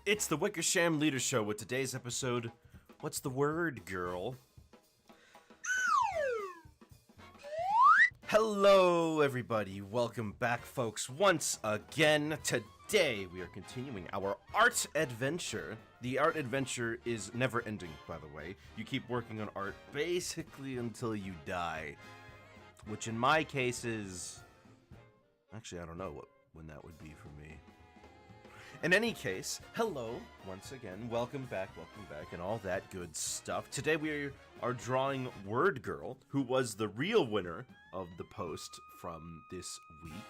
It's the Wickersham Leader Show with today's episode, What's the Word, Girl? Hello, everybody. Welcome back, folks, once again. Today, we are continuing our art adventure. The art adventure is never ending, by the way. You keep working on art basically until you die, which in my case is... Actually, I don't know when that would be for me. In any case, hello, once again, welcome back, and all that good stuff. Today we are drawing Word Girl, who was the real winner of the post from this week.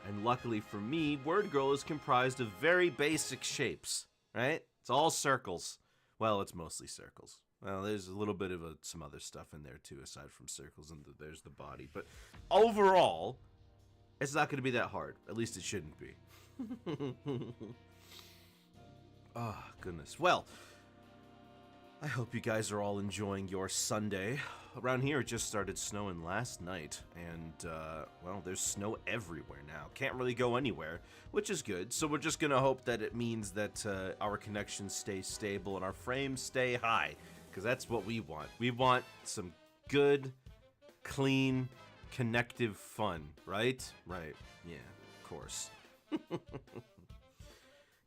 And luckily for me, Word Girl is comprised of very basic shapes, right? It's all circles. Well, it's mostly circles. Well, there's a little bit of some other stuff in there too, aside from circles, and there's the body. But overall, it's not going to be that hard. At least it shouldn't be. Oh, goodness. Well, I hope you guys are all enjoying your Sunday. Around here, it just started snowing last night, and, well, there's snow everywhere now. Can't really go anywhere, which is good. So we're just gonna hope that it means that our connections stay stable and our frames stay high, because that's what we want. We want some good, clean, connective fun, right? Right. Yeah, of course.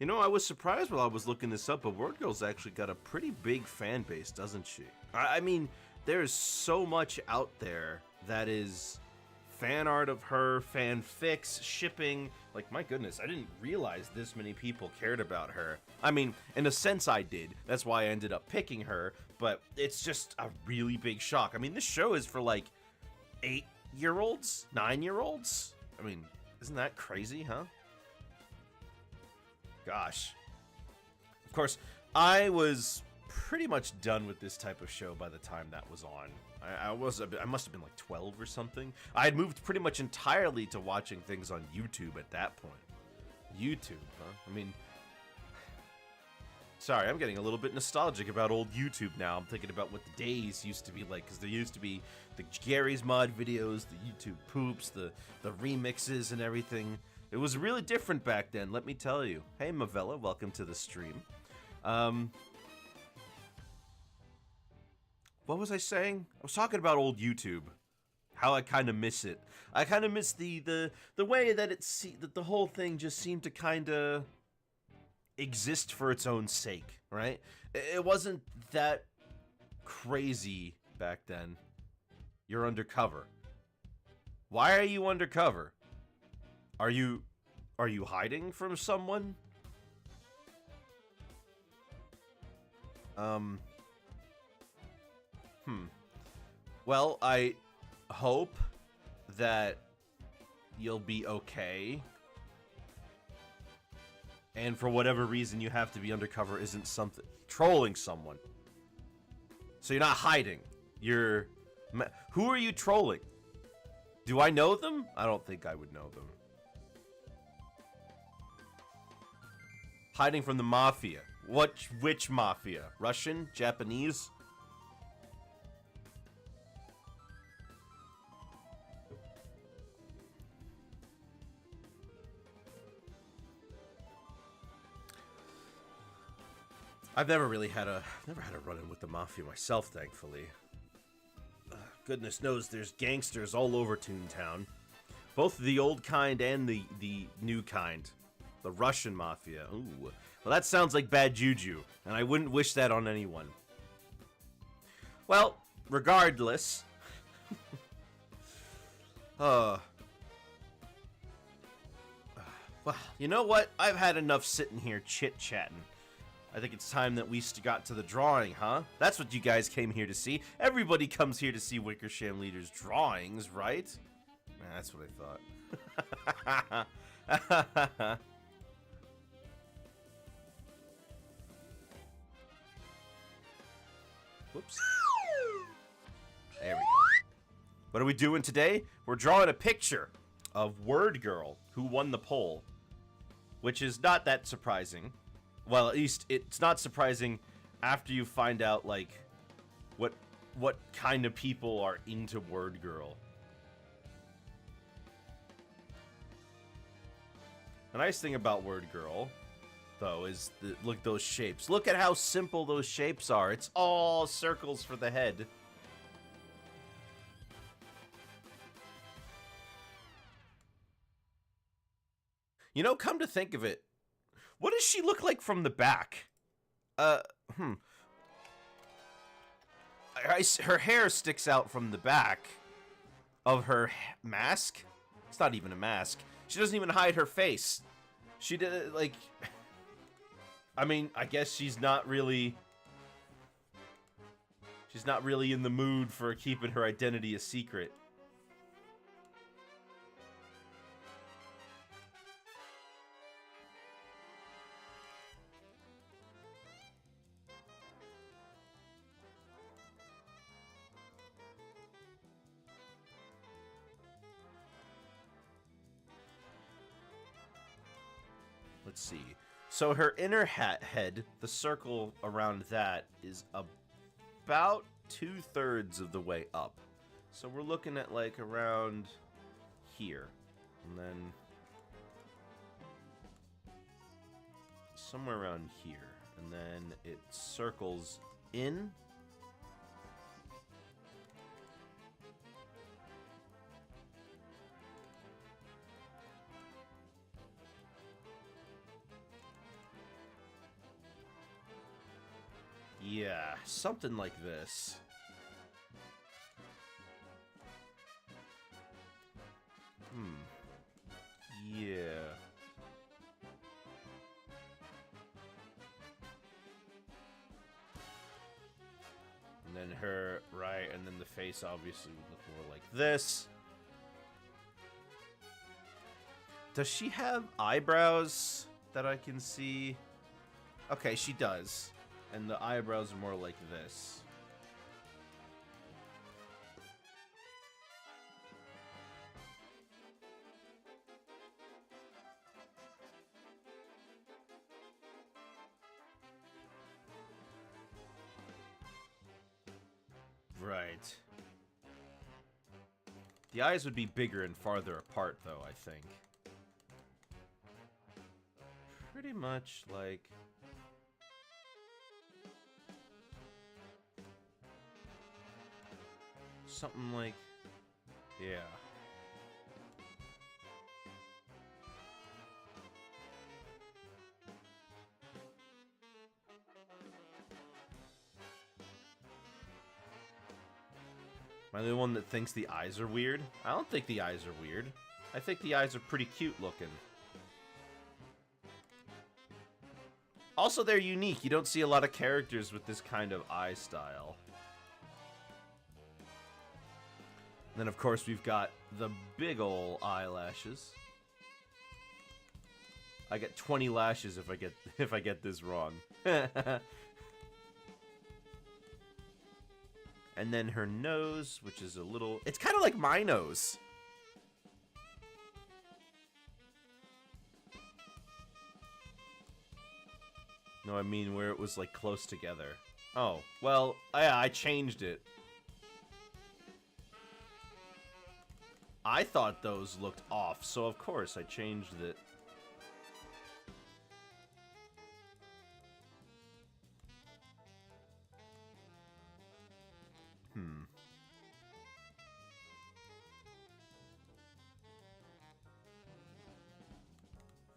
You know, I was surprised while I was looking this up, but Word Girl's actually got a pretty big fan base, doesn't she? I mean, there's so much out there that is fan art of her, fanfics, shipping. Like, my goodness, I didn't realize this many people cared about her. I mean, in a sense I did. That's why I ended up picking her, but it's just a really big shock. I mean, this show is for, like, 8-year-olds? 9-year-olds? I mean, isn't that crazy, huh? Gosh. Of course, I was pretty much done with this type of show by the time that was on. I must have been like 12 or something. I had moved pretty much entirely to watching things on YouTube at that point. YouTube, huh? I mean... Sorry, I'm getting a little bit nostalgic about old YouTube now. I'm thinking about what the days used to be like, because there used to be the Gary's Mod videos, the YouTube poops, the remixes and everything. It was really different back then, let me tell you. Hey, Mavella, welcome to the stream. What was I saying? I was talking about old YouTube. How I kind of miss it. I kind of miss the way that that the whole thing just seemed to kind of exist for its own sake, right? It wasn't that crazy back then. You're undercover. Why are you undercover? Are you hiding from someone? Well, I hope that you'll be okay. And for whatever reason you have to be undercover isn't something trolling someone. So you're not hiding. Who are you trolling? Do I know them? I don't think I would know them. Hiding from the mafia. Which mafia? Russian? Japanese? I've never had a run-in with the mafia myself, thankfully. Goodness knows there's gangsters all over Toontown. Both the old kind and the new kind. The Russian mafia. Ooh. Well, that sounds like bad juju, and I wouldn't wish that on anyone. Well, regardless. Well, you know what? I've had enough sitting here chit-chatting. I think it's time that we got to the drawing, huh? That's what you guys came here to see. Everybody comes here to see Wickersham Leader's drawings, right? That's what I thought. Whoops. There we go. What are we doing today? We're drawing a picture of Word Girl, who won the poll. Which is not that surprising. Well, at least it's not surprising after you find out, like, what kind of people are into Word Girl. The nice thing about Word Girl, though, is look at those shapes. Look at how simple those shapes are. It's all circles for the head. You know, come to think of it, what does she look like from the back? Her hair sticks out from the back of her mask. It's not even a mask. She doesn't even hide her face. She did, like... I mean, I guess she's not really... She's not really in the mood for keeping her identity a secret. Let's see. So her inner head, the circle around that, is about 2/3 of the way up. So we're looking at like around here. And then somewhere around here. And then it circles in. Yeah, something like this. Yeah. And then her, right, and then the face obviously would look more like this. Does she have eyebrows that I can see? Okay, she does. And the eyebrows are more like this. Right. The eyes would be bigger and farther apart, though, I think. Pretty much like... something like... yeah. Am I the one that thinks the eyes are weird? I don't think the eyes are weird. I think the eyes are pretty cute looking. Also, they're unique. You don't see a lot of characters with this kind of eye style. And then, of course, we've got the big ol' eyelashes. I get 20 lashes if I get this wrong. And then her nose, which is a little... it's kind of like my nose. No, I mean where it was, like, close together. Oh, well, yeah, I changed it. I thought those looked off, so of course I changed it.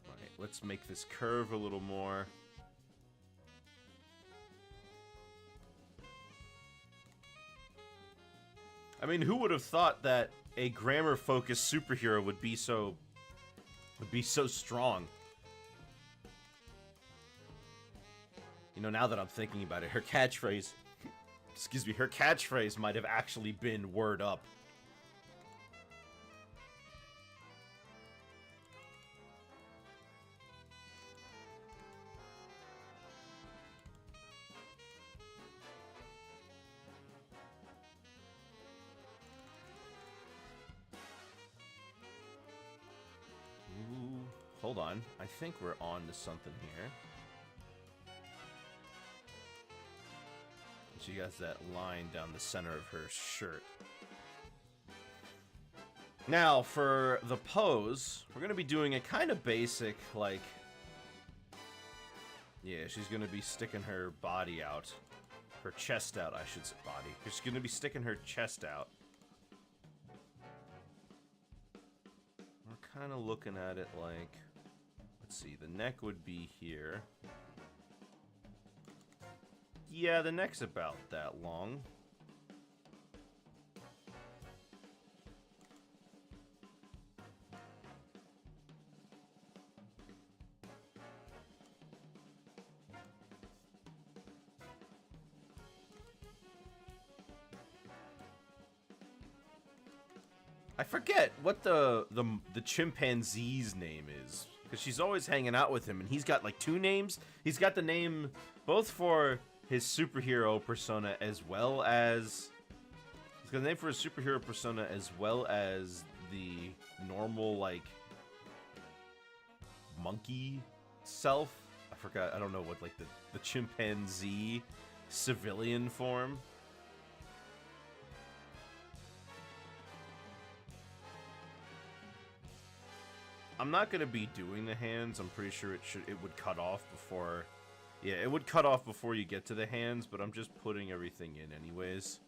Alright, let's make this curve a little more. I mean, who would have thought that a grammar-focused superhero would be so strong? You know, now that I'm thinking about it, her catchphrase, excuse me, her catchphrase might have actually been "word up." Hold on. I think we're on to something here. She has that line down the center of her shirt. Now, for the pose, we're going to be doing a kind of basic, like... Yeah, she's gonna be sticking her body out. Her chest out, I should say. Body. She's gonna be sticking her chest out. We're kind of looking at it like... Let's see, the neck would be here. Yeah, the neck's about that long. I forget what the chimpanzee's name is, because she's always hanging out with him, and he's got like 2 names. He's got the name both for his superhero persona as well as he's got the name for his superhero persona as well as the normal like monkey self. I forgot. I don't know what like the chimpanzee civilian form. I'm not gonna be doing the hands. I'm pretty sure it would cut off before. Yeah, it would cut off before you get to the hands, but I'm just putting everything in anyways.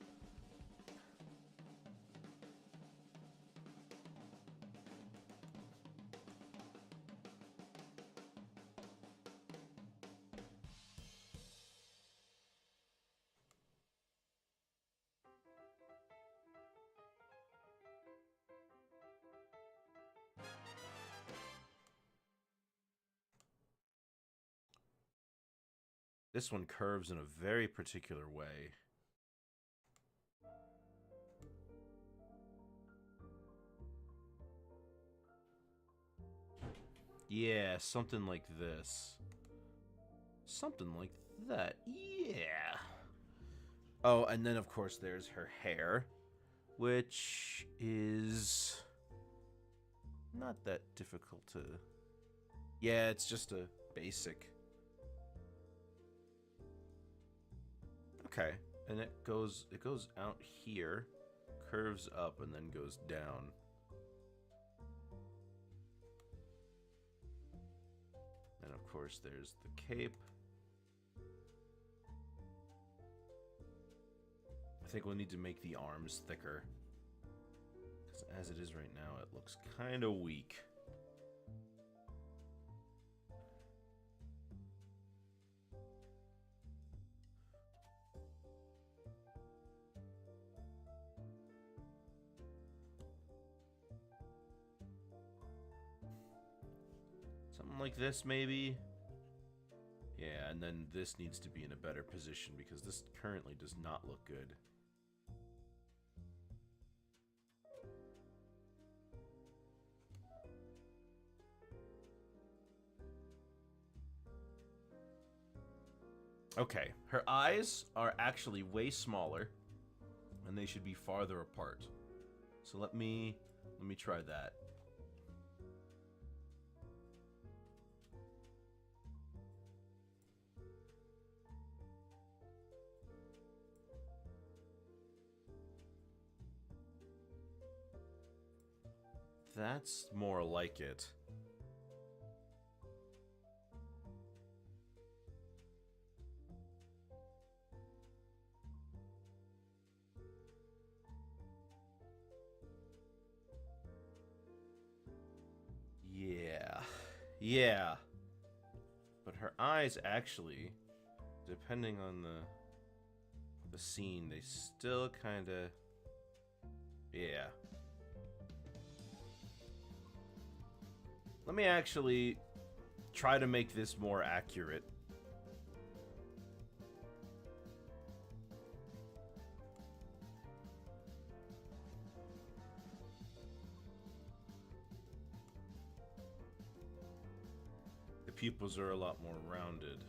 This one curves in a very particular way. Yeah, something like this. Something like that. Yeah. Oh, and then of course there's her hair, which is not that difficult to... Yeah, it's just a basic... Okay, and it goes out here, curves up, and then goes down. And of course there's the cape. I think we'll need to make the arms thicker, because as it is right now, it looks kind of weak. Something like this, maybe? Yeah, and then this needs to be in a better position, because this currently does not look good. Okay, her eyes are actually way smaller, and they should be farther apart. So let me try that. That's more like it. Yeah. But her eyes actually, depending on the scene, they still kind of... Yeah. Let me actually try to make this more accurate. The pupils are a lot more rounded.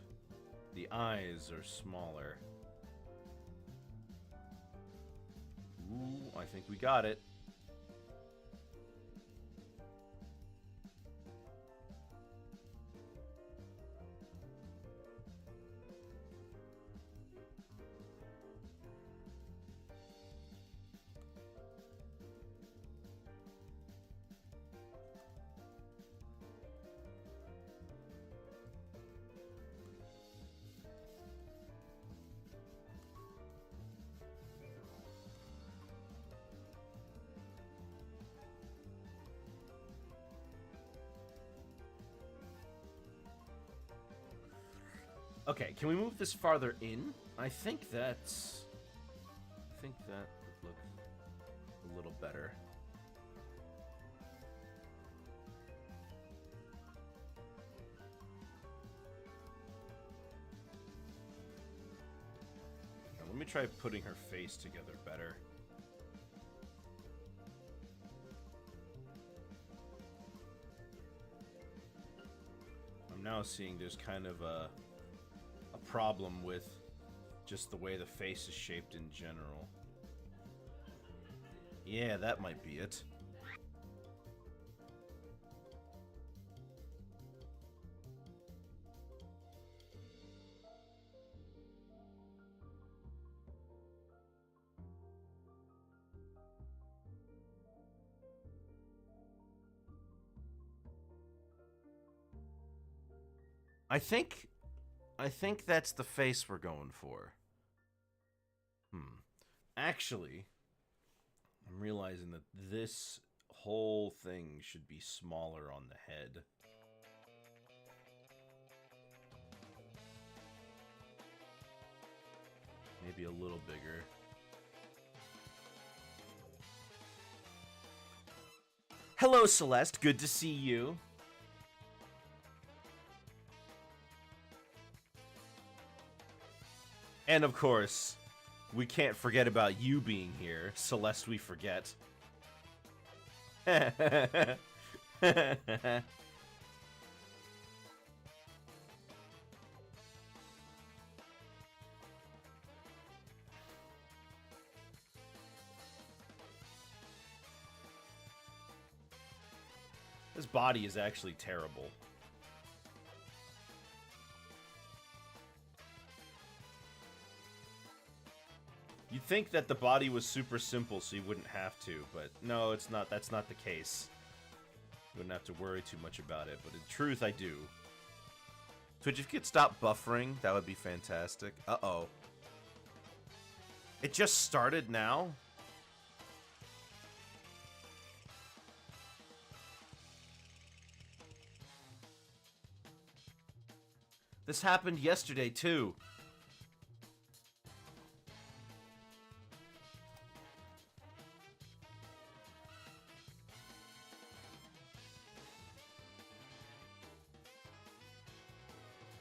The eyes are smaller. Ooh, I think we got it. Okay, can we move this farther in? I think that would look a little better. Now, let me try putting her face together better. I'm now seeing there's kind of a problem with just the way the face is shaped in general. Yeah, that might be it. I think that's the face we're going for. Actually, I'm realizing that this whole thing should be smaller on the head. Maybe a little bigger. Hello, Celeste. Good to see you. And of course, we can't forget about you being here. Celeste, we forget. This body is actually terrible. You'd think that the body was super simple so you wouldn't have to, but no, it's not. That's not the case. You wouldn't have to worry too much about it, but in truth, I do. Twitch, if you could stop buffering, that would be fantastic. Uh-oh. It just started now? This happened yesterday, too.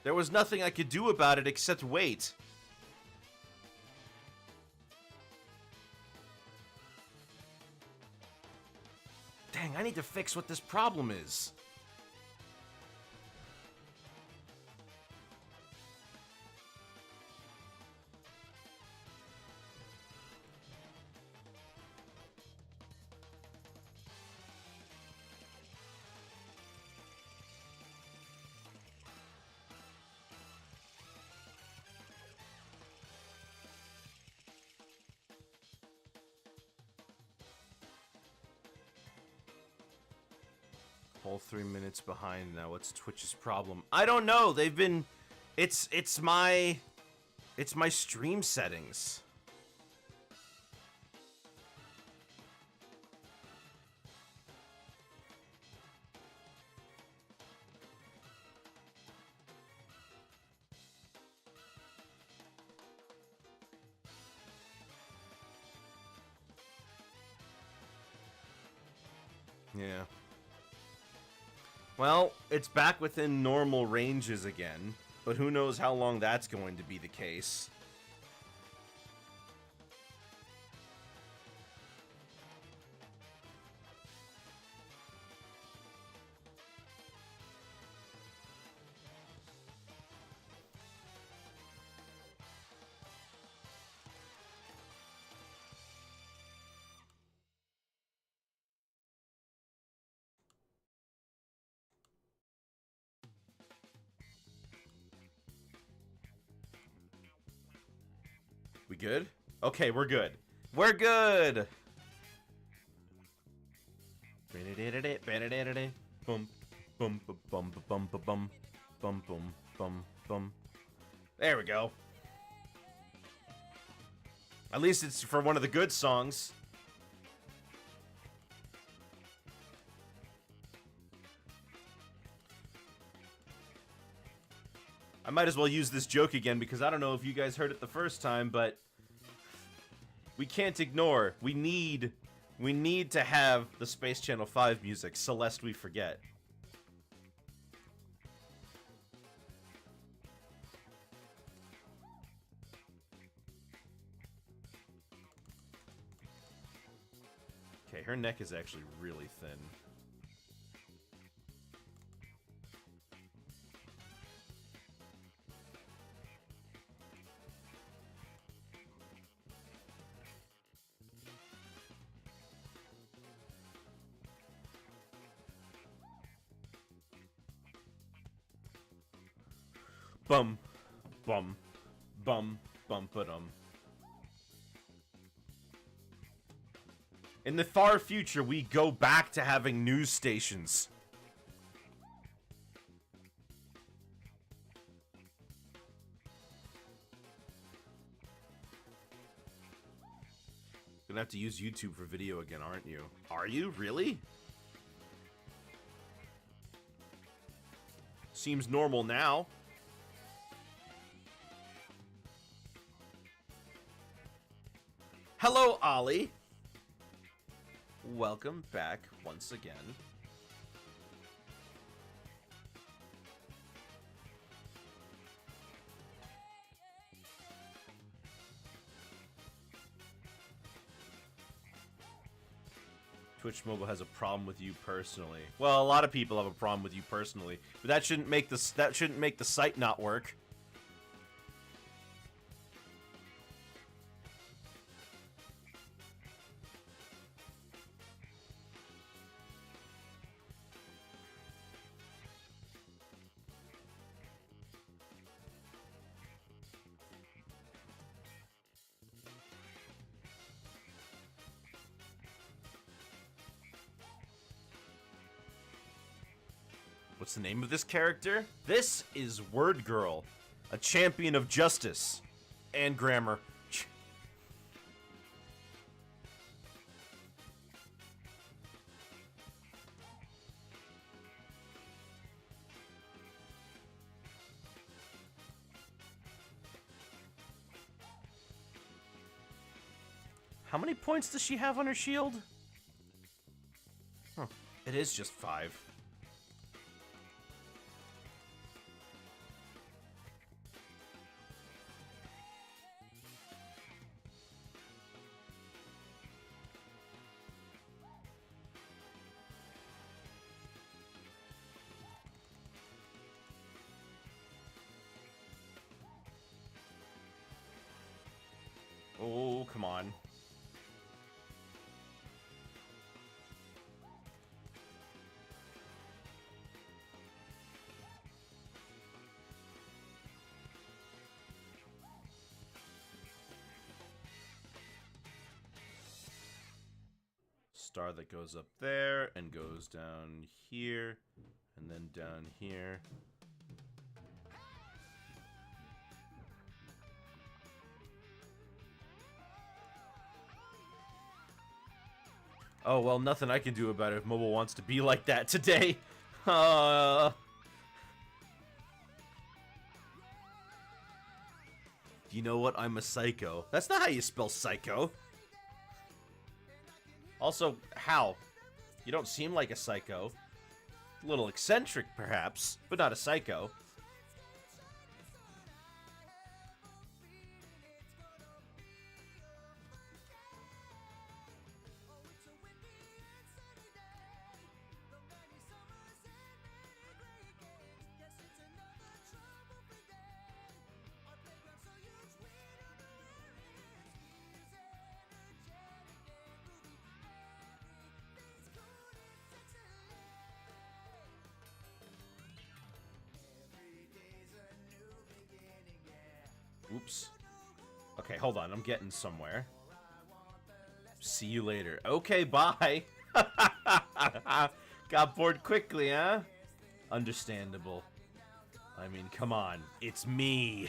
There was nothing I could do about it except wait. Dang, I need to fix what this problem is. Whole 3 minutes behind now. What's Twitch's problem? I don't know. They've been... It's my stream settings. Yeah. Well, it's back within normal ranges again, but who knows how long that's going to be the case. We good? Okay, we're good. We're good! Bum, bum, bum, bum, bum, bum, bum, bum, bum, bum. There we go. At least it's for one of the good songs. I might as well use this joke again because I don't know if you guys heard it the first time, but we can't ignore. We need to have the Space Channel 5 music, Celeste We Forget. Okay, her neck is actually really thin. Bum, bum, bum, bum, ba-dum. In the far future, we go back to having news stations. Gonna have to use YouTube for video again, aren't you? Are you? Really? Seems normal now. Hello, Ollie. Welcome back once again. Twitch Mobile has a problem with you personally. Well, a lot of people have a problem with you personally, but that shouldn't make the site not work. What's the name of this character? This is Word Girl, a champion of justice and grammar. How many points does she have on her shield? Huh. It is just 5. Oh, come on. Star that goes up there and goes down here and then down here. Oh, well, nothing I can do about it if mobile wants to be like that today. You know what? I'm a psycho. That's not how you spell psycho. Also, how? You don't seem like a psycho. A little eccentric, perhaps, but not a psycho. Oops. Okay, hold on. I'm getting somewhere. See you later. Okay, bye. Got bored quickly, huh? Understandable. I mean, come on. It's me.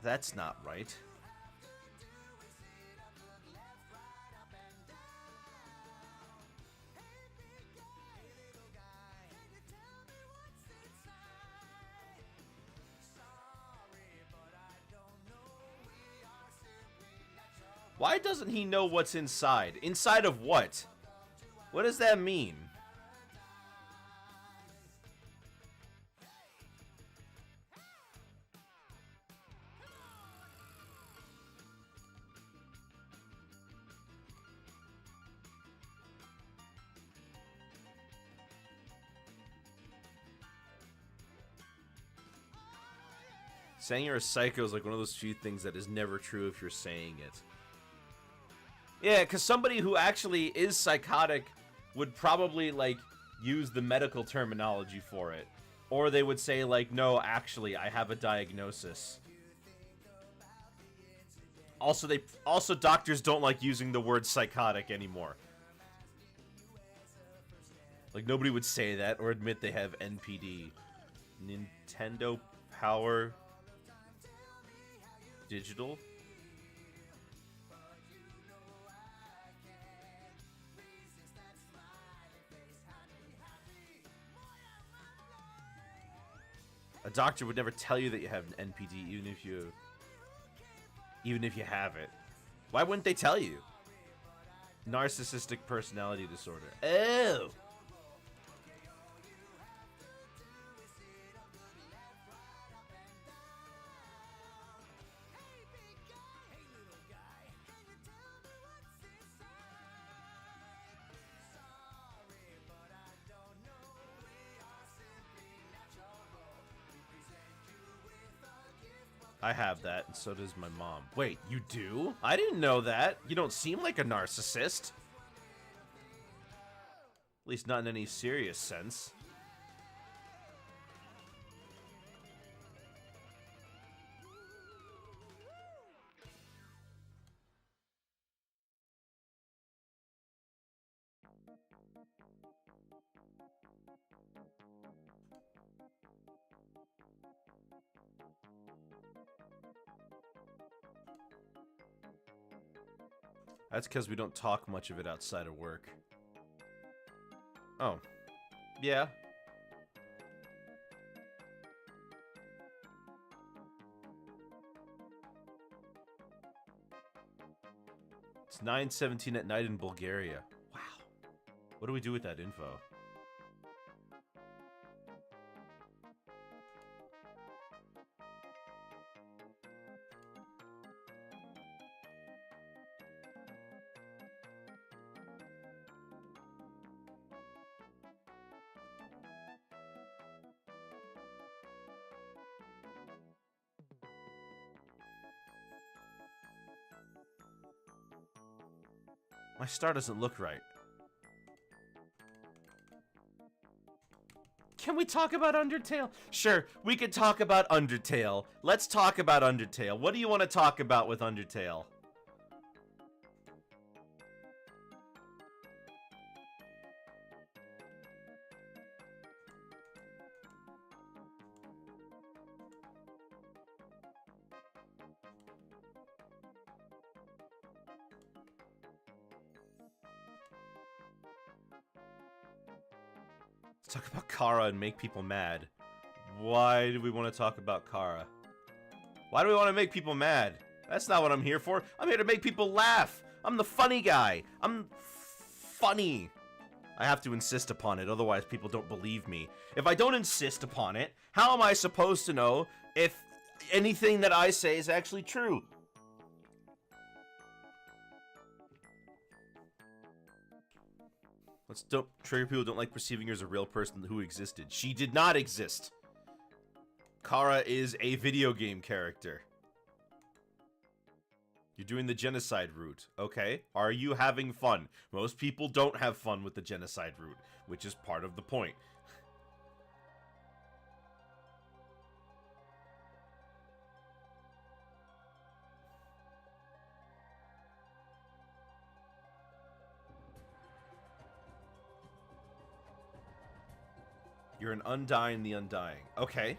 That's not right. Why doesn't he know what's inside? Inside of what? What does that mean? Saying you're a psycho is like one of those few things that is never true if you're saying it. Yeah, because somebody who actually is psychotic would probably, like, use the medical terminology for it. Or they would say, like, no, actually, I have a diagnosis. Also, doctors don't like using the word psychotic anymore. Like, nobody would say that or admit they have NPD. Nintendo Power Digital? A doctor would never tell you that you have an NPD, even if you have it. Why wouldn't they tell you? Narcissistic personality disorder. Oh! I have that, and so does my mom. Wait, you do? I didn't know that. You don't seem like a narcissist. At least not in any serious sense. That's because we don't talk much of it outside of work. Oh. Yeah. It's 9:17 at night in Bulgaria. Wow. What do we do with that info? My star doesn't look right. Can we talk about Undertale? Sure, we can talk about Undertale. Let's talk about Undertale. What do you want to talk about with Undertale? Let's talk about Kara and make people mad. Why do we want to talk about Kara? Why do we want to make people mad? That's not what I'm here for. I'm here to make people laugh. I'm the funny guy. I'm funny. I have to insist upon it, otherwise people don't believe me. If I don't insist upon it, how am I supposed to know if anything that I say is actually true? Let's don't trigger people who don't like perceiving her as a real person who existed. She did not exist. Kara is a video game character. You're doing the genocide route, okay? Are you having fun? Most people don't have fun with the genocide route, which is part of the point. You're an Undying the Undying. Okay.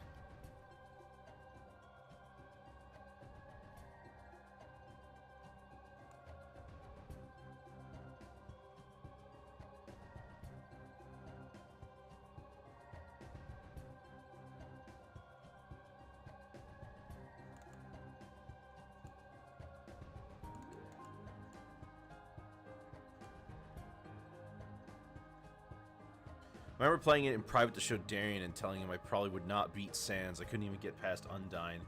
I remember playing it in private to show Darian and telling him I probably would not beat Sans. I couldn't even get past Undyne.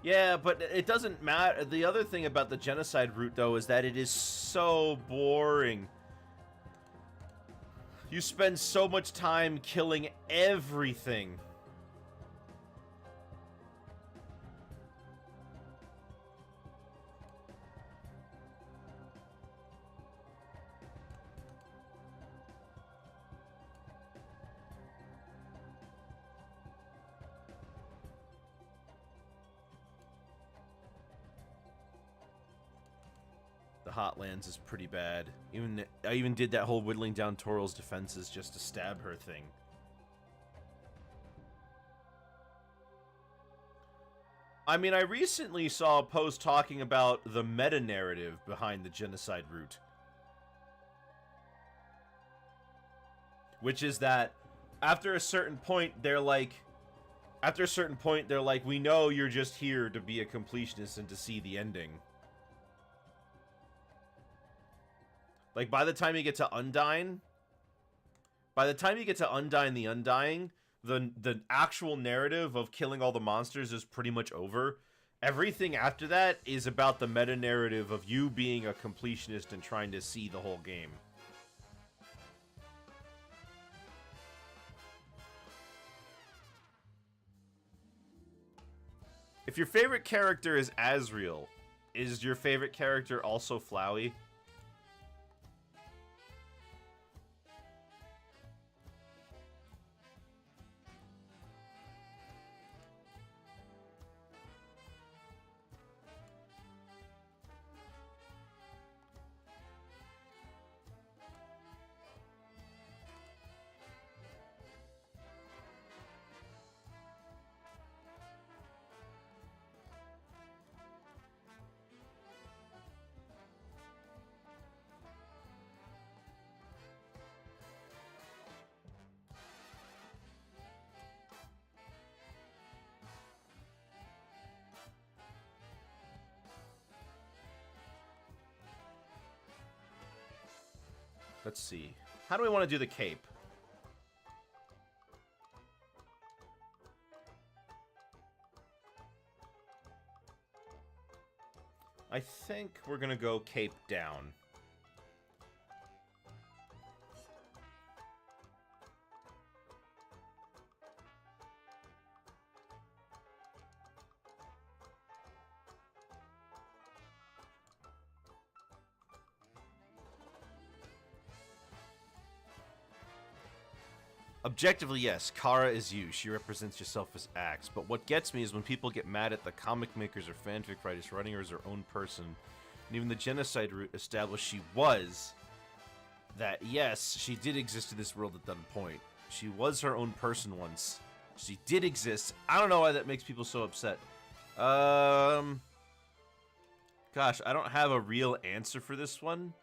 Yeah, but it doesn't matter. The other thing about the genocide route, though, is that it is so boring. You spend so much time killing everything. Hotlands is pretty bad. I even did that whole whittling down Toral's defenses just to stab her thing. I mean, I recently saw a post talking about the meta-narrative behind the genocide route. Which is that after a certain point, they're like, we know you're just here to be a completionist and to see the ending. Like, by the time you get to Undyne, the Undying, the actual narrative of killing all the monsters is pretty much over. Everything after that is about the meta-narrative of you being a completionist and trying to see the whole game. If your favorite character is Asriel, is your favorite character also Flowey? Let's see. How do we want to do the cape? I think we're gonna go cape down. Objectively, yes, Kara is you. She represents yourself as Axe. But what gets me is when people get mad at the comic makers or fanfic writers writing her as her own person. And even the genocide route established she was. That, yes, she did exist in this world at that point. She was her own person once. She did exist. I don't know why that makes people so upset. Gosh, I don't have a real answer for this one.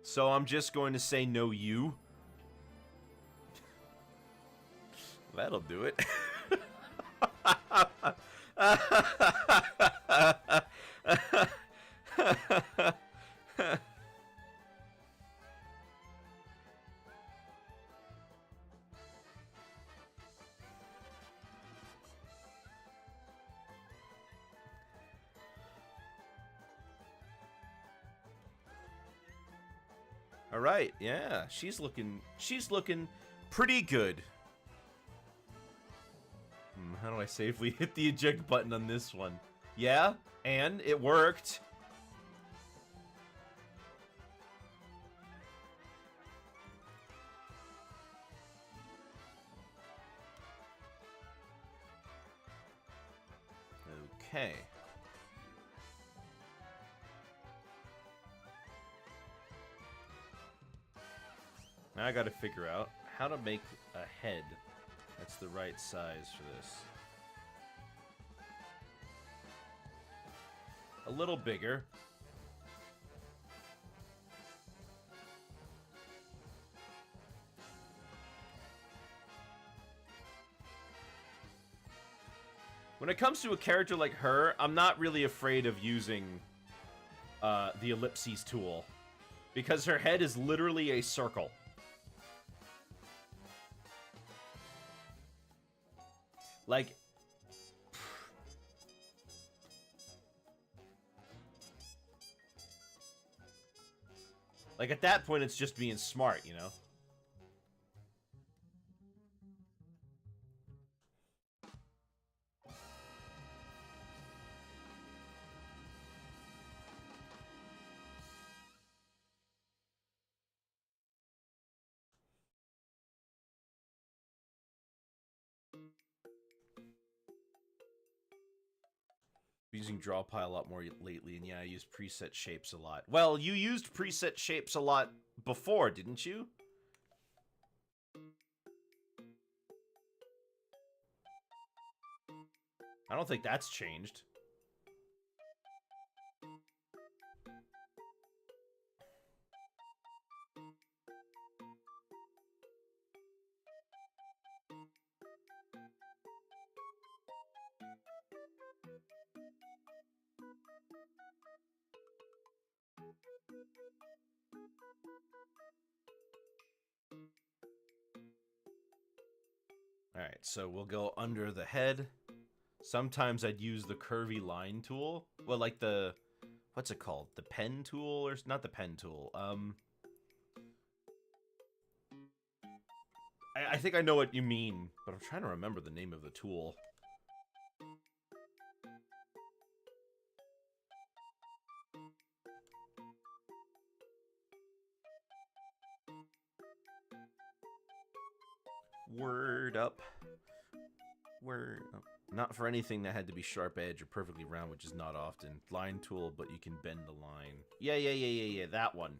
So I'm just going to say no you. That'll do it. All right, yeah, she's looking pretty good. How do I safely hit the eject button on this one? Yeah, and it worked. Okay. Now I gotta figure out how to make a head that's the right size for this. A little bigger. When it comes to a character like her, I'm not really afraid of using the ellipses tool, because her head is literally a circle. Like, at that point, it's just being smart, you know? Using draw pile a lot more lately, and yeah, I use preset shapes a lot. Well, you used preset shapes a lot before, didn't you? I don't think that's changed. Alright, so we'll go under the head. Sometimes I'd use the curvy line tool. Well, like the... What's it called? The pen tool? Or not the pen tool. I think I know what you mean, but I'm trying to remember the name of the tool. Word up. Word up. Not for anything that had to be sharp edge or perfectly round, which is not often. Line tool, but you can bend the line. Yeah, that one.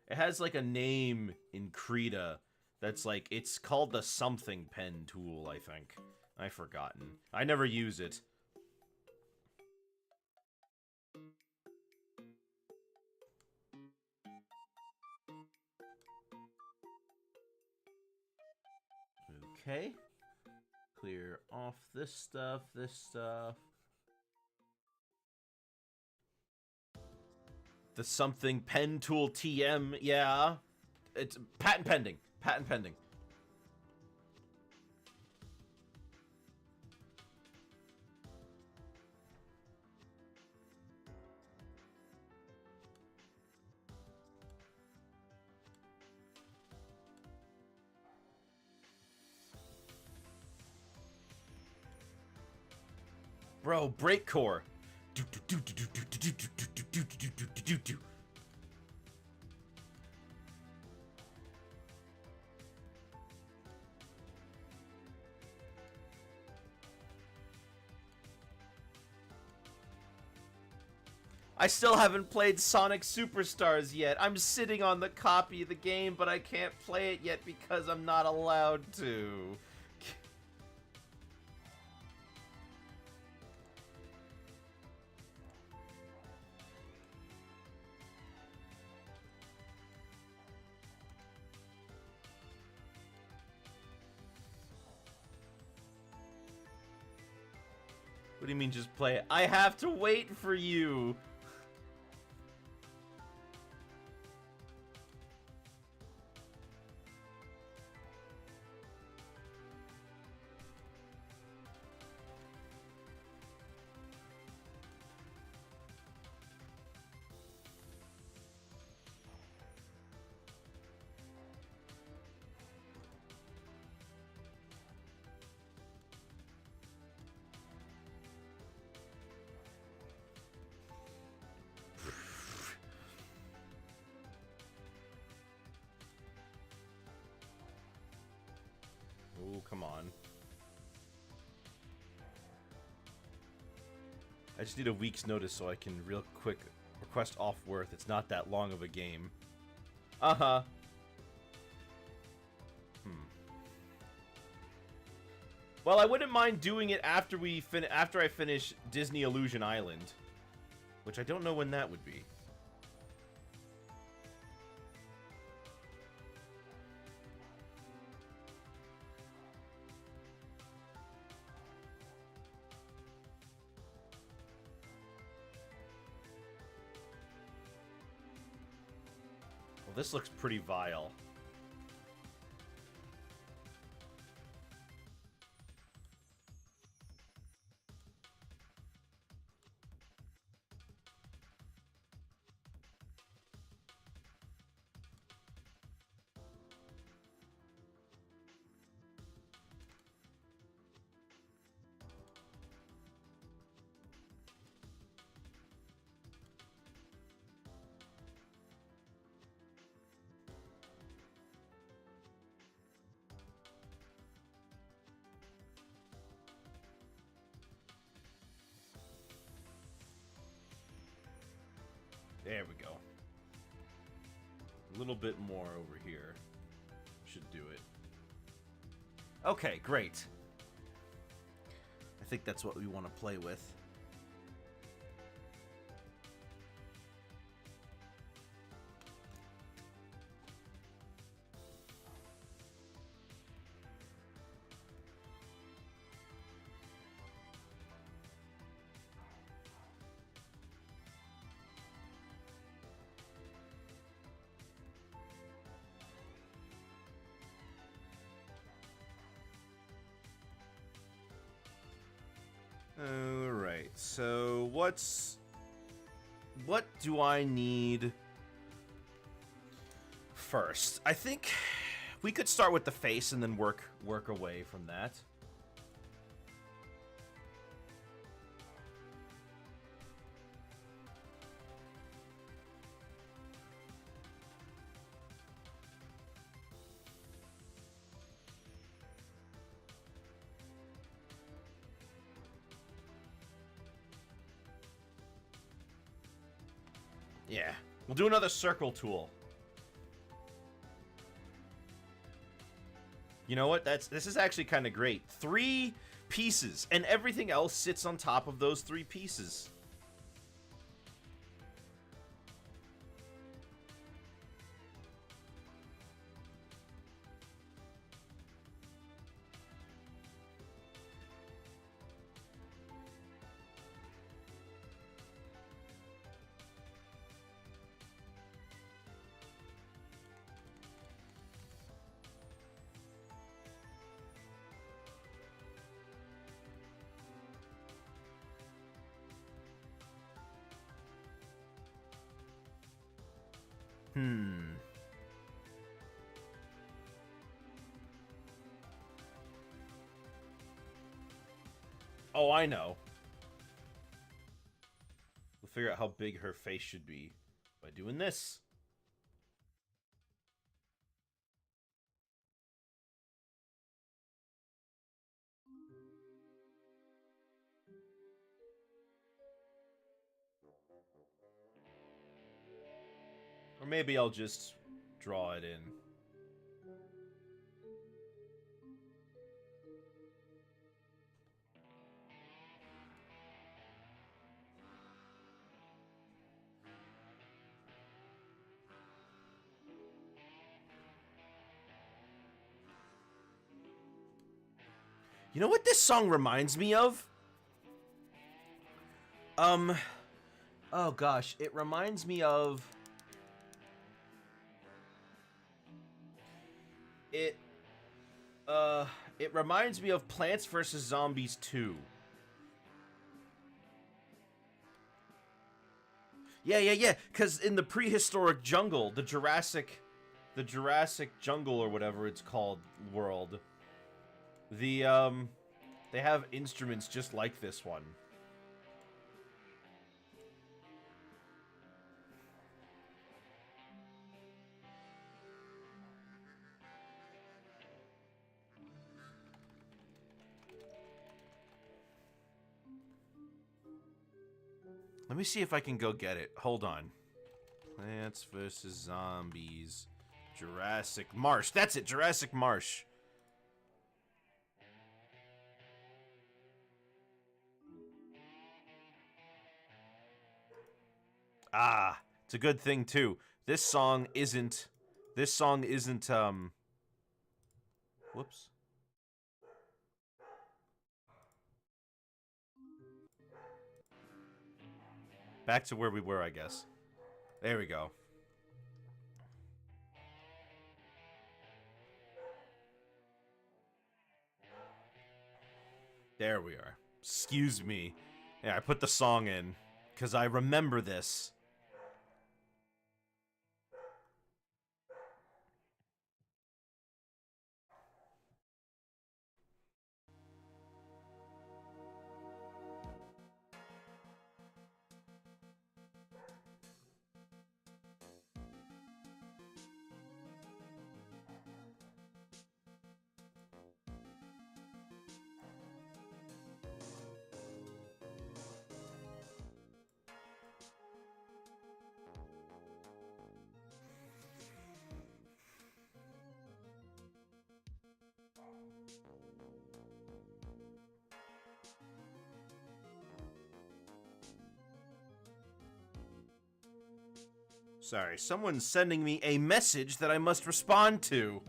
It has like a name in Krita that's like, it's called the something pen tool, I think. I've forgotten. I never use it. Okay. Clear off this stuff, this stuff. The something pen tool TM, yeah. It's patent pending. Patent pending. Bro, break core. I still haven't played Sonic Superstars yet. I'm sitting on the copy of the game, but I can't play it yet because I'm not allowed to. What do you mean just play it? I have to wait for you. Oh, come on. I just need a week's notice so I can real quick request off Worth. It's not that long of a game. Uh-huh. Well, I wouldn't mind doing it after I finish Disney Illusion Island, which I don't know when that would be. this looks pretty vile. There we go. A little bit more over here. Should do it. Okay, great. I think that's what we want to play with. Alright, so what do I need first? I think we could start with the face and then work away from that. Yeah, we'll do another circle tool. You know what? This is actually kind of great. 3 pieces, and everything else sits on top of those 3 pieces. Oh, I know. We'll figure out how big her face should be by doing this. Or maybe I'll just draw it in. You know what this song reminds me of? Oh gosh, it reminds me of... It reminds me of Plants vs. Zombies 2. Yeah, because in the prehistoric jungle, the Jurassic jungle or whatever it's called world, they have instruments just like this one. Let me see if I can go get it. Hold on. Plants vs. Zombies. Jurassic Marsh. That's it, Jurassic Marsh. Ah, it's a good thing too. This song isn't whoops. Back to where we were, I guess. There we go. There we are. Excuse me. Yeah, I put the song in, because I remember this. Sorry, someone's sending me a message that I must respond to.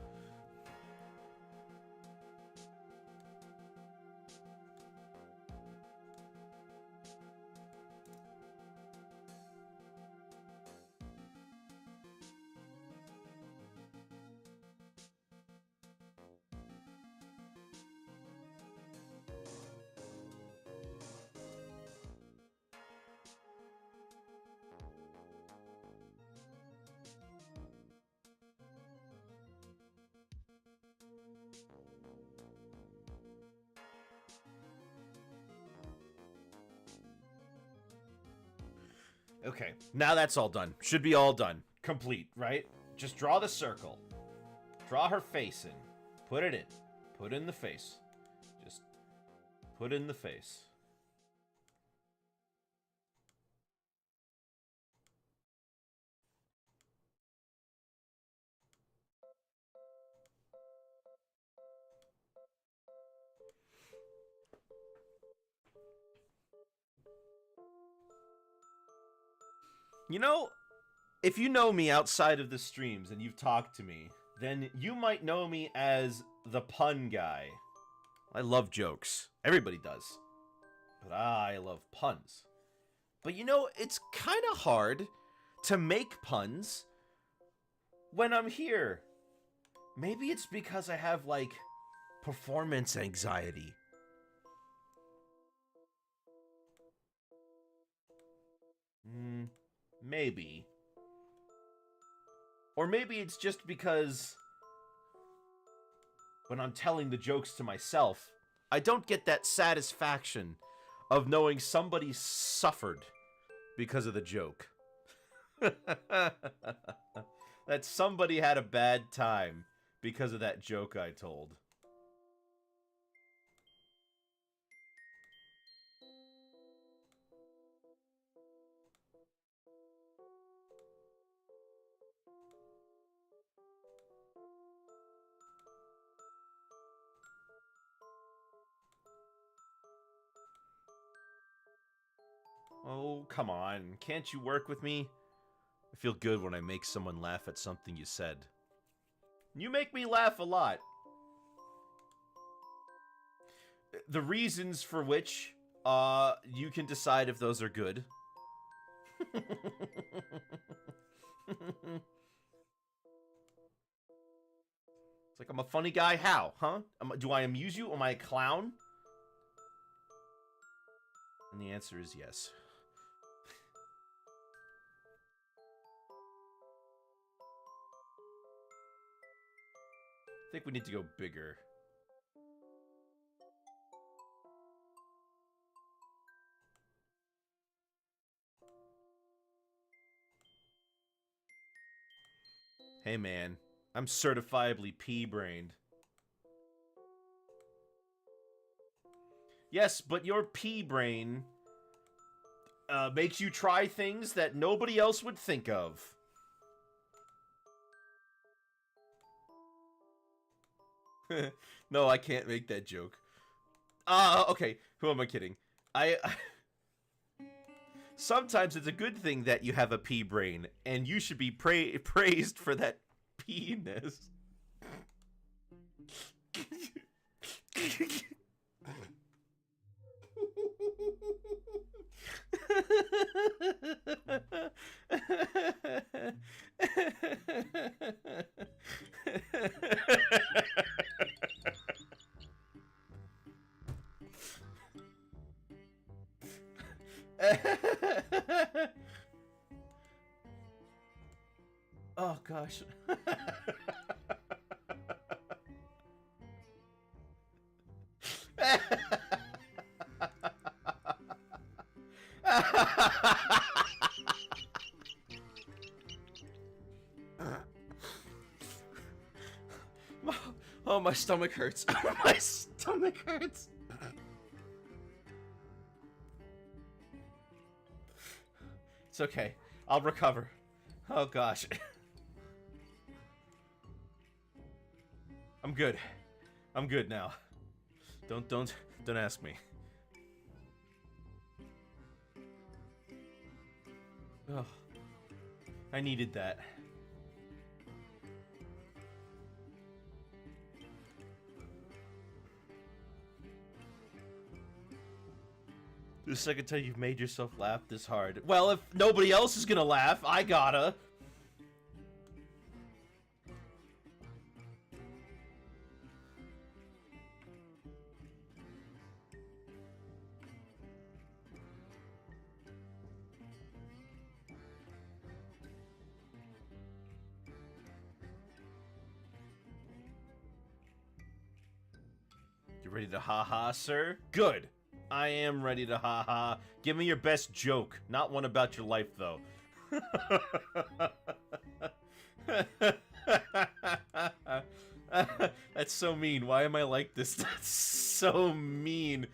Okay, now that's all done. Should be all done. Complete, right? Just draw the circle. Draw her face in. Put it in. Put in the face. Just put in the face. You know, if you know me outside of the streams and you've talked to me, then you might know me as the pun guy. I love jokes. Everybody does. But I love puns. But you know, it's kind of hard to make puns when I'm here. Maybe it's because I have, like, performance anxiety. Maybe. Or maybe it's just because when I'm telling the jokes to myself, I don't get that satisfaction of knowing somebody suffered because of the joke. That somebody had a bad time because of that joke I told. Oh, come on. Can't you work with me? I feel good when I make someone laugh at something you said. You make me laugh a lot. The reasons for which, you can decide if those are good. It's like, I'm a funny guy. How? Huh? Do I amuse you? Am I a clown? And the answer is yes. I think we need to go bigger. Hey man, I'm certifiably pea-brained. Yes, but your pea brain makes you try things that nobody else would think of. No, I can't make that joke. Okay. Who am I kidding? Sometimes it's a good thing that you have a pea brain, and you should be praised for that pea-ness. Oh gosh. Oh, my stomach hurts. My stomach hurts. It's okay. I'll recover. Oh gosh. I'm good. I'm good now. Don't ask me. Oh, I needed that. The second time you've made yourself laugh this hard. Well, if nobody else is gonna laugh, I gotta. You ready to ha-ha, sir? Good. I am ready to ha-ha. Give me your best joke. Not one about your life, though. That's so mean. Why am I like this? That's so mean.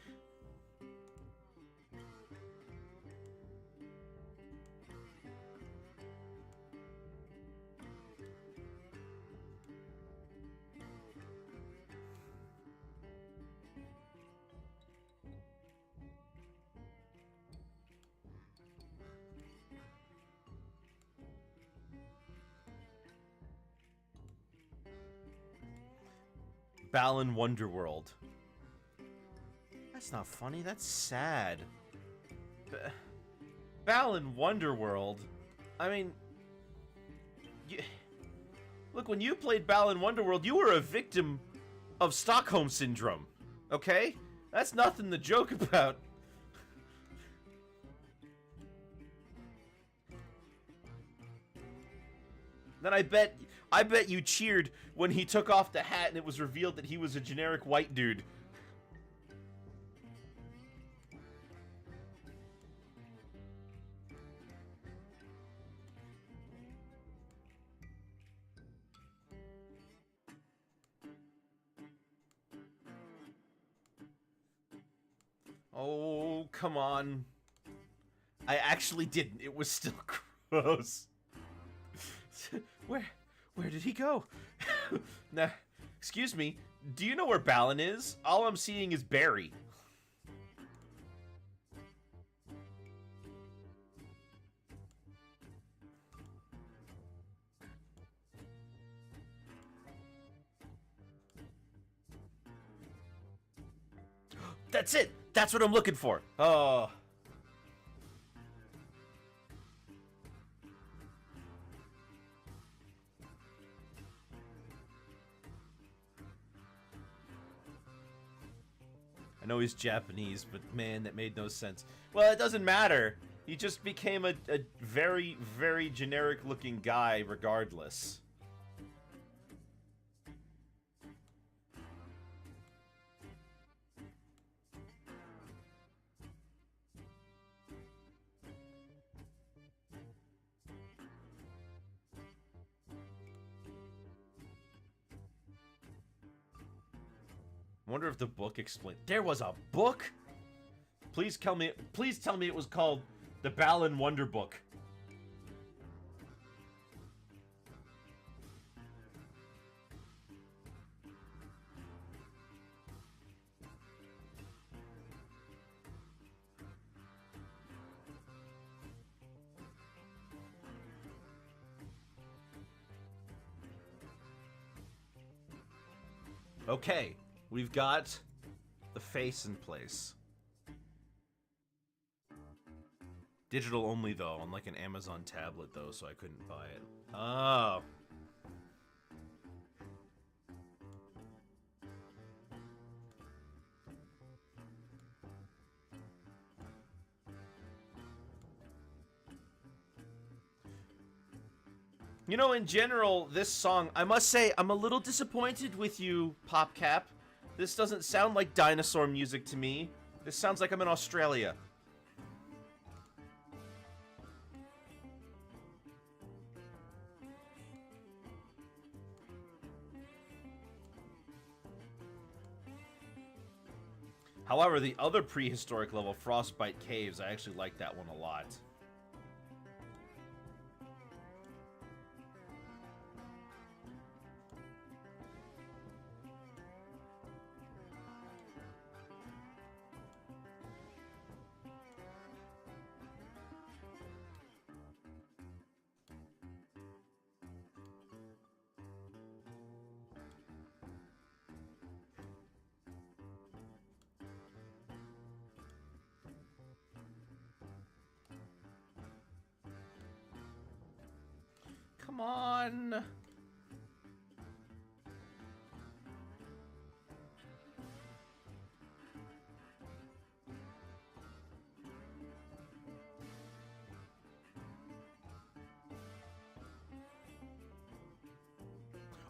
Balan Wonderworld. That's not funny, that's sad. Balan Wonderworld? I mean... Look, when you played Balan Wonderworld, you were a victim of Stockholm Syndrome. Okay? That's nothing to joke about. Then I bet you cheered when he took off the hat and it was revealed that he was a generic white dude. Oh, come on. I actually didn't. It was still gross. Where did he go? Nah, excuse me. Do you know where Balan is? All I'm seeing is Barry. That's it. That's what I'm looking for. Oh. I know he's Japanese, but man, that made no sense. Well, it doesn't matter. He just became a very, very generic-looking guy regardless. I wonder if the book explained. There was a book? Please tell me it was called the Balan Wonder Book. Okay, we've got the face in place. Digital only, though, on like an Amazon tablet, though, so I couldn't buy it. Oh. You know, in general, this song, I must say, I'm a little disappointed with you, PopCap. This doesn't sound like dinosaur music to me. This sounds like I'm in Australia. However, the other prehistoric level, Frostbite Caves, I actually like that one a lot. Come on.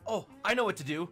Oh, I know what to do.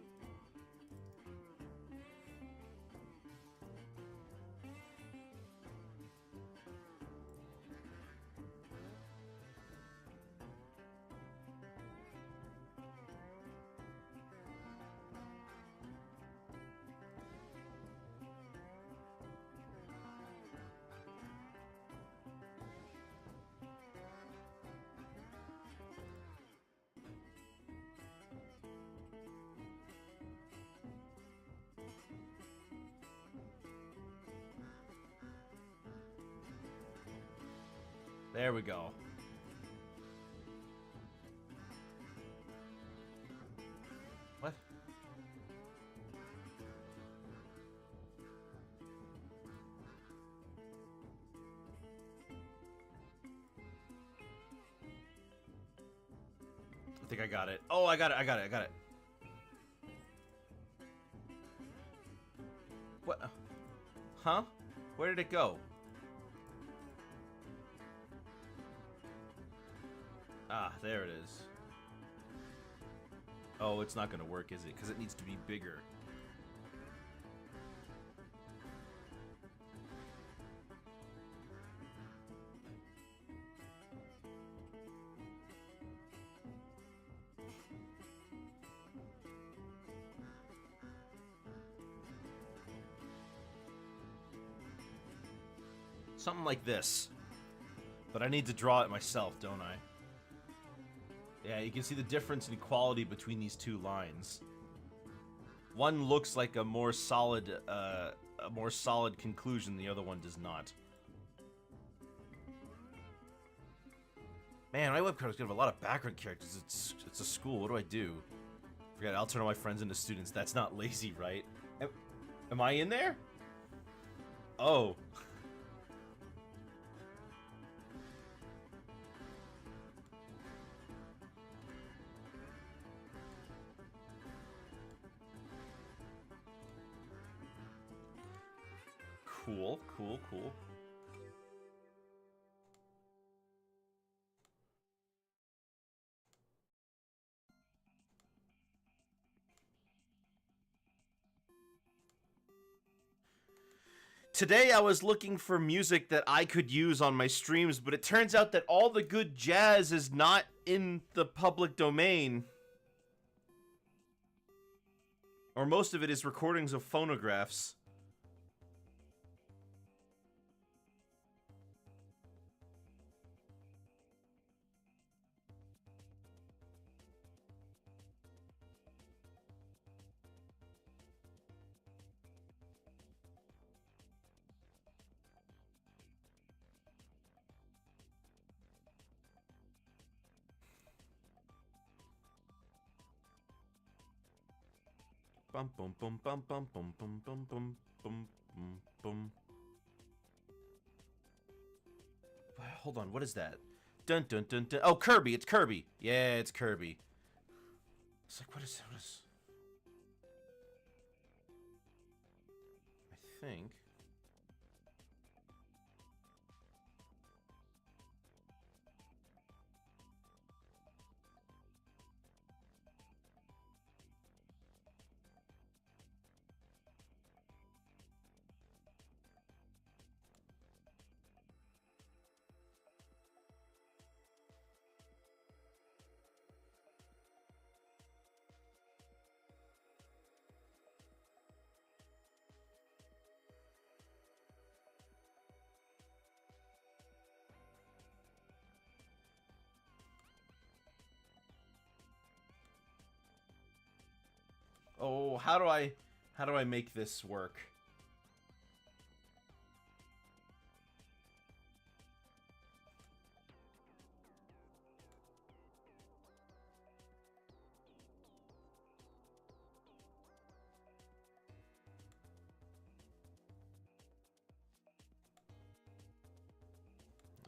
There we go. What? I think I got it. Oh, I got it. I got it. I got it. What? Huh? Where did it go? Ah, there it is. Oh, it's not gonna work, is it? Because it needs to be bigger. Something like this. But I need to draw it myself, don't I? Yeah, you can see the difference in quality between these two lines. One looks like a more solid conclusion. The other one does not. Man, my webcam is gonna have a lot of background characters. It's a school. What do I do? Forget it. I'll turn all my friends into students. That's not lazy, right? Am I in there? Oh. Cool, cool, cool. Today I was looking for music that I could use on my streams, but it turns out that all the good jazz is not in the public domain. Or most of it is recordings of phonographs. Bum bum bum bum bum bum bum bum bum bum bum bum. Hold on, what is that? Dun dun dun dun. Oh, Kirby! It's Kirby. Yeah, it's Kirby. It's like, what is? I think. So how do I make this work?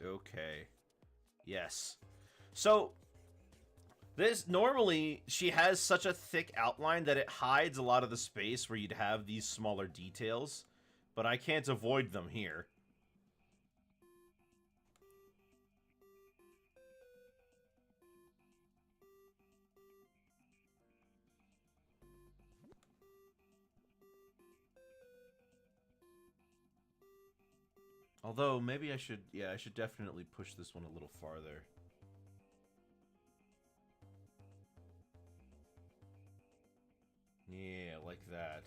Okay. Yes. So this normally she has such a thick outline that it hides a lot of the space where you'd have these smaller details, but I can't avoid them here. Although maybe I should definitely push this one a little farther. Yeah, like that.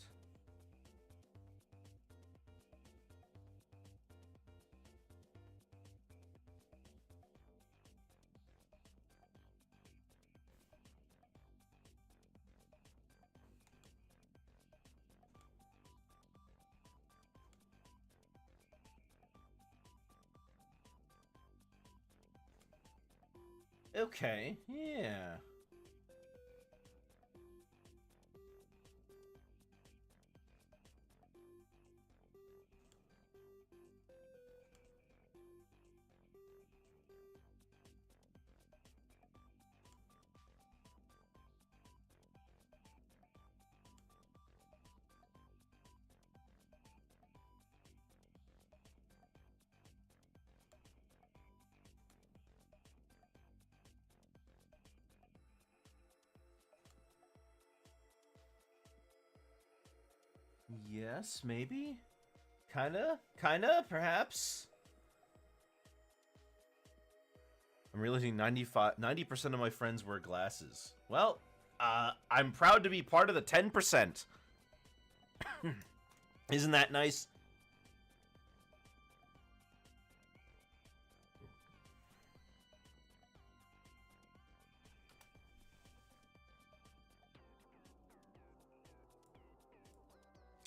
Okay, yeah. Yes, maybe? Kinda, perhaps? I'm realizing 90% of my friends wear glasses. Well, I'm proud to be part of the 10%. Isn't that nice?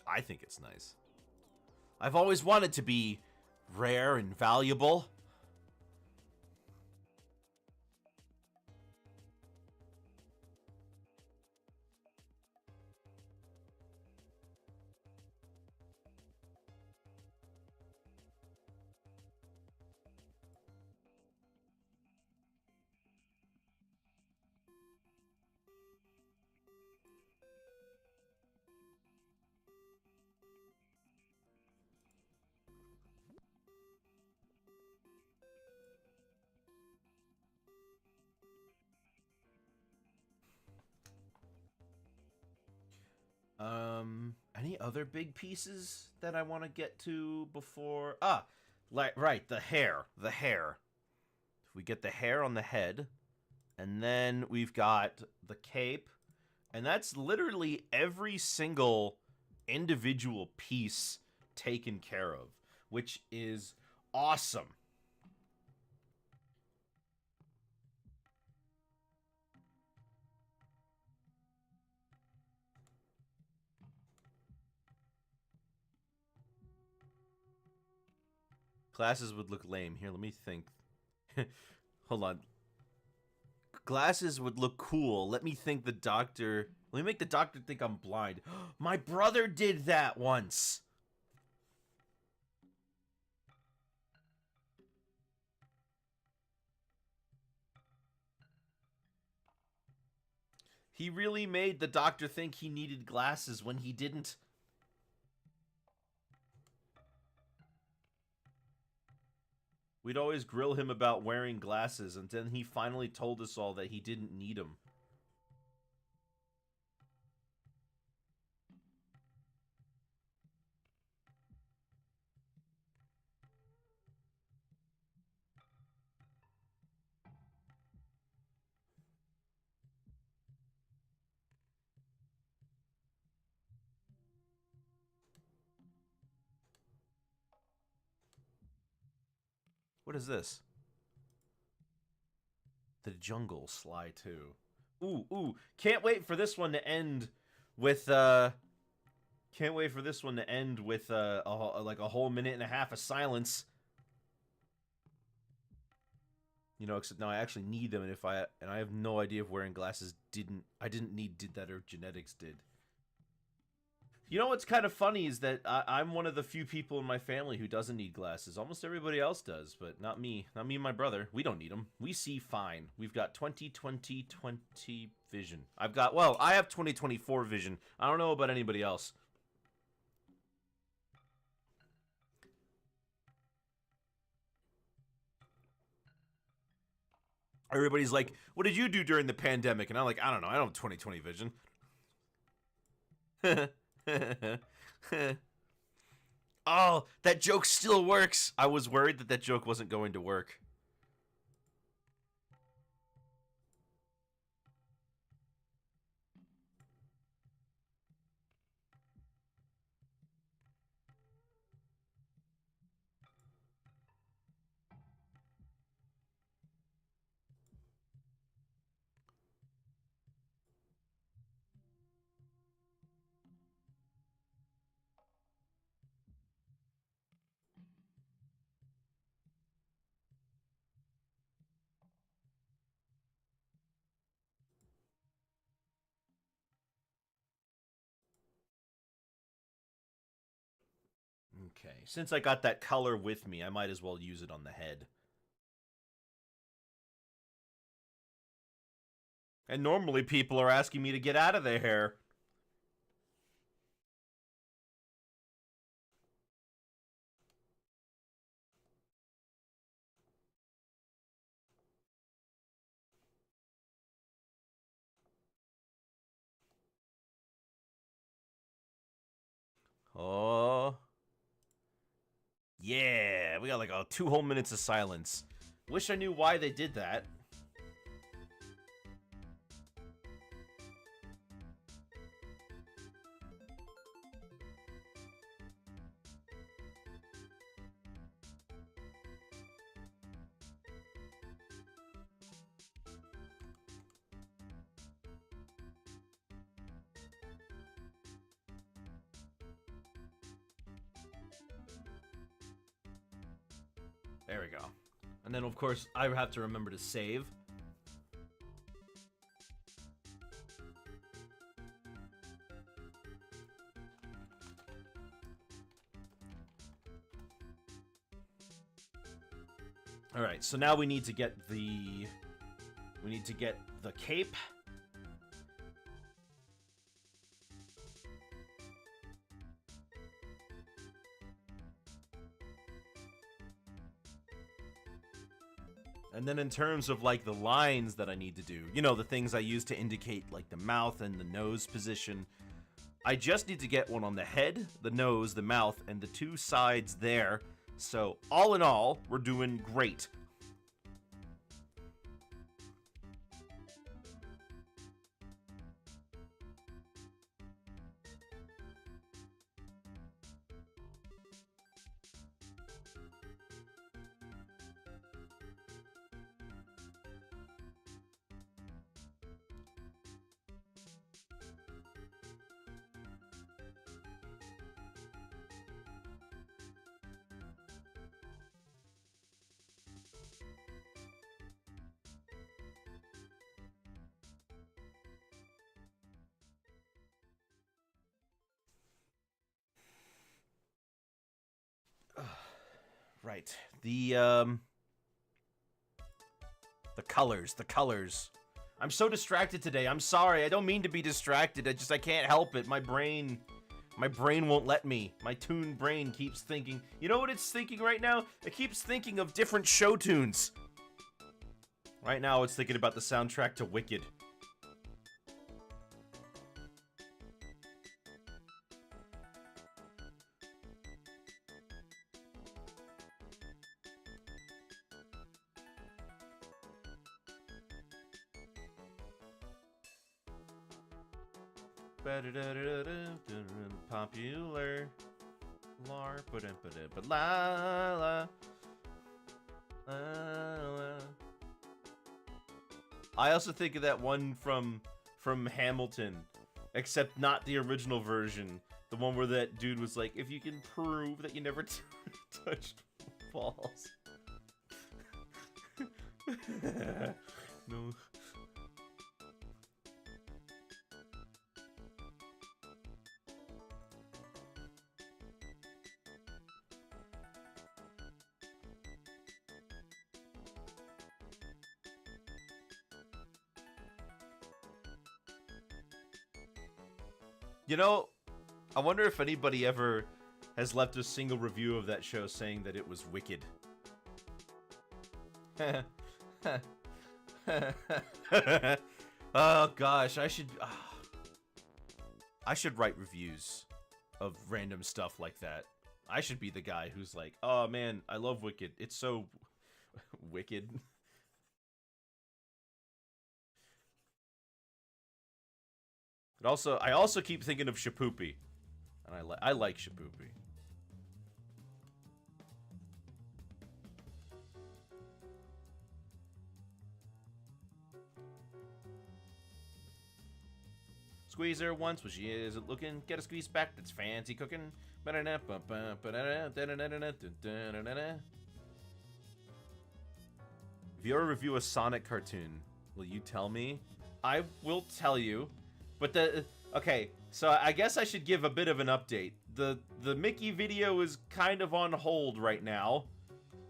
I think it's nice. I've always wanted to be rare and valuable. Any other big pieces that I want to get to before? Right, the hair. The hair. We get the hair on the head, and then we've got the cape, and that's literally every single individual piece taken care of, which is awesome. Glasses would look lame. Here, let me think. Hold on. Glasses would look cool. Let me think the doctor. Let me make the doctor think I'm blind. My brother did that once. He really made the doctor think he needed glasses when he didn't. We'd always grill him about wearing glasses, and then he finally told us all that he didn't need them. What is this? The jungle Sly 2. Ooh, ooh. Can't wait for this one to end with can't wait for this one to end with like a whole minute and a half of silence. You know, except now I actually need them, and I have no idea if wearing glasses I didn't need did that or genetics did. You know what's kind of funny is that I'm one of the few people in my family who doesn't need glasses. Almost everybody else does, but not me. Not me and my brother. We don't need them. We see fine. We've got 20/20/20 vision. I have 20/24 vision. I don't know about anybody else. Everybody's like, what did you do during the pandemic? And I'm like, I don't know. I don't have 20/20 vision. Oh, that joke still works. I was worried that joke wasn't going to work. Okay, since I got that color with me, I might as well use it on the head. And normally people are asking me to get out of their hair. Oh. Yeah, we got like 2 whole minutes of silence. Wish I knew why they did that. There we go. And then, of course, I have to remember to save. Alright, so now we need to get the... We need to get the cape. And then in terms of, like, the lines that I need to do, you know, the things I use to indicate, like, the mouth and the nose position, I just need to get one on the head, the nose, the mouth, and the 2 sides there. So, all in all, we're doing great. Right. The colors. I'm so distracted today. I'm sorry. I don't mean to be distracted. I can't help it. My brain won't let me. My toon brain keeps thinking. You know what it's thinking right now? It keeps thinking of different show tunes. Right now, it's thinking about the soundtrack to Wicked. Popular. I also think of that one from Hamilton except not the original version. The one where that dude was like, if you can prove that you never touched balls. No. You know, I wonder if anybody ever has left a single review of that show saying that it was wicked. Oh gosh, I should write reviews of random stuff like that. I should be the guy who's like, oh man, I love Wicked. It's so wicked. But also, I also keep thinking of Shapoopy, and I like Shapoopy. Squeeze her once when she isn't looking. Get a squeeze back that's fancy cooking. If you ever review a Sonic cartoon, will you tell me? I will tell you. But okay, so I guess I should give a bit of an update. The Mickey video is kind of on hold right now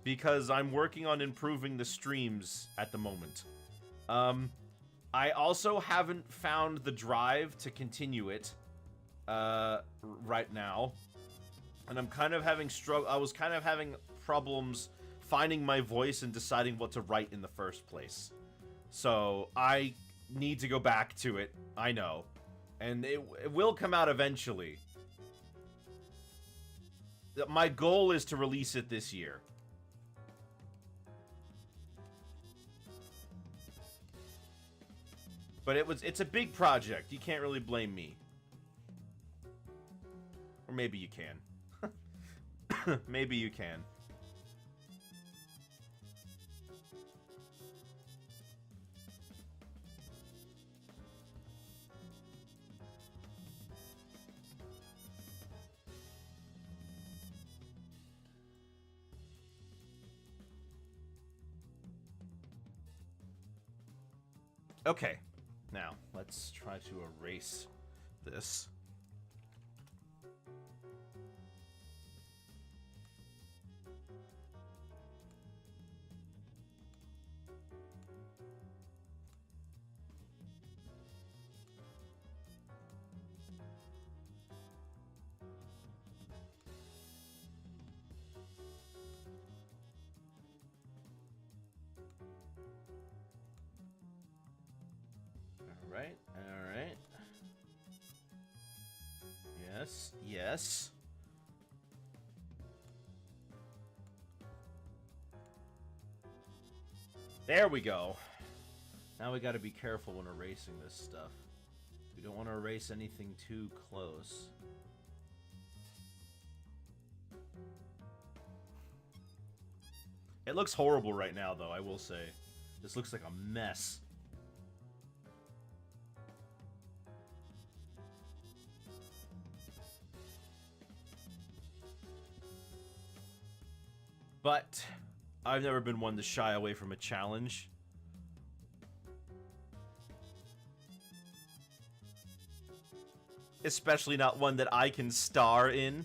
because I'm working on improving the streams at the moment. I also haven't found the drive to continue it right now. And I'm kind of having I was kind of having problems finding my voice and deciding what to write in the first place. So I need to go back to it. I know. And it will come out eventually. My goal is to release it this year. But it's a big project. You can't really blame me. Or maybe you can. Maybe you can. Okay. Now, let's try to erase this. All right. Yes. There we go. Now we gotta be careful when erasing this stuff. We don't want to erase anything too close. It looks horrible right now, though, I will say. This looks like a mess. But I've never been one to shy away from a challenge. Especially not one that I can star in.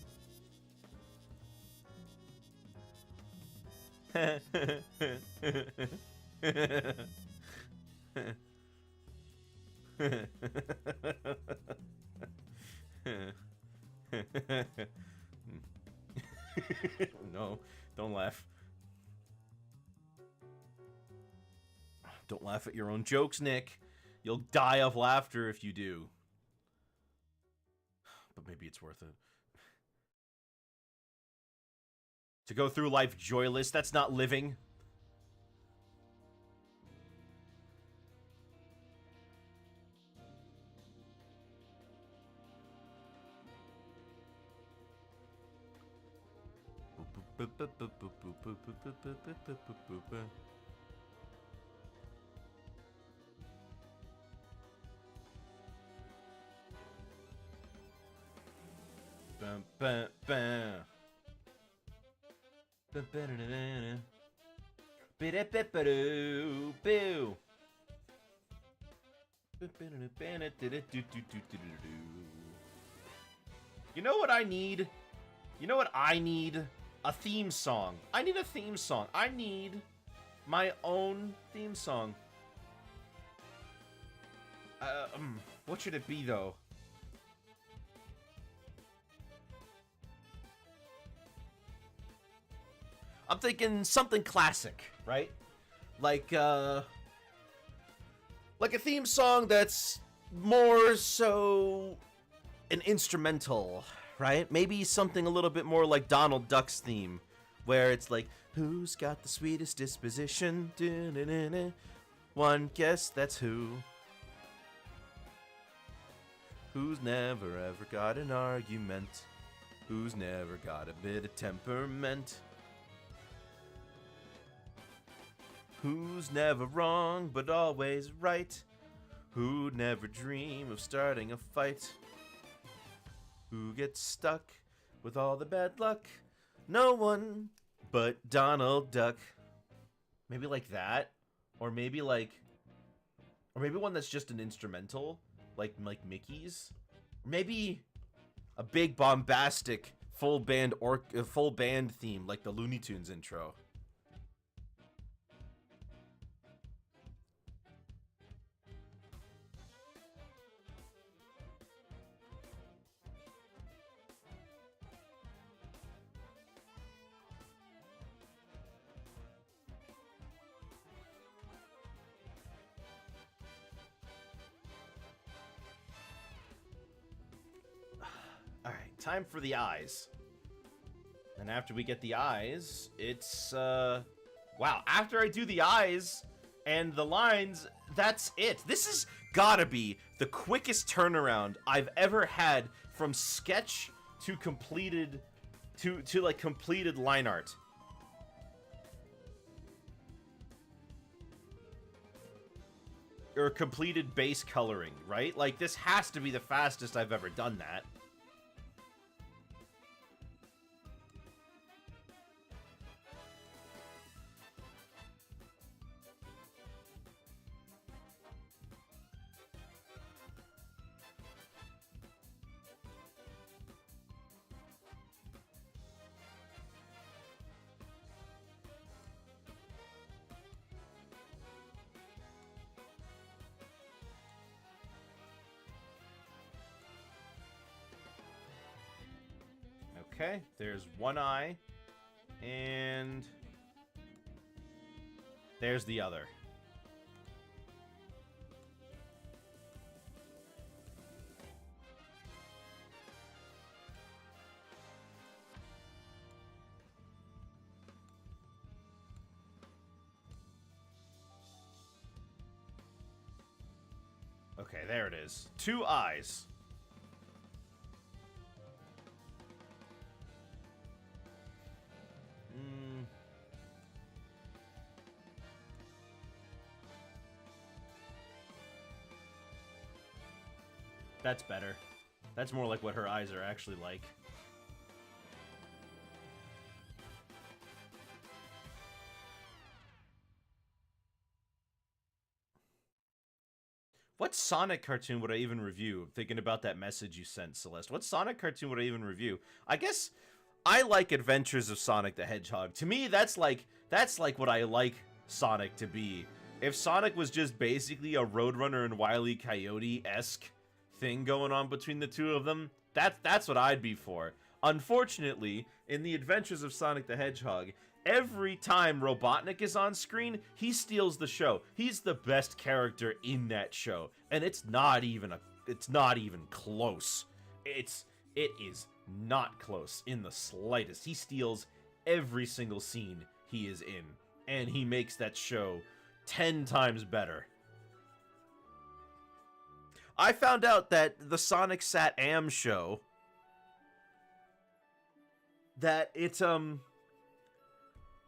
No, don't laugh. Don't laugh at your own jokes, Nick. You'll die of laughter if you do. But maybe it's worth it. To go through life joyless, that's not living. Bum, bum. Bum, Boo. You know what I need? You know what I need? A theme song. I need a theme song. I need my own theme song. What should it be, though? I'm thinking something classic, right? Like a theme song that's more so an instrumental, right? Maybe something a little bit more like Donald Duck's theme, where it's like, who's got the sweetest disposition? Da-na-na-na. One guess that's who. Who's never ever got an argument? Who's never got a bit of temperament? Who's never wrong but always right? Who'd never dream of starting a fight? Who gets stuck with all the bad luck? No one but Donald Duck. Maybe like that, or maybe one that's just an instrumental, like Mickey's. Maybe a big bombastic full band theme like the Looney Tunes intro. Alright, time for the eyes. And after we get the eyes, it's, wow, after I do the eyes and the lines, that's it. This has gotta be the quickest turnaround I've ever had from sketch to completed, to like, completed line art. Or completed base coloring, right? Like, this has to be the fastest I've ever done that. Okay, there's one eye, and there's the other. Okay, there it is. Two eyes. That's better. That's more like what her eyes are actually like. What Sonic cartoon would I even review? Thinking about that message you sent, Celeste. What Sonic cartoon would I even review? I guess I like Adventures of Sonic the Hedgehog. To me, that's like what I like Sonic to be. If Sonic was just basically a Roadrunner and Wile E. Coyote-esque thing going on between the two of them, that's what I'd be for. Unfortunately, in the Adventures of Sonic the Hedgehog, every time Robotnik is on screen, he steals the show. He's the best character in that show, and it's not even close. It is not close in the slightest. He steals every single scene he is in, and he makes that show 10 times better. I found out that the Sonic Sat-Am show, that it's, I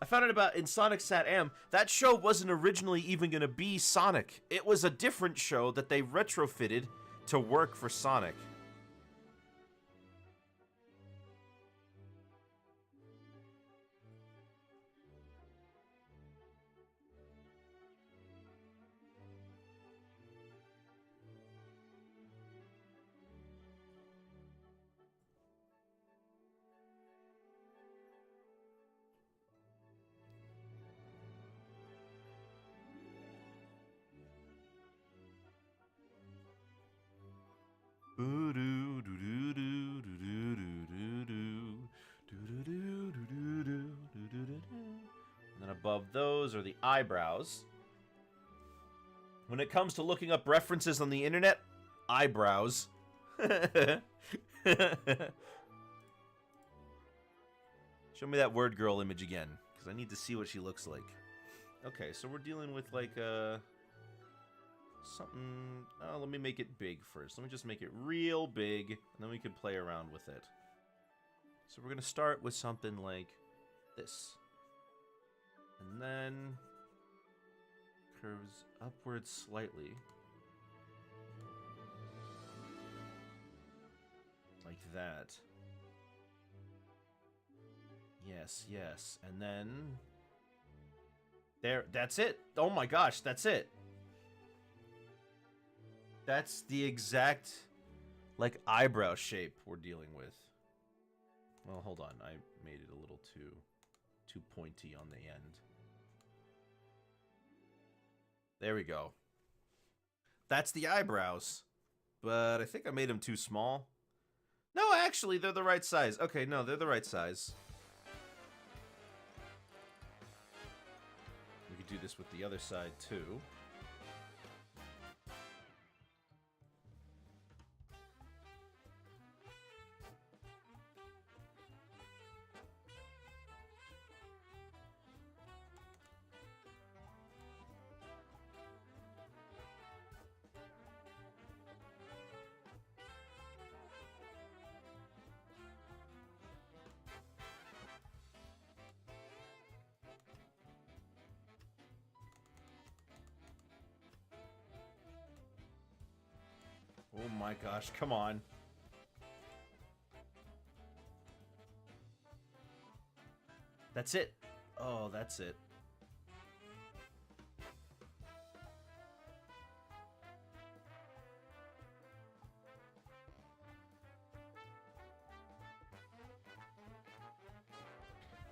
found out about in Sonic Sat-Am, that show wasn't originally even going to be Sonic. It was a different show that they retrofitted to work for Sonic. And then above those are the eyebrows. When it comes to looking up references on the internet, eyebrows. Show me that word girl image again, because I need to see what she looks like. Okay, so we're dealing with like something. Oh, let me make it big first. Let me just make it real big, and then we can play around with it. So we're gonna start with something like this, and then curves upwards slightly, like that. Yes, yes, and then there. That's it. Oh my gosh, that's it. That's the exact, like, eyebrow shape we're dealing with. Well, hold on. I made it a little too pointy on the end. There we go. That's the eyebrows. But I think I made them too small. No, actually, they're the right size. Okay, no, they're the right size. We could do this with the other side, too. Oh my gosh, come on. That's it. Oh, that's it.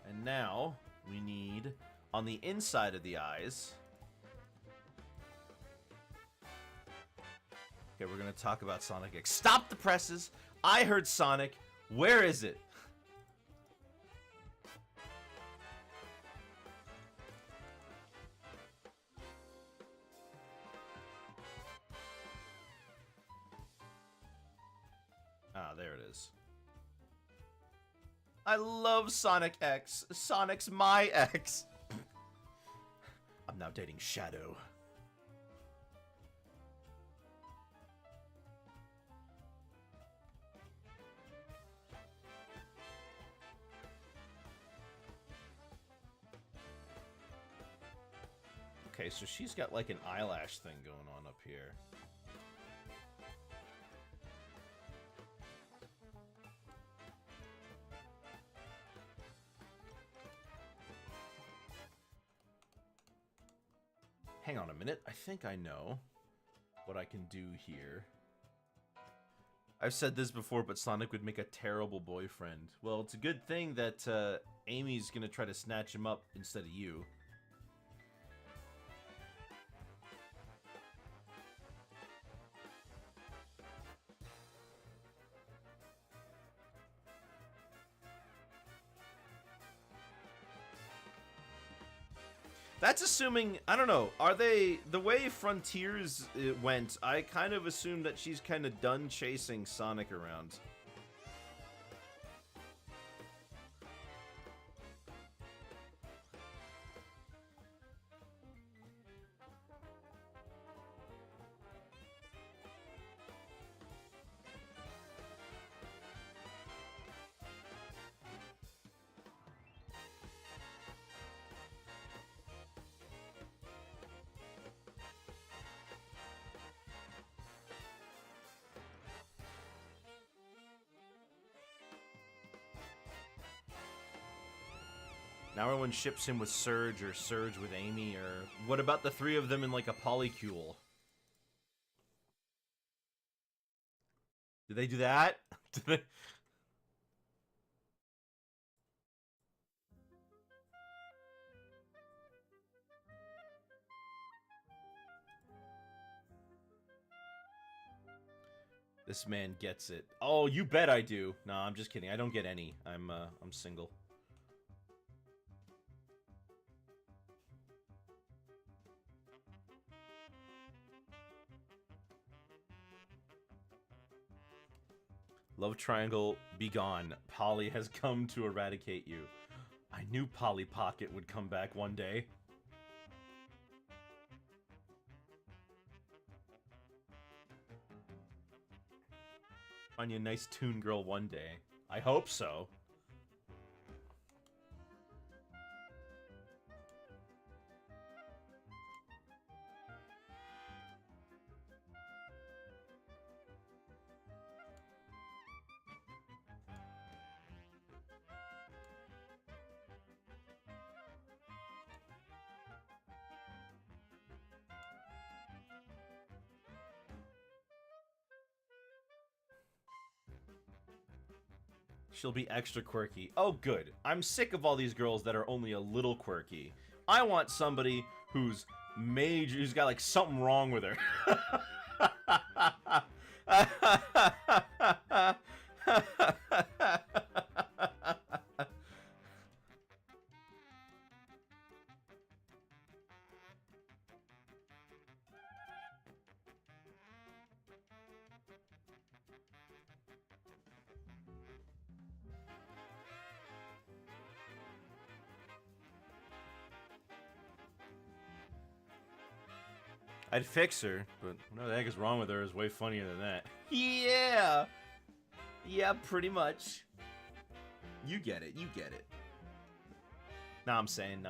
And now we need on the inside of the eyes. Okay, we're gonna talk about Sonic X. Stop the presses! I heard Sonic. Where is it? Ah, there it is. I love Sonic X. Sonic's my ex. I'm now dating Shadow. Okay, so she's got like an eyelash thing going on up here. Hang on a minute. I think I know what I can do here. I've said this before, but Sonic would make a terrible boyfriend. Well, it's a good thing that Amy's gonna try to snatch him up instead of you. That's assuming, I don't know, are they, the way Frontiers went, I kind of assumed that she's kind of done chasing Sonic around. Now everyone ships him with Surge, or Surge with Amy, or what about the three of them in like a polycule? Did they do that? Did they... This man gets it. Oh, you bet I do. No, I'm just kidding. I don't get any. I'm single. Love triangle, be gone. Polly has come to eradicate you. I knew Polly Pocket would come back one day. Find you a nice toon girl one day. I hope so. She'll be extra quirky. Oh, good. I'm sick of all these girls that are only a little quirky. I want somebody who's major, who's got like something wrong with her. I'd fix her, but what the heck is wrong with her is way funnier than that. Yeah! Yeah, pretty much. You get it, you get it. Nah, I'm saying.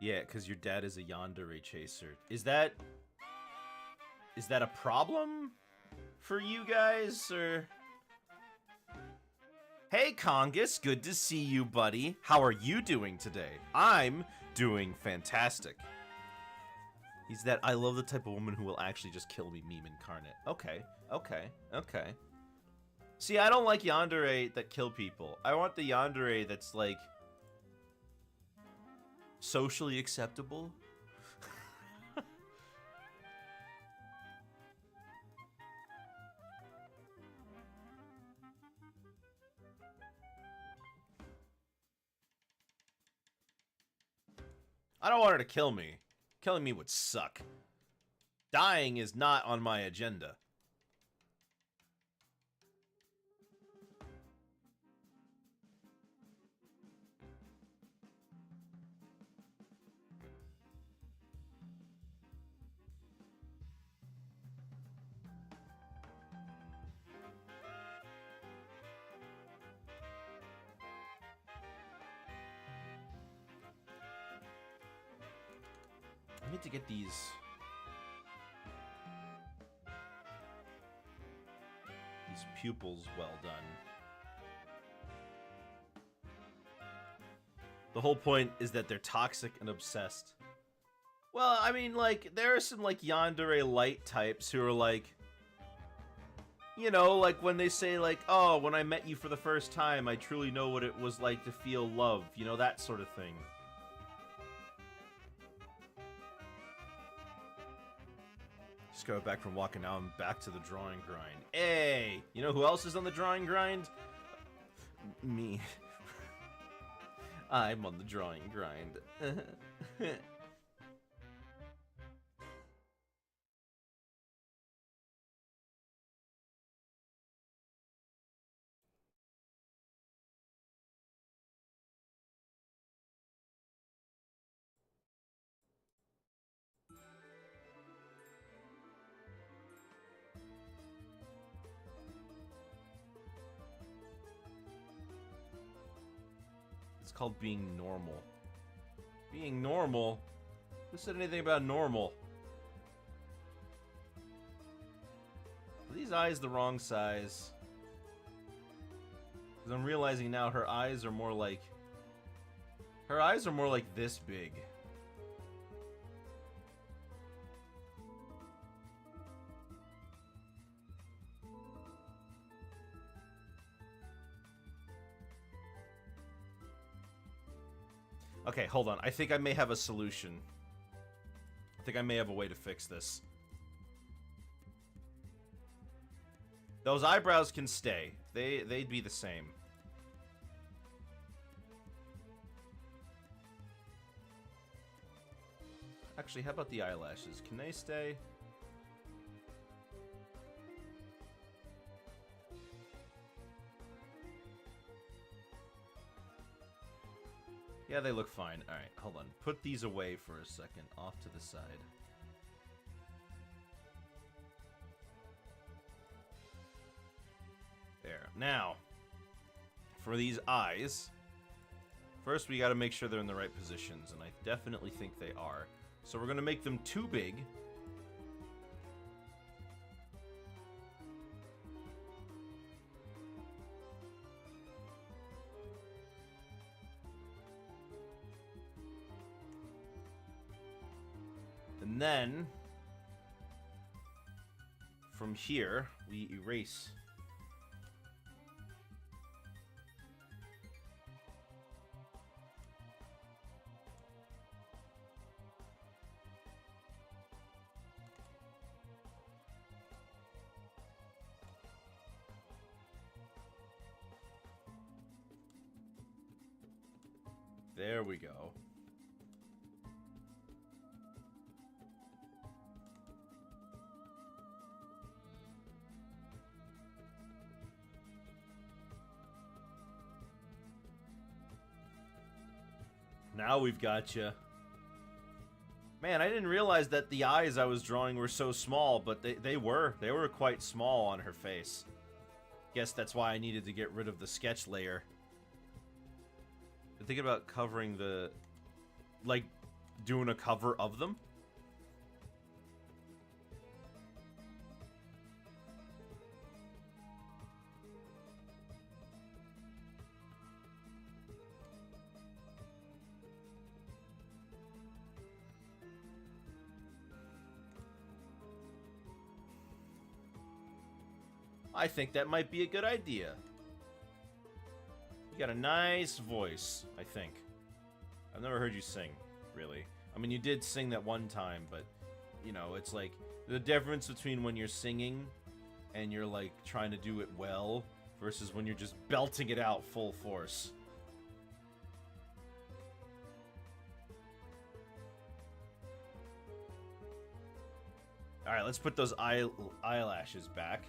Yeah, because your dad is a yandere chaser. Is that a problem for you guys, or? Hey, Congus, good to see you, buddy. How are you doing today? I'm doing fantastic. He's that I love the type of woman who will actually just kill me meme incarnate. Okay. See, I don't like yandere that kill people. I want the yandere that's like socially acceptable. I don't want her to kill me. Killing me would suck. Dying is not on my agenda. I need to get these pupils well done. The whole point is that they're toxic and obsessed. Well, I mean, like, there are some, like, yandere light types who are, like, you know, like, when they say, like, oh, when I met you for the first time, I truly know what it was like to feel love. You know, that sort of thing. Just got back from walking, now I'm back to the drawing grind. Hey! You know who else is on the drawing grind? Me. I'm on the drawing grind. It's called being normal. Being normal? Who said anything about normal? Are these eyes the wrong size? Because I'm realizing now her eyes are more like... Her eyes are more like this big. Okay, hold on. I think I may have a solution. I think I may have a way to fix this. Those eyebrows can stay. They'd be the same. Actually, how about the eyelashes? Can they stay? Yeah, they look fine. Alright, hold on. Put these away for a second. Off to the side. There. Now, for these eyes, first we gotta make sure they're in the right positions, and I definitely think they are. So we're gonna make them too big. And then, from here, we erase. There we go. Now we've got you. Man, I didn't realize that the eyes I was drawing were so small, but they were quite small on her face. Guess that's why I needed to get rid of the sketch layer. I'm thinking about covering the, like, doing a cover of them. I think that might be a good idea. You got a nice voice, I think. I've never heard you sing, really. I mean, you did sing that one time, but, you know, it's like the difference between when you're singing and you're, like, trying to do it well versus when you're just belting it out full force. Alright, let's put those eyelashes back.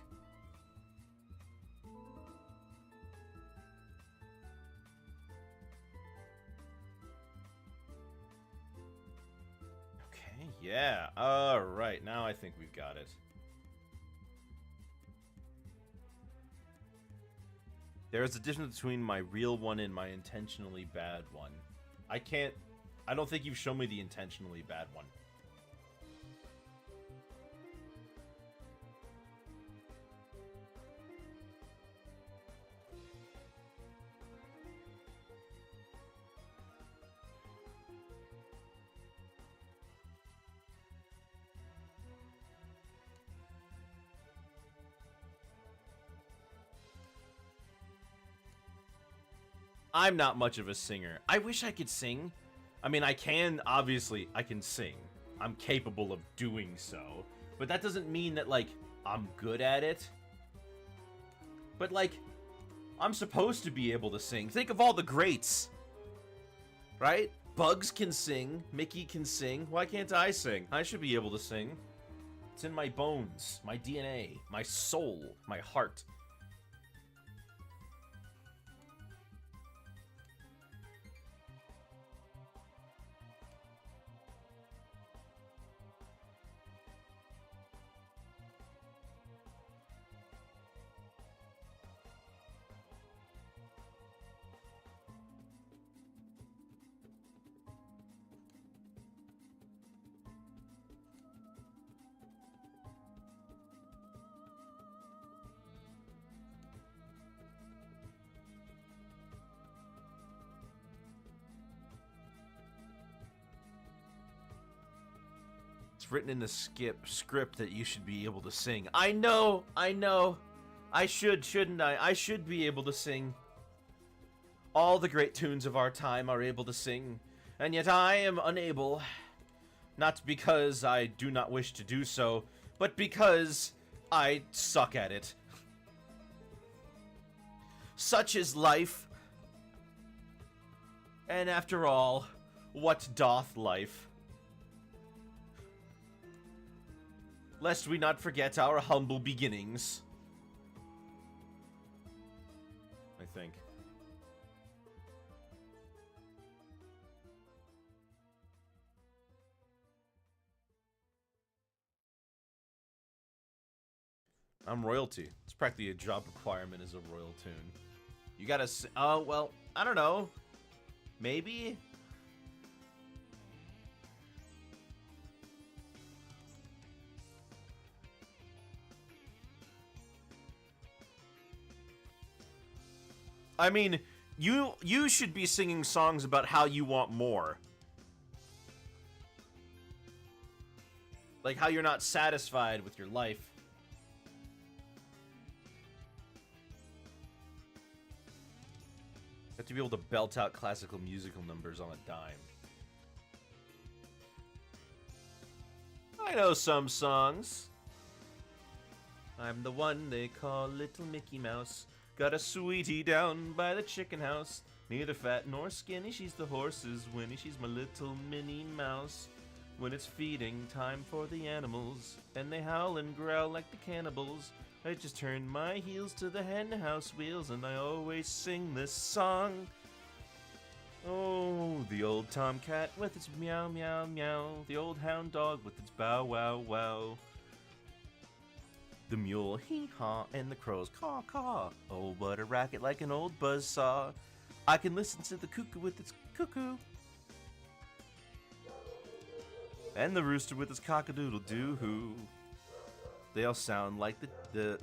Yeah, alright, now I think we've got it. There's a difference between my real one and my intentionally bad one. I don't think you've shown me the intentionally bad one. I'm not much of a singer. I wish I could sing. I mean, I can, obviously, I can sing. I'm capable of doing so. But that doesn't mean that, like, I'm good at it. But, like, I'm supposed to be able to sing. Think of all the greats. Right? Bugs can sing. Mickey can sing. Why can't I sing? I should be able to sing. It's in my bones, my DNA, my soul, my heart. It's written in the script that you should be able to sing. I know. I should, shouldn't I? I should be able to sing. All the great tunes of our time are able to sing. And yet I am unable, not because I do not wish to do so, but because I suck at it. Such is life. And after all, what doth life? Lest we not forget our humble beginnings. I think. I'm royalty. It's practically a job requirement as a royal tune. You gotta oh, well, I don't know. Maybe? I mean, you should be singing songs about how you want more. Like how you're not satisfied with your life. You have to be able to belt out classical musical numbers on a dime. I know some songs. I'm the one they call Little Mickey Mouse. Got a sweetie down by the chicken house. Neither fat nor skinny, she's the horse's Winnie. She's my little Minnie Mouse. When it's feeding time for the animals, and they howl and growl like the cannibals, I just turn my heels to the hen house wheels, and I always sing this song. Oh, the old tomcat with its meow meow meow, the old hound dog with its bow wow wow. The mule hee-haw and the crows caw-caw. Oh, what a racket like an old buzzsaw. I can listen to the cuckoo with its cuckoo. And the rooster with its cock-a-doodle-doo-hoo. They all sound like then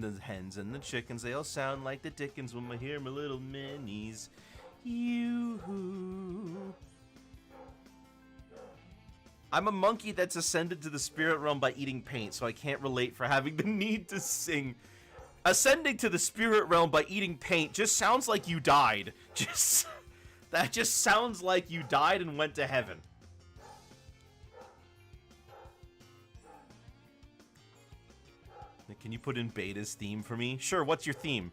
the hens and the chickens. They all sound like the dickens when I hear my little minis. Yoo-hoo. I'm a monkey that's ascended to the spirit realm by eating paint, so I can't relate for having the need to sing. Ascending to the spirit realm by eating paint just sounds like you died. That just sounds like you died and went to heaven. Can you put in Beta's theme for me? Sure, what's your theme?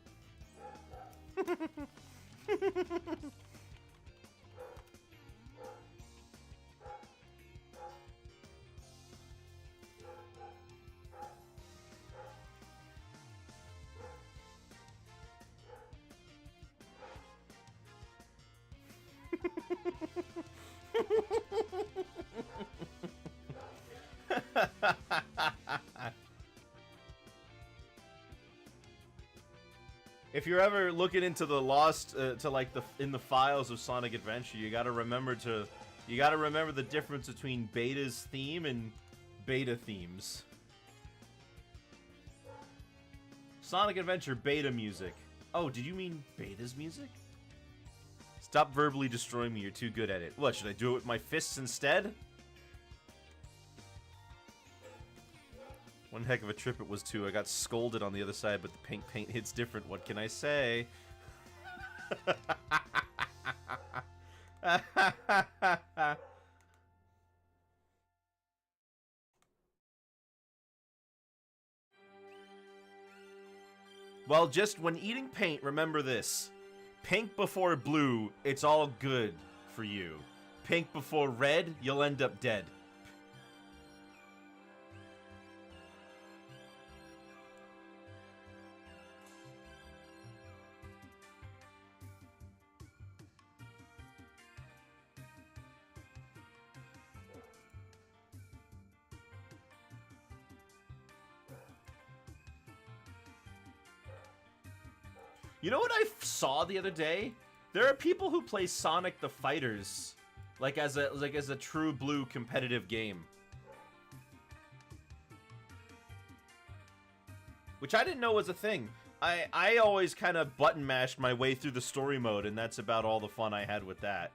If you're ever looking into the lost, in the files of Sonic Adventure, you gotta remember the difference between Beta's theme and Beta themes. Sonic Adventure Beta music. Oh, did you mean Beta's music? Stop verbally destroying me, you're too good at it. What, should I do it with my fists instead? One heck of a trip it was, too. I got scolded on the other side, but the pink paint hits different. What can I say? Well, just when eating paint, remember this. Pink before blue, it's all good for you. Pink before red, you'll end up dead. You know what I saw the other day? There are people who play Sonic the Fighters, like as a true blue competitive game. Which I didn't know was a thing. I always kind of button mashed my way through the story mode, and that's about all the fun I had with that.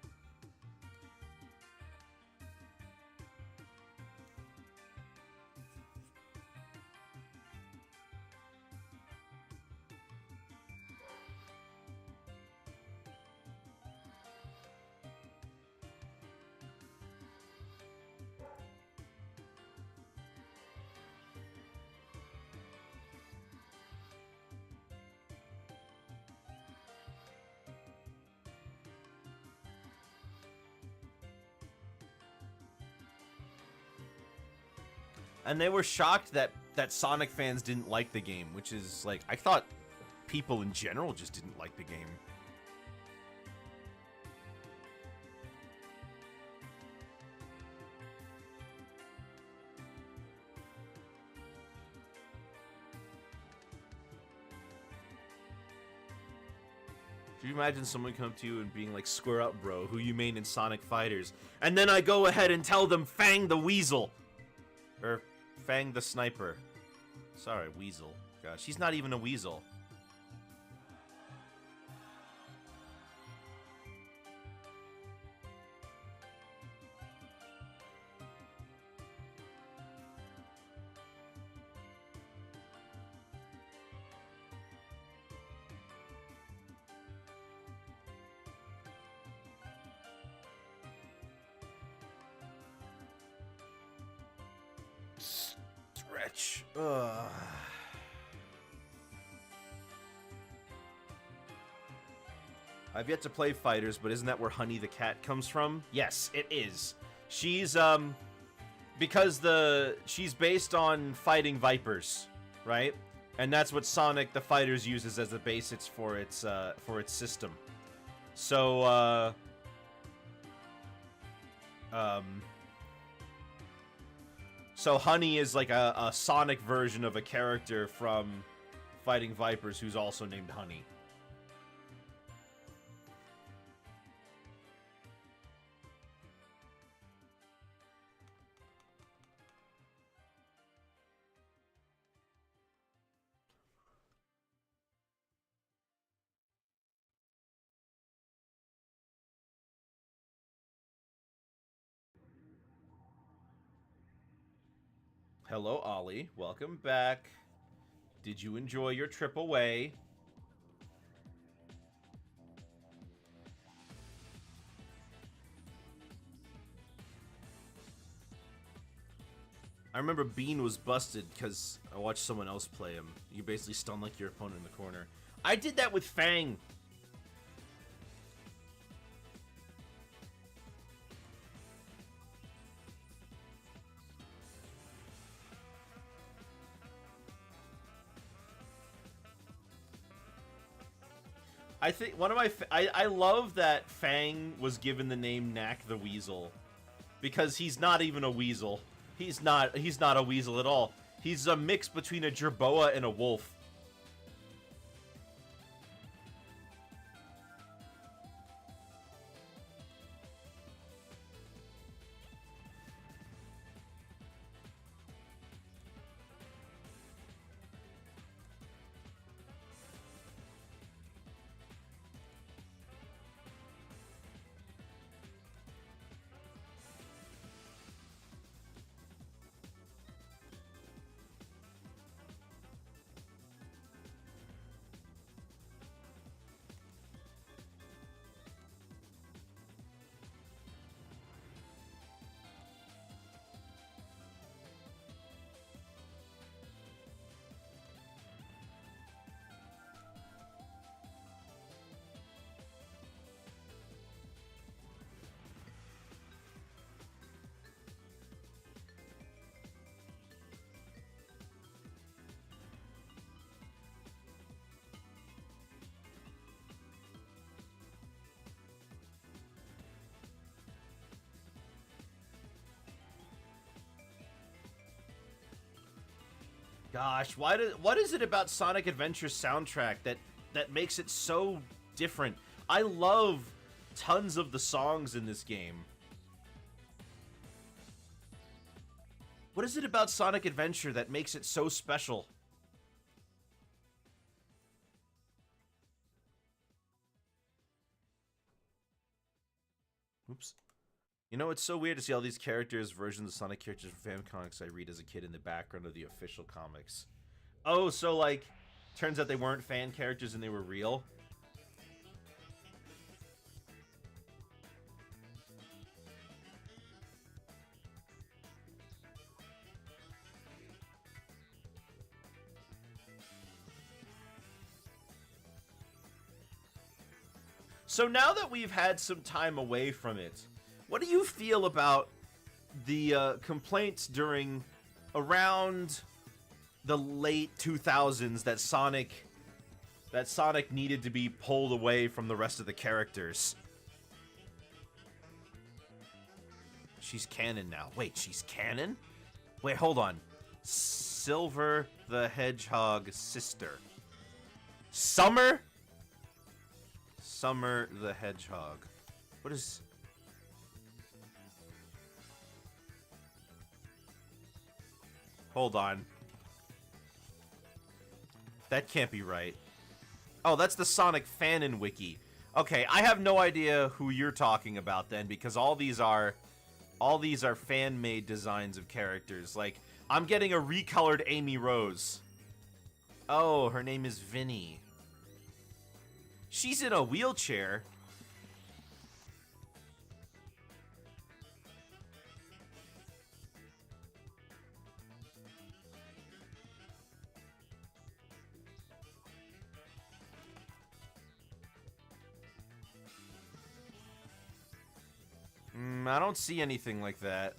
And they were shocked that Sonic fans didn't like the game, which is like, I thought people in general just didn't like the game. Could you imagine someone come to you and being like, "Square up, bro, who you main in Sonic Fighters?" And then I go ahead and tell them Fang the Weasel. Or Fang the Sniper. Sorry, Weasel. Gosh, he's not even a weasel. Stretch. Ugh. I've yet to play Fighters, but isn't that where Honey the Cat comes from? Yes, it is. She's because she's based on fighting vipers, right? And that's what Sonic the Fighters uses as the basis for its system. So so Honey is like a Sonic version of a character from Fighting Vipers who's also named Honey. Hello, Ollie. Welcome back. Did you enjoy your trip away? I remember Bean was busted because I watched someone else play him. You basically stun like your opponent in the corner. I did that with Fang. I think one of my I love that Fang was given the name Knack the Weasel, because he's not even a weasel. He's not a weasel at all. He's a mix between a jerboa and a wolf. Gosh, what is it about Sonic Adventure soundtrack that makes it so different? I love tons of the songs in this game. What is it about Sonic Adventure that makes it so special? Oops. You know, it's so weird to see all these characters, versions of Sonic characters from fan comics I read as a kid in the background of the official comics. Oh, so like, turns out they weren't fan characters and they were real? So now that we've had some time away from it, what do you feel about the complaints during around the late 2000s that Sonic needed to be pulled away from the rest of the characters. She's canon now. Wait, she's canon? Wait, hold on. Silver the Hedgehog's sister. Summer? Summer the Hedgehog. What is... Hold on. That can't be right. Oh, that's the Sonic Fanon wiki. Okay, I have no idea who you're talking about then, because all these are fan-made designs of characters. Like, I'm getting a recolored Amy Rose. Oh, her name is Vinny. She's in a wheelchair. I don't see anything like that.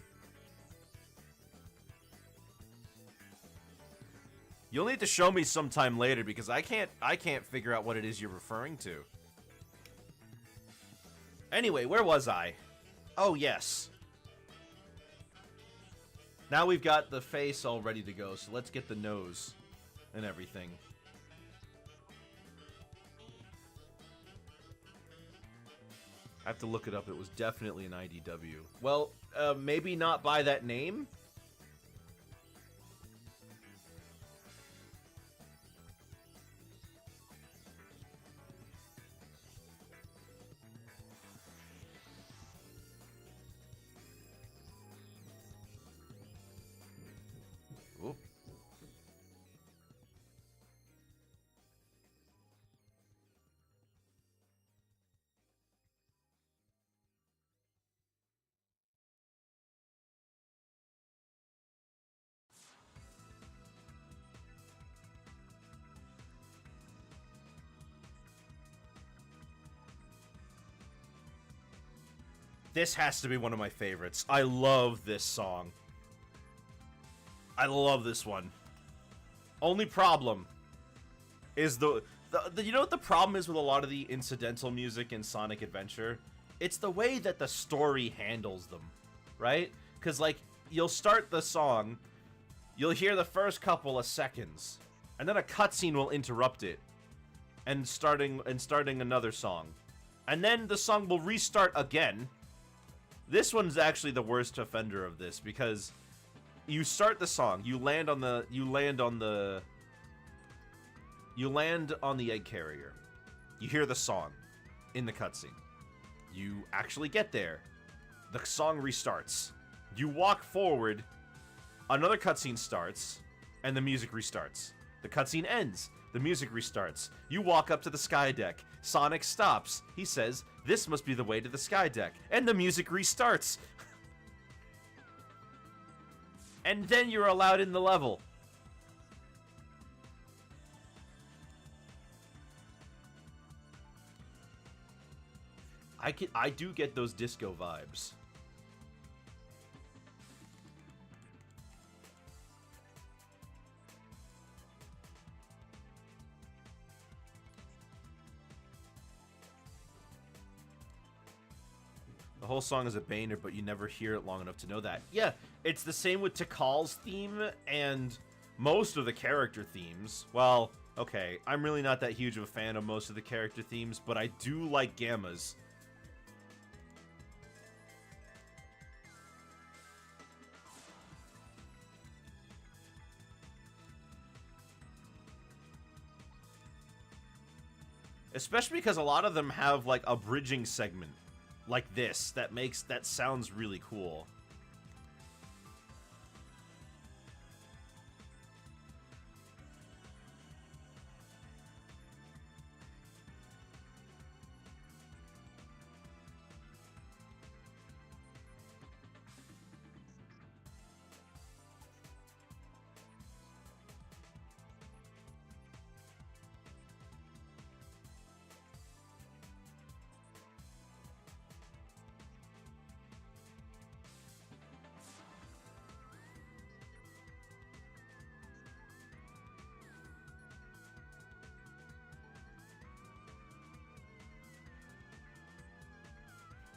You'll need to show me sometime later because I can't figure out what it is you're referring to. Anyway, where was I? Oh, yes. Now we've got the face all ready to go, so let's get the nose and everything. I have to look it up. It was definitely an IDW. Well, maybe not by that name. Oop. This has to be one of my favorites. I love this song. I love this one. Only problem is the you know what the problem is with a lot of the incidental music in Sonic Adventure? It's the way that the story handles them, right? Because, like, you'll start the song, you'll hear the first couple of seconds, and then a cutscene will interrupt it, and starting another song. And then the song will restart again. This one's actually the worst offender of this, because you start the song, you land on the egg carrier. You hear the song in the cutscene. You actually get there. The song restarts. You walk forward, another cutscene starts, and the music restarts. The cutscene ends. The music restarts. You walk up to the sky deck. Sonic stops. He says, "This must be the way to the sky deck." And the music restarts. And then you're allowed in the level. I do get those disco vibes. The whole song is a banger, but you never hear it long enough to know that. Yeah, it's the same with Tikal's theme and most of the character themes. Well, okay, I'm really not that huge of a fan of most of the character themes, but I do like Gamma's. Especially because a lot of them have, like, a bridging segment like this that sounds really cool.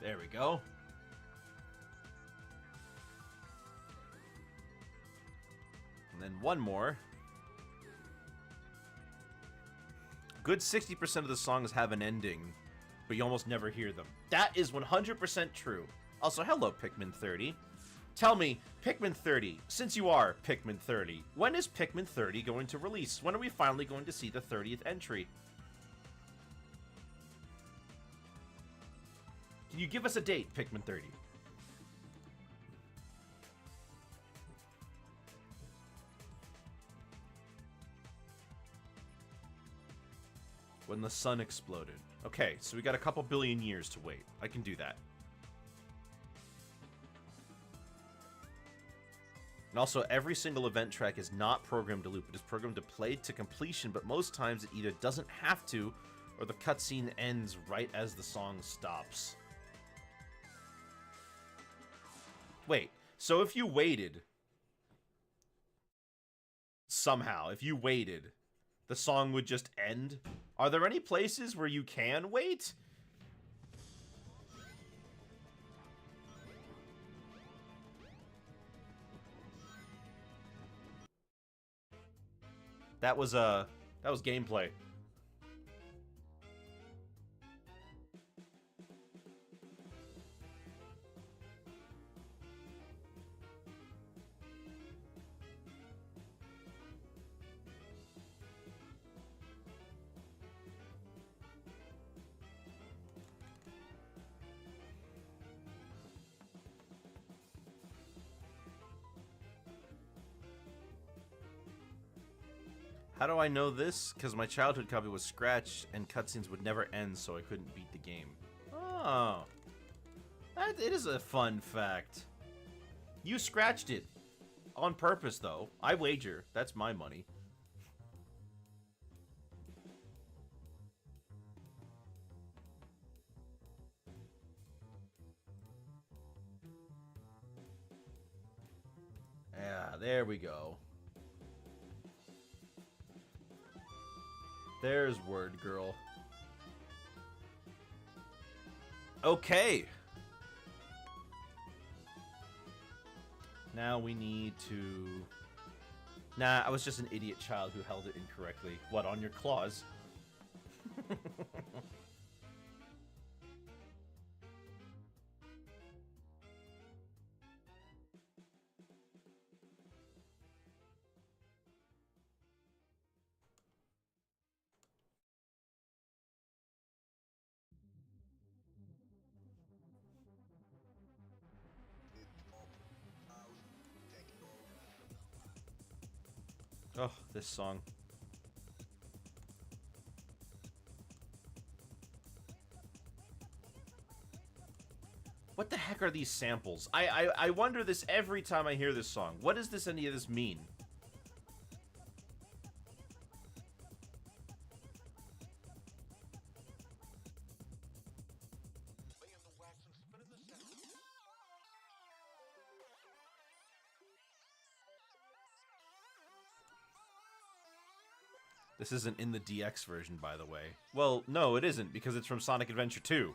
There we go. And then one more. Good 60% of the songs have an ending, but you almost never hear them. That is 100% true. Also, hello, Pikmin 30. Tell me, Pikmin 30, since you are Pikmin 30, when is Pikmin 30 going to release? When are we finally going to see the 30th entry? Can you give us a date, Pikmin 30? When the sun exploded. Okay, so we got a couple billion years to wait. I can do that. And also, every single event track is not programmed to loop. It is programmed to play to completion, but most times it either doesn't have to, or the cutscene ends right as the song stops. Wait, so if you waited... somehow, if you waited, the song would just end? Are there any places where you can wait? That was gameplay. How do I know this? Because my childhood copy was scratched and cutscenes would never end, so I couldn't beat the game. Oh. It is a fun fact. You scratched it. On purpose, though. I wager. That's my money. Yeah, there we go. There's Word Girl. Okay. Now we need to... Nah, I was just an idiot child who held it incorrectly. What, on your claws? Oh, this song. What the heck are these samples? I wonder this every time I hear this song. What does this any of this mean? This isn't in the DX version, by the way. Well, no, it isn't, because it's from Sonic Adventure 2.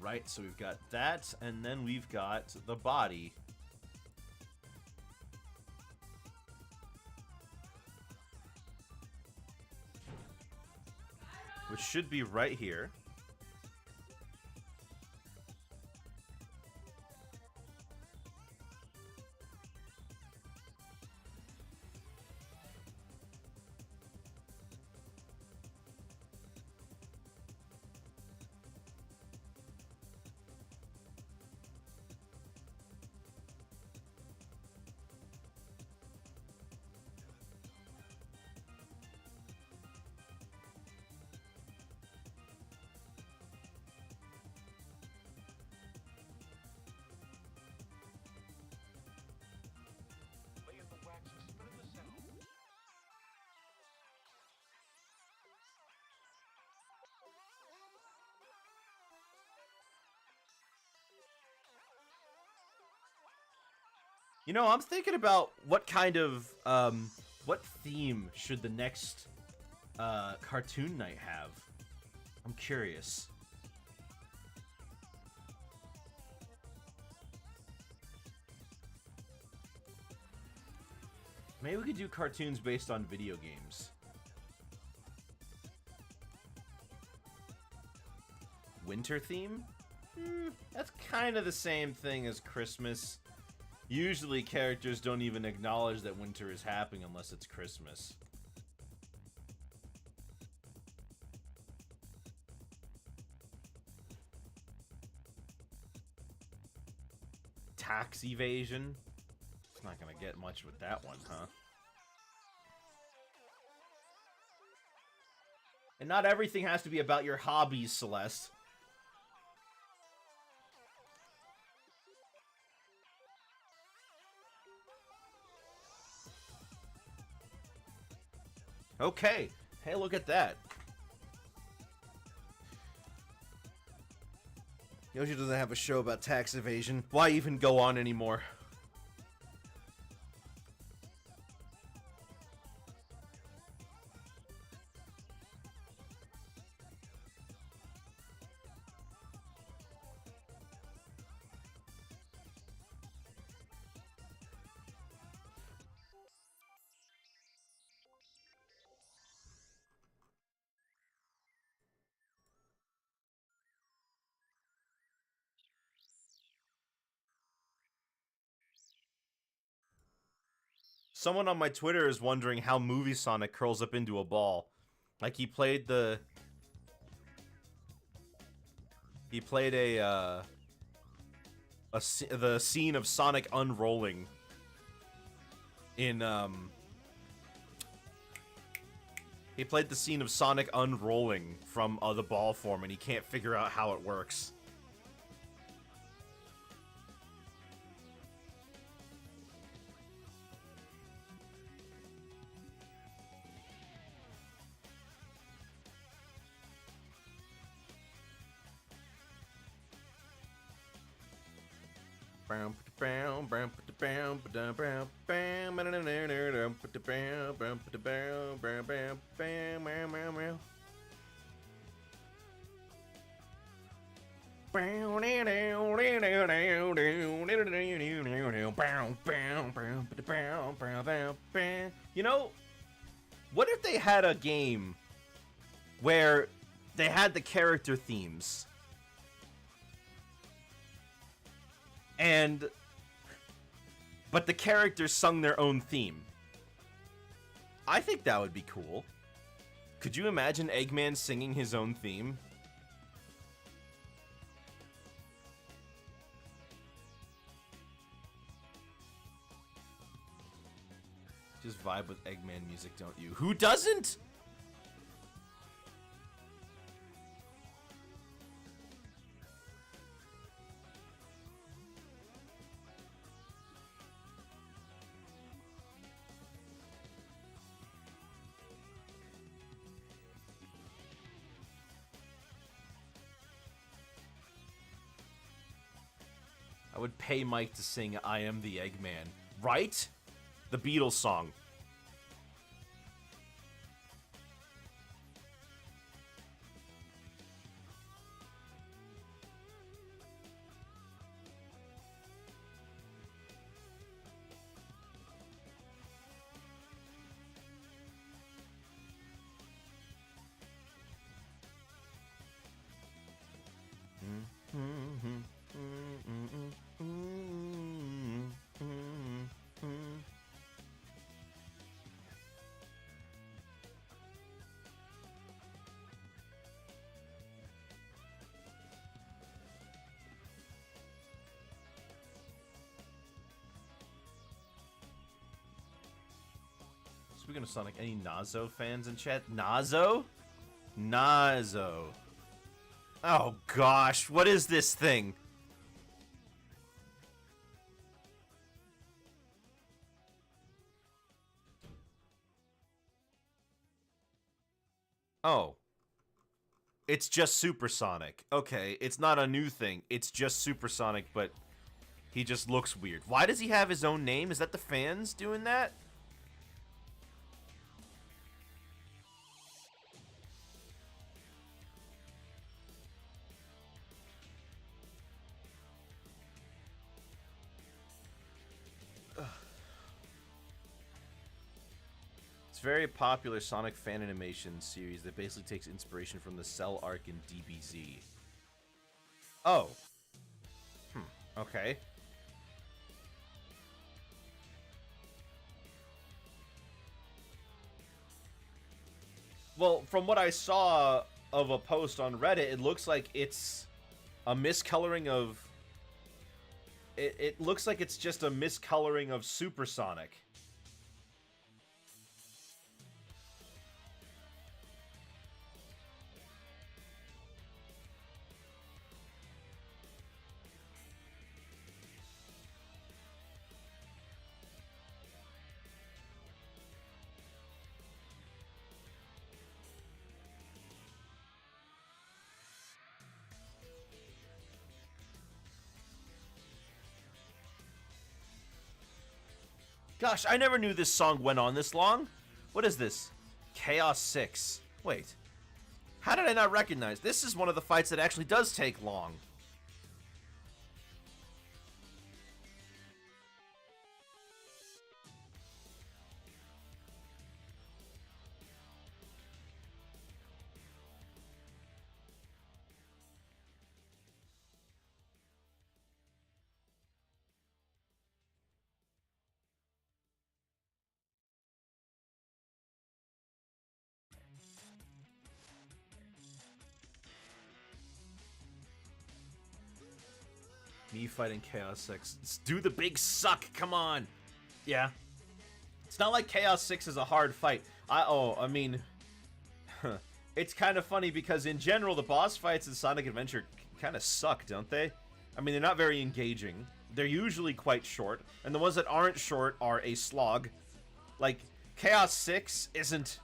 Alright, so we've got that, and then we've got the body. Which should be right here. You know, I'm thinking about what kind of, what theme should the next, cartoon night have? I'm curious. Maybe we could do cartoons based on video games. Winter theme? That's kind of the same thing as Christmas. Usually characters don't even acknowledge that winter is happening unless it's Christmas. Tax evasion? It's not gonna get much with that one, huh? And not everything has to be about your hobbies, Celeste. Okay. Hey, look at that. Yoshi doesn't have a show about tax evasion. Why even go on anymore? Someone on my Twitter is wondering how Movie Sonic curls up into a ball. Like he played the... He played the scene of Sonic unrolling in, He played the scene of Sonic unrolling from the ball form, and he can't figure out how it works. You know, what if they had a game where they had the character themes but the characters sung their own theme? I think that would be cool. Could you imagine Eggman singing his own theme? Just vibe with Eggman music, don't you? Who doesn't? I would pay Mike to sing I Am the Eggman. Right? The Beatles song. Speaking of Sonic, any Nazo fans in chat? Nazo? Nazo. Oh gosh, what is this thing? Oh. It's just Supersonic. Okay, it's not a new thing. It's just Supersonic, but He just looks weird. Why does he have his own name? Is that the fans doing that? It's a very popular Sonic fan animation series that basically takes inspiration from the Cell arc in DBZ. Oh. Okay. Well, from what I saw of a post on Reddit, it looks like it's a miscoloring of... It looks like it's just a miscoloring of Supersonic. Gosh, I never knew this song went on this long. What is this? Chaos 6. Wait. How did I not recognize? This is one of the fights that actually does take long. Me fighting Chaos 6. Let's do the big suck, come on! Yeah. It's not like Chaos 6 is a hard fight. I mean... It's kind of funny because in general, the boss fights in Sonic Adventure kind of suck, don't they? I mean, they're not very engaging. They're usually quite short. And the ones that aren't short are a slog. Like, Chaos 6 isn't...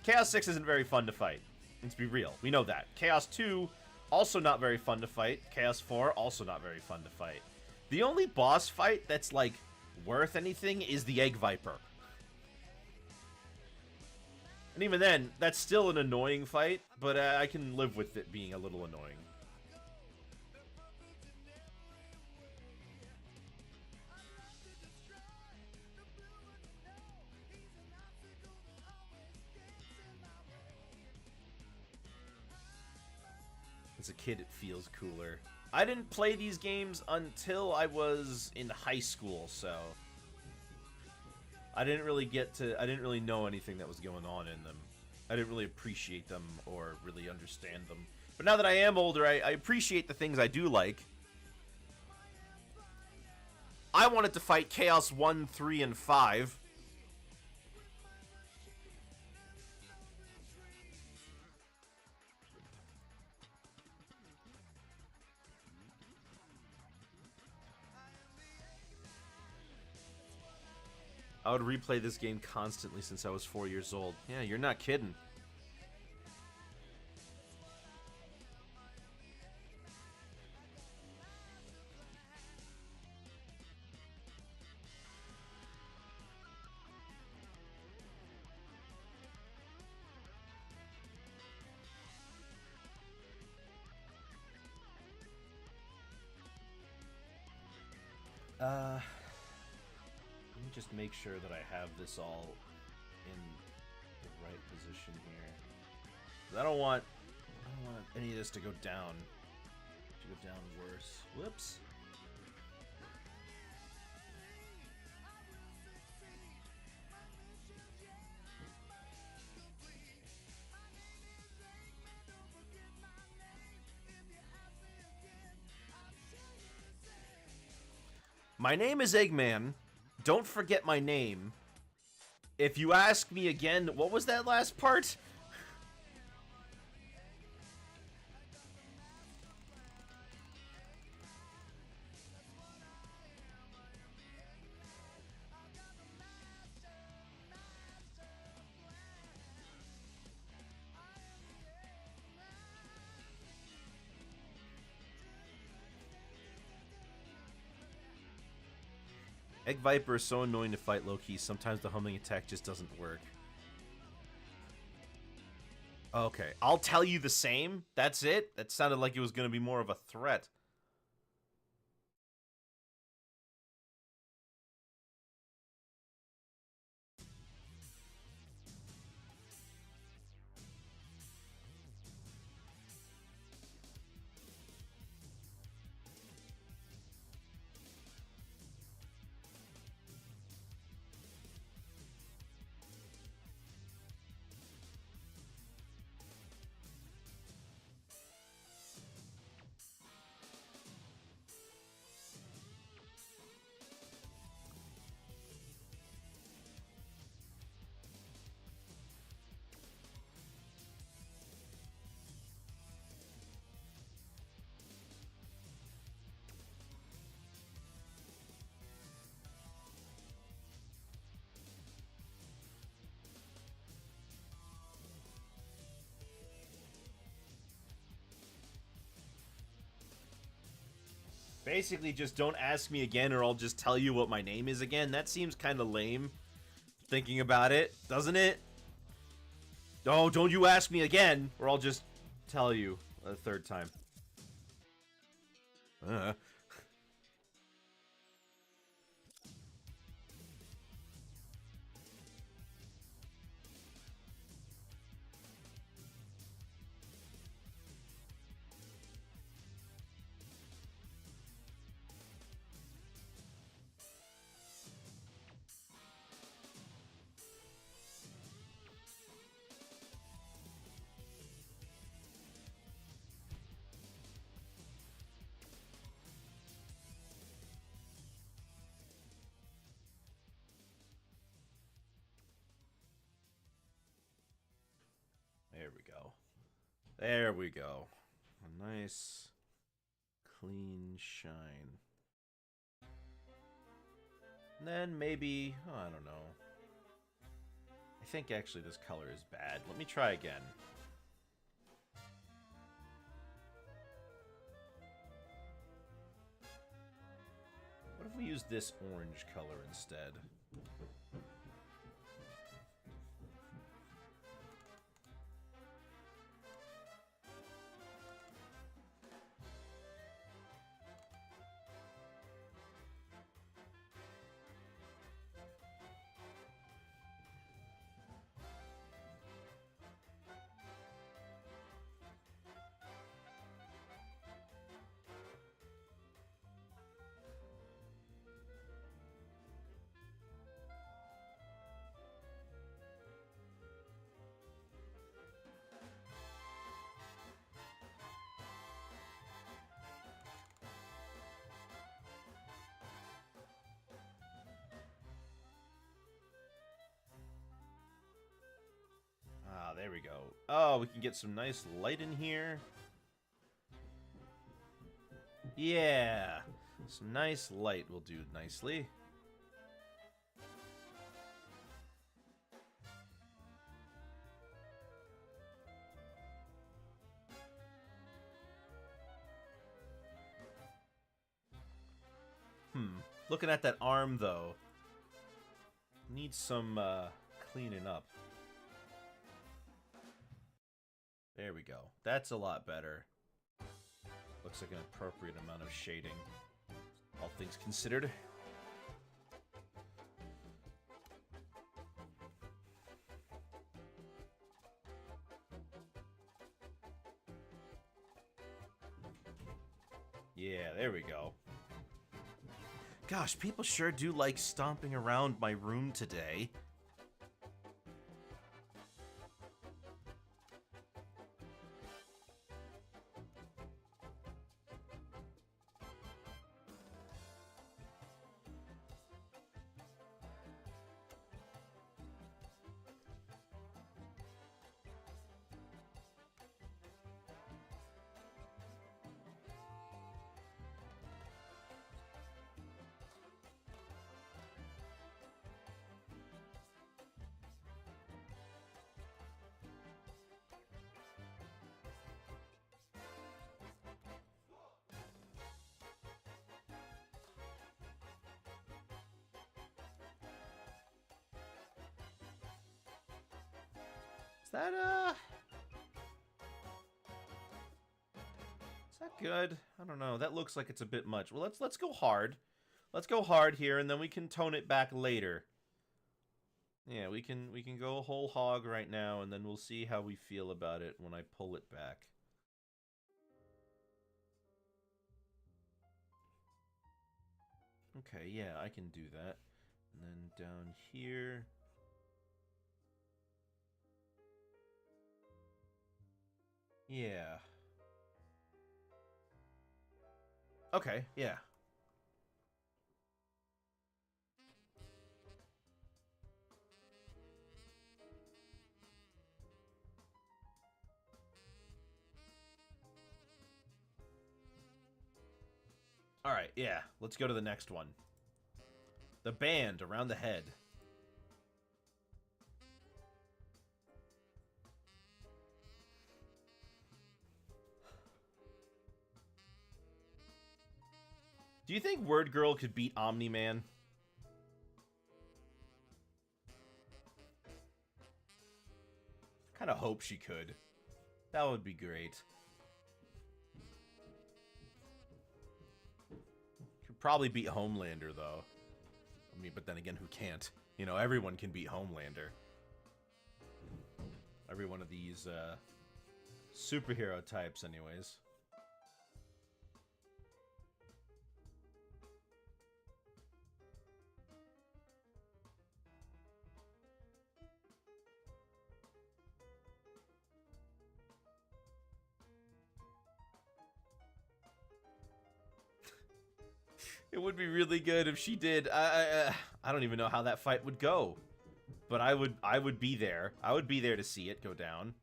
Chaos 6 isn't very fun to fight. Let's be real. We know that. Chaos 2... also not very fun to fight. Chaos 4, also not very fun to fight. The only boss fight that's, like, worth anything is the Egg Viper. And even then, that's still an annoying fight, but I can live with it being a little annoying. As a kid, it feels cooler. I didn't play these games until I was in high school, so... I didn't really know anything that was going on in them. I didn't really appreciate them or really understand them. But now that I am older, I appreciate the things I do like. I wanted to fight Chaos 1, 3, and 5. I would replay this game constantly since I was 4 years old. Yeah, you're not kidding. Let me just make sure that I have this all in the right position here. I don't want any of this to go down. To go down worse. Whoops. My name is Eggman. Don't forget my name. If you ask me again, what was that last part? Egg Viper is so annoying to fight low-key. Sometimes the homing attack just doesn't work. Okay, I'll tell you the same. That's it? That sounded like it was going to be more of a threat. Basically, just don't ask me again or I'll just tell you what my name is again. That seems kind of lame, thinking about it, doesn't it? No, don't you ask me again or I'll just tell you a third time. There we go. There we go. A nice, clean shine. And then maybe, oh, I don't know. I think actually this color is bad. Let me try again. What if we use this orange color instead? Ah, there we go. Oh, we can get some nice light in here. Yeah, some nice light will do nicely. Looking at that arm, though, needs some cleaning up. There we go. That's a lot better. Looks like an appropriate amount of shading, all things considered. Yeah, there we go. Gosh, people sure do like stomping around my room today. that, is that good? I don't know. That looks like it's a bit much. Well, let's go hard. Let's go hard here, and then we can tone it back later. Yeah, we can go whole hog right now, and then we'll see how we feel about it when I pull it back. Okay, yeah, I can do that. And then down here. Yeah. Okay, yeah. Alright, yeah. Let's go to the next one. The band around the head. Do you think Word Girl could beat Omni-Man? Kind of hope she could. That would be great. Could probably beat Homelander, though. I mean, but then again, who can't? You know, everyone can beat Homelander. Every one of these, superhero types, anyways. It would be really good if she did. I don't even know how that fight would go, but I would be there. I would be there to see it go down.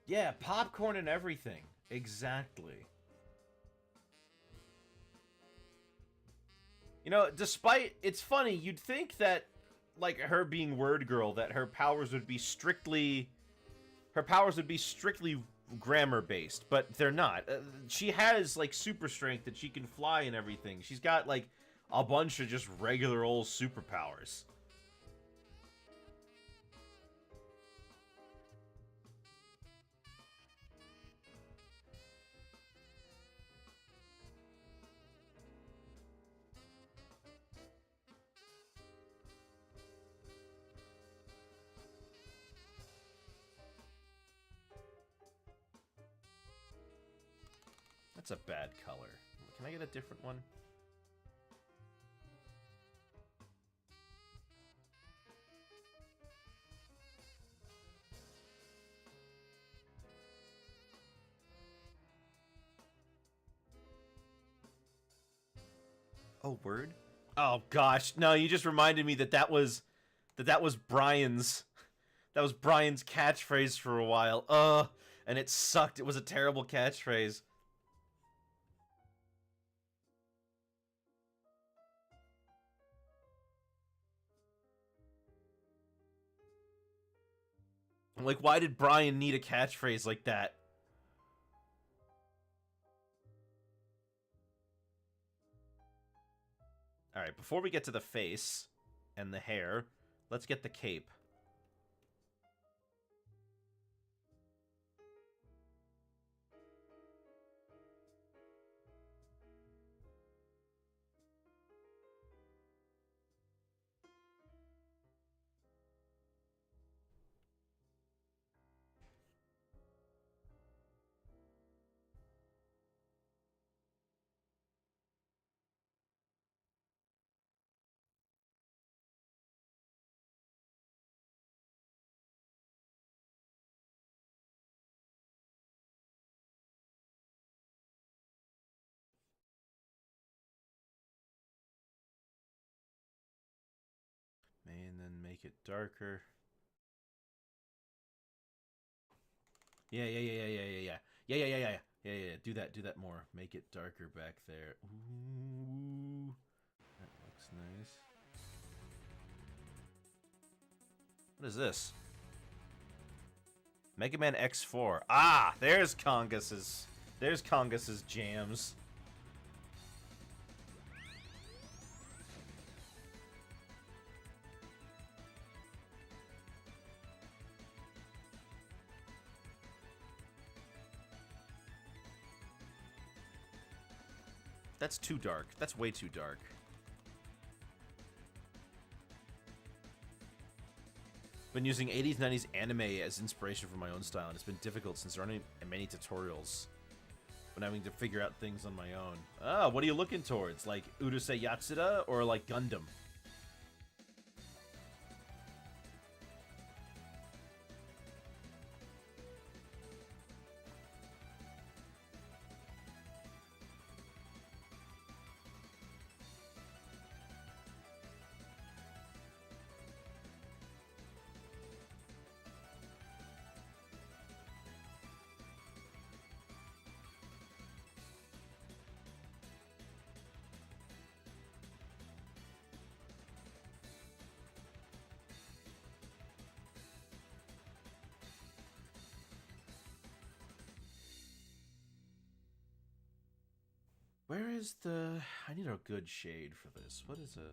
Yeah, popcorn and everything. Exactly. You know, despite it's funny, you'd think that like her being Word Girl, that her powers would be strictly grammar based, but they're not. She has like super strength that she can fly and everything. She's got like a bunch of just regular old superpowers. That's a bad color. Can I get a different one? Oh, word? Oh gosh, no, you just reminded me that that was Brian's catchphrase for a while. And it sucked. It was a terrible catchphrase. Like, why did Brian need a catchphrase like that? Alright, before we get to the face and the hair, let's get the cape. make it darker. Yeah. Do that more. Make it darker back there. Ooh, that looks nice. What is this? Mega Man X4. Ah, there's Kongus's jams. That's too dark. That's way too dark. Been using 80s, 90s anime as inspiration for my own style, and it's been difficult since there aren't many tutorials. Been having to figure out things on my own. Ah, what are you looking towards? Like Urusei Yatsura or like Gundam? Where is the... I need a good shade for this. What is a...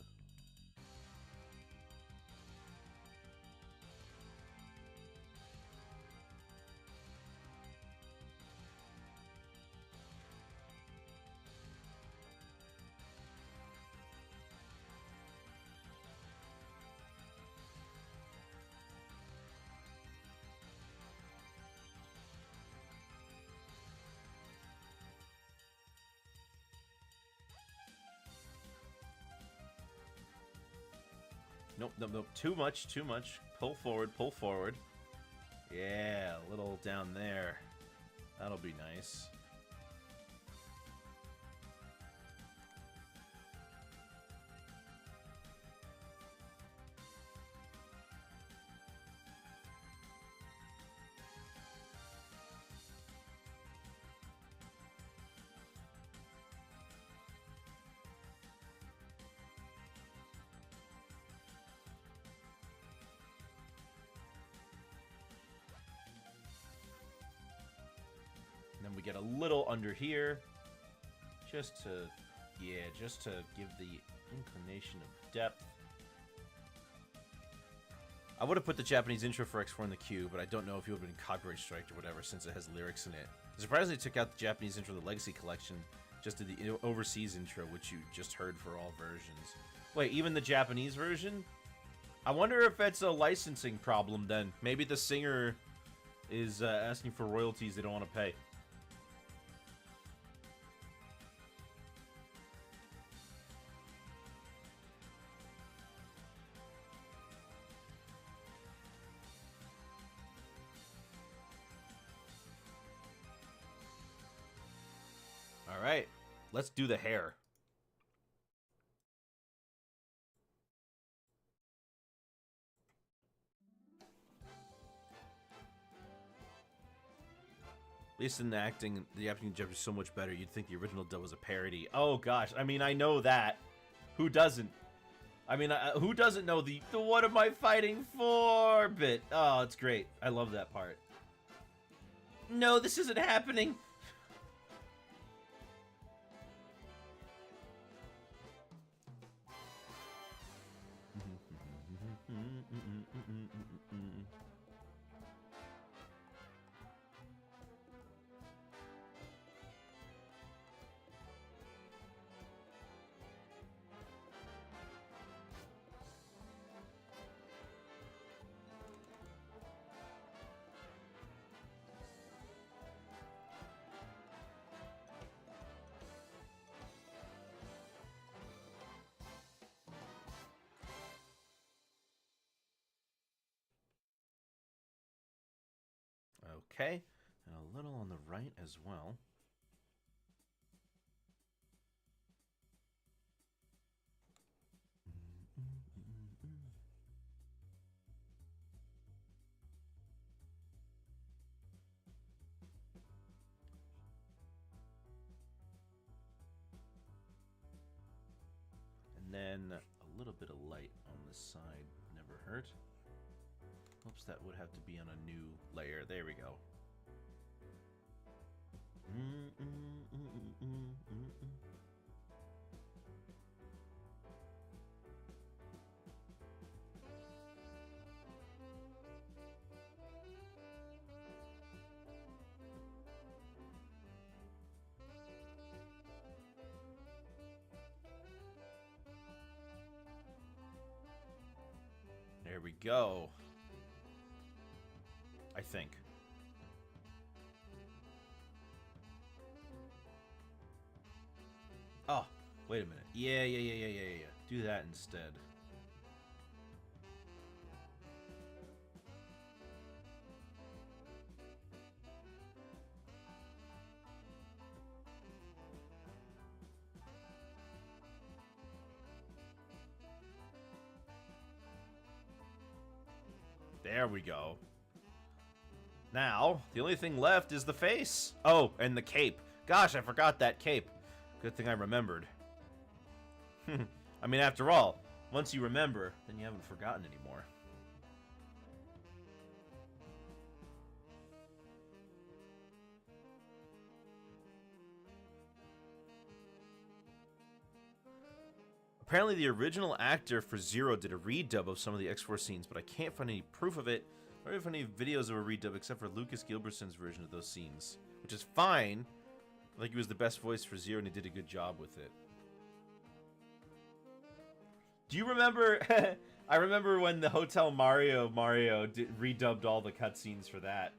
Nope. Too much. Pull forward. Yeah, a little down there. That'll be nice. Then we get a little under here, just to give the inclination of depth. I would have put the Japanese intro for X4 in the queue, but I don't know if it would have been copyright striked or whatever since it has lyrics in it. Surprisingly, took out the Japanese intro of the Legacy Collection, just did the overseas intro, which you just heard for all versions. Wait, even the Japanese version? I wonder if it's a licensing problem then. Maybe the singer is asking for royalties they don't want to pay. Alright, let's do the hair. At least in the acting, the acting in Japanese is so much better, you'd think the original dub was a parody. Oh gosh, I mean, I know that. Who doesn't? I mean, who doesn't know the what am I fighting for bit? Oh, it's great. I love that part. No, this isn't happening. Okay, and a little on the right as well. then a little bit of light on this side never hurt. Oops, that would have to be on a new layer. There we go. There we go. I think. Oh, wait a minute. Yeah. Do that instead. There we go. Now, the only thing left is the face. Oh, and the cape. Gosh, I forgot that cape. Good thing I remembered. I mean, after all, once you remember, then you haven't forgotten anymore. Apparently, the original actor for Zero did a redub of some of the X-Force scenes, but I can't find any proof of it. I don't find any videos of a redub except for Lucas Gilberson's version of those scenes, which is fine. I think he was the best voice for Zero, and he did a good job with it. Do you remember? I remember when the Hotel Mario redubbed all the cutscenes for that.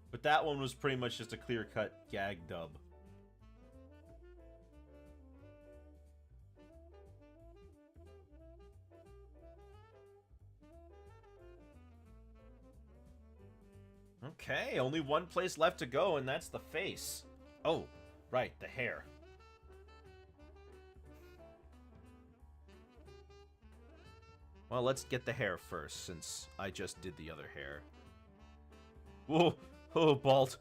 But that one was pretty much just a clear-cut gag dub. Okay, only one place left to go, and that's the face. Oh, right, the hair. Well, let's get the hair first, since I just did the other hair. Whoa, oh, bald.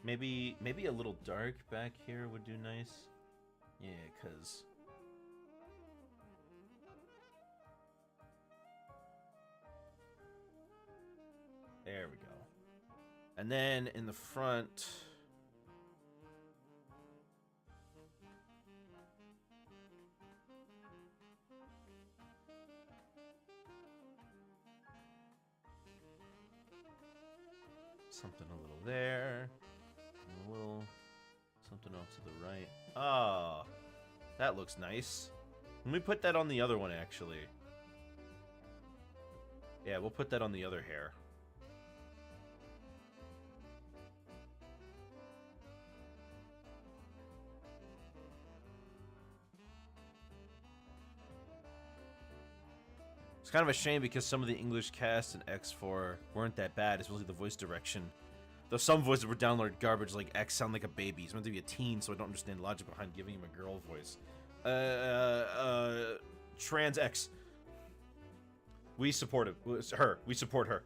Maybe a little dark back here would do nice. Yeah, cause there we go. And then in the front, something a little there. A little something off to the right. Ah, that looks nice. Let me put that on the other one, actually. Yeah, we'll put that on the other hair. It's kind of a shame because some of the English cast in X4 weren't that bad, especially the voice direction. Though some voices were downloaded garbage, like X sound like a baby. He's meant to be a teen, so I don't understand the logic behind giving him a girl voice. Trans X. We support it. Her. We support her.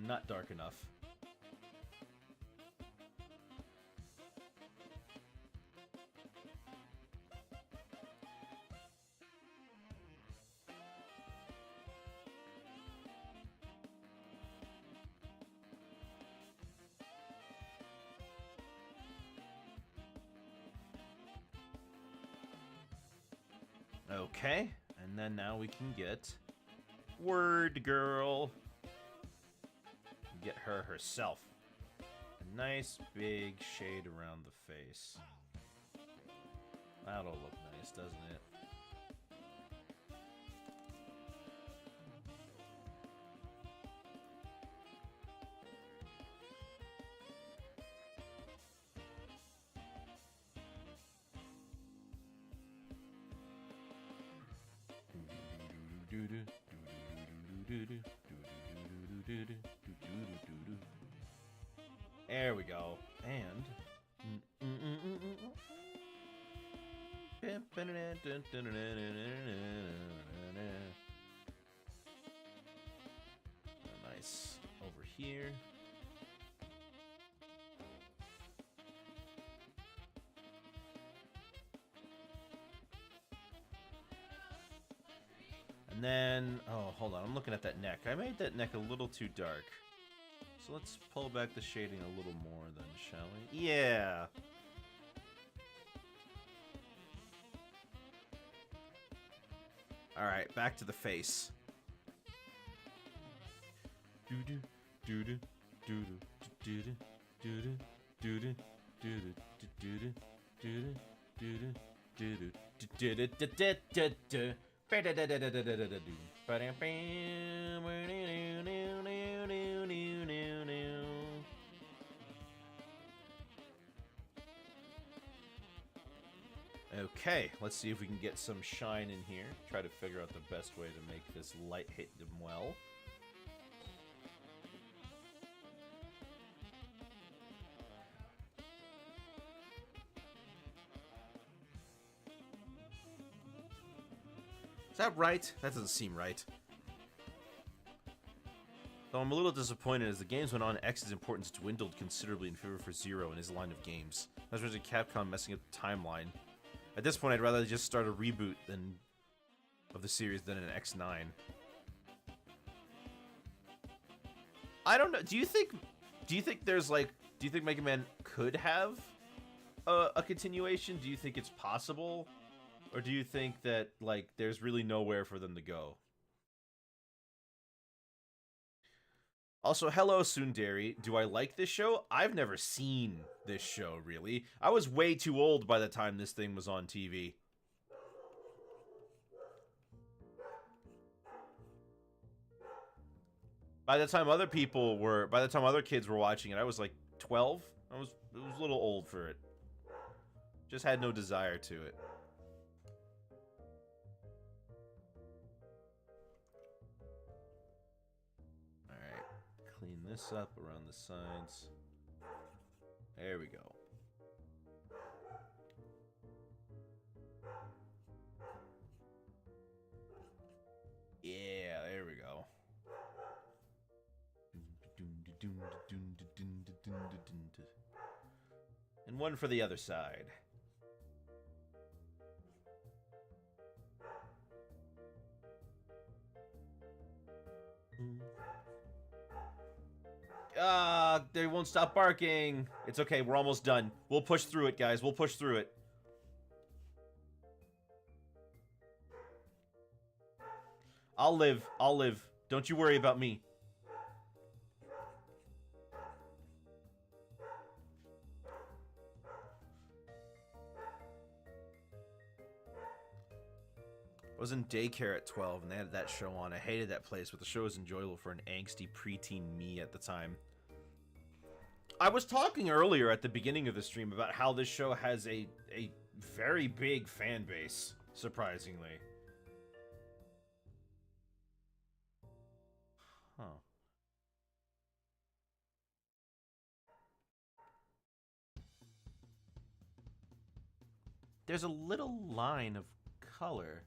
Not dark enough. Okay, and then now we can get Word Girl. Get her herself. A nice big shade around the face. That'll look nice, doesn't it? There we go. And nice over here. And then, oh, hold on. I'm looking at that neck. I made that neck a little too dark. So let's pull back the shading a little more then, shall we? Yeah! Alright, back to the face. Doo-doo, doo-doo, doo-doo, doo-doo, doo-doo, doo-doo, doo-doo, doo-doo, doo-doo, doo-doo, doo-doo, doo-doo, okay, let's see if we can get some shine in here. Try to figure out the best way to make this light hit them well. Is that right? That doesn't seem right. Though I'm a little disappointed as the games went on, X's importance dwindled considerably in favor for Zero in his line of games. That's really Capcom messing up the timeline. At this point, I'd rather just start a reboot of the series than an X9. I don't know. Do you think there's like, do you think Mega Man could have a continuation? Do you think it's possible? Or do you think that, like, there's really nowhere for them to go? Also, hello, Sundari. Do I like this show? I've never seen this show, really. I was way too old by the time this thing was on TV. By the time other kids were watching it, I was like 12. It was a little old for it. Just had no desire to it. Clean this up around the sides. There we go. Yeah, there we go. And one for the other side. They won't stop barking. It's okay, we're almost done. We'll push through it, guys. We'll push through it. I'll live. I'll live. Don't you worry about me. I was in daycare at 12 and they had that show on. I hated that place, but the show was enjoyable for an angsty preteen me at the time. I was talking earlier at the beginning of the stream about how this show has a very big fan base, surprisingly. Huh. There's a little line of color.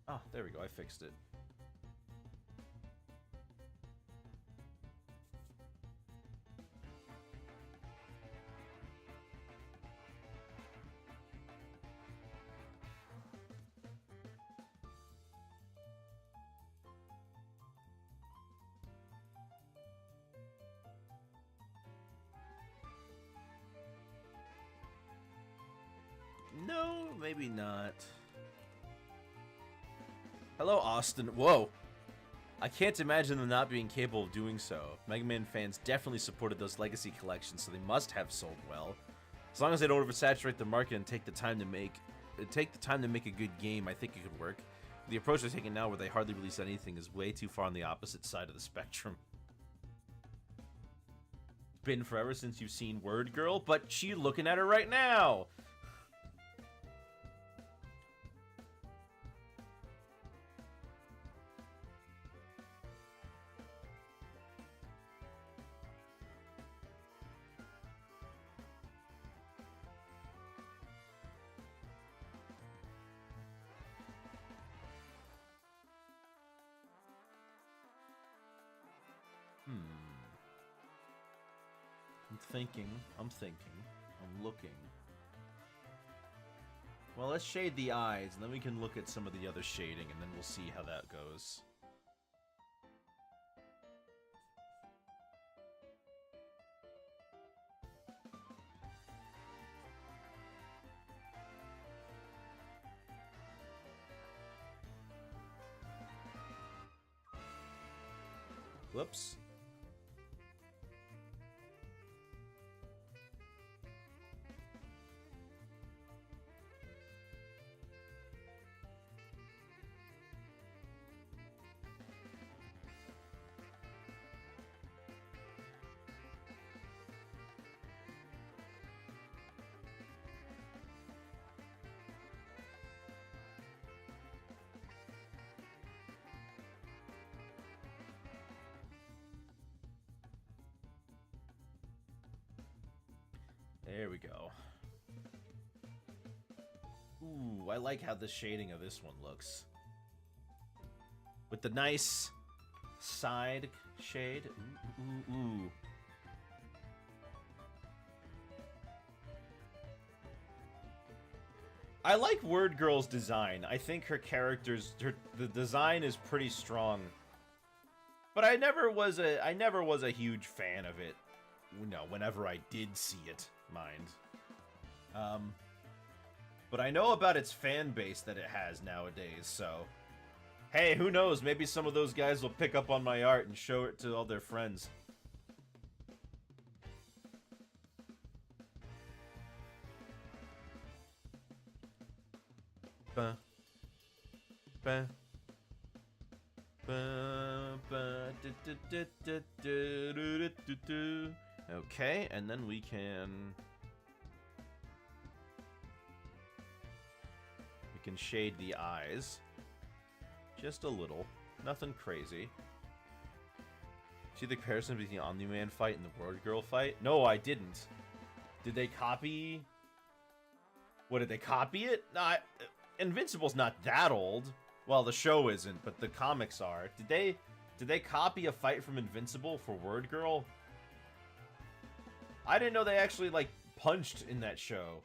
Oh, there we go. I fixed it. maybe not. Hello, Austin. Whoa. I can't imagine them not being capable of doing so. Mega Man fans definitely supported those legacy collections, so they must have sold well. As long as they don't oversaturate the market and take the time to make a good game, I think it could work. The approach they're taking now, where they hardly release anything, is way too far on the opposite side of the spectrum. Been forever since you've seen Word Girl, but she looking at her right now. I'm thinking, I'm looking. Well, let's shade the eyes, and then we can look at some of the other shading, and then we'll see how that goes. Whoops. There we go. Ooh, I like how the shading of this one looks. With the nice side shade. Ooh, ooh, ooh. I like Word Girl's design. I think her character's... the design is pretty strong. But I never was a huge fan of it. No, whenever I did see it. Mind. But I know about its fan base that it has nowadays, so... Hey, who knows? Maybe some of those guys will pick up on my art and show it to all their friends. Ba. Ba. Ba. Ba. Okay, and then we can shade the eyes just a little, nothing crazy. See the comparison between the Omni-Man fight and the Word Girl fight? No, I didn't. Did they copy? What, did they copy it? Nah, Invincible's not that old. Well, the show isn't, but the comics are. Did they copy a fight from Invincible for Word Girl? I didn't know they actually, like, punched in that show.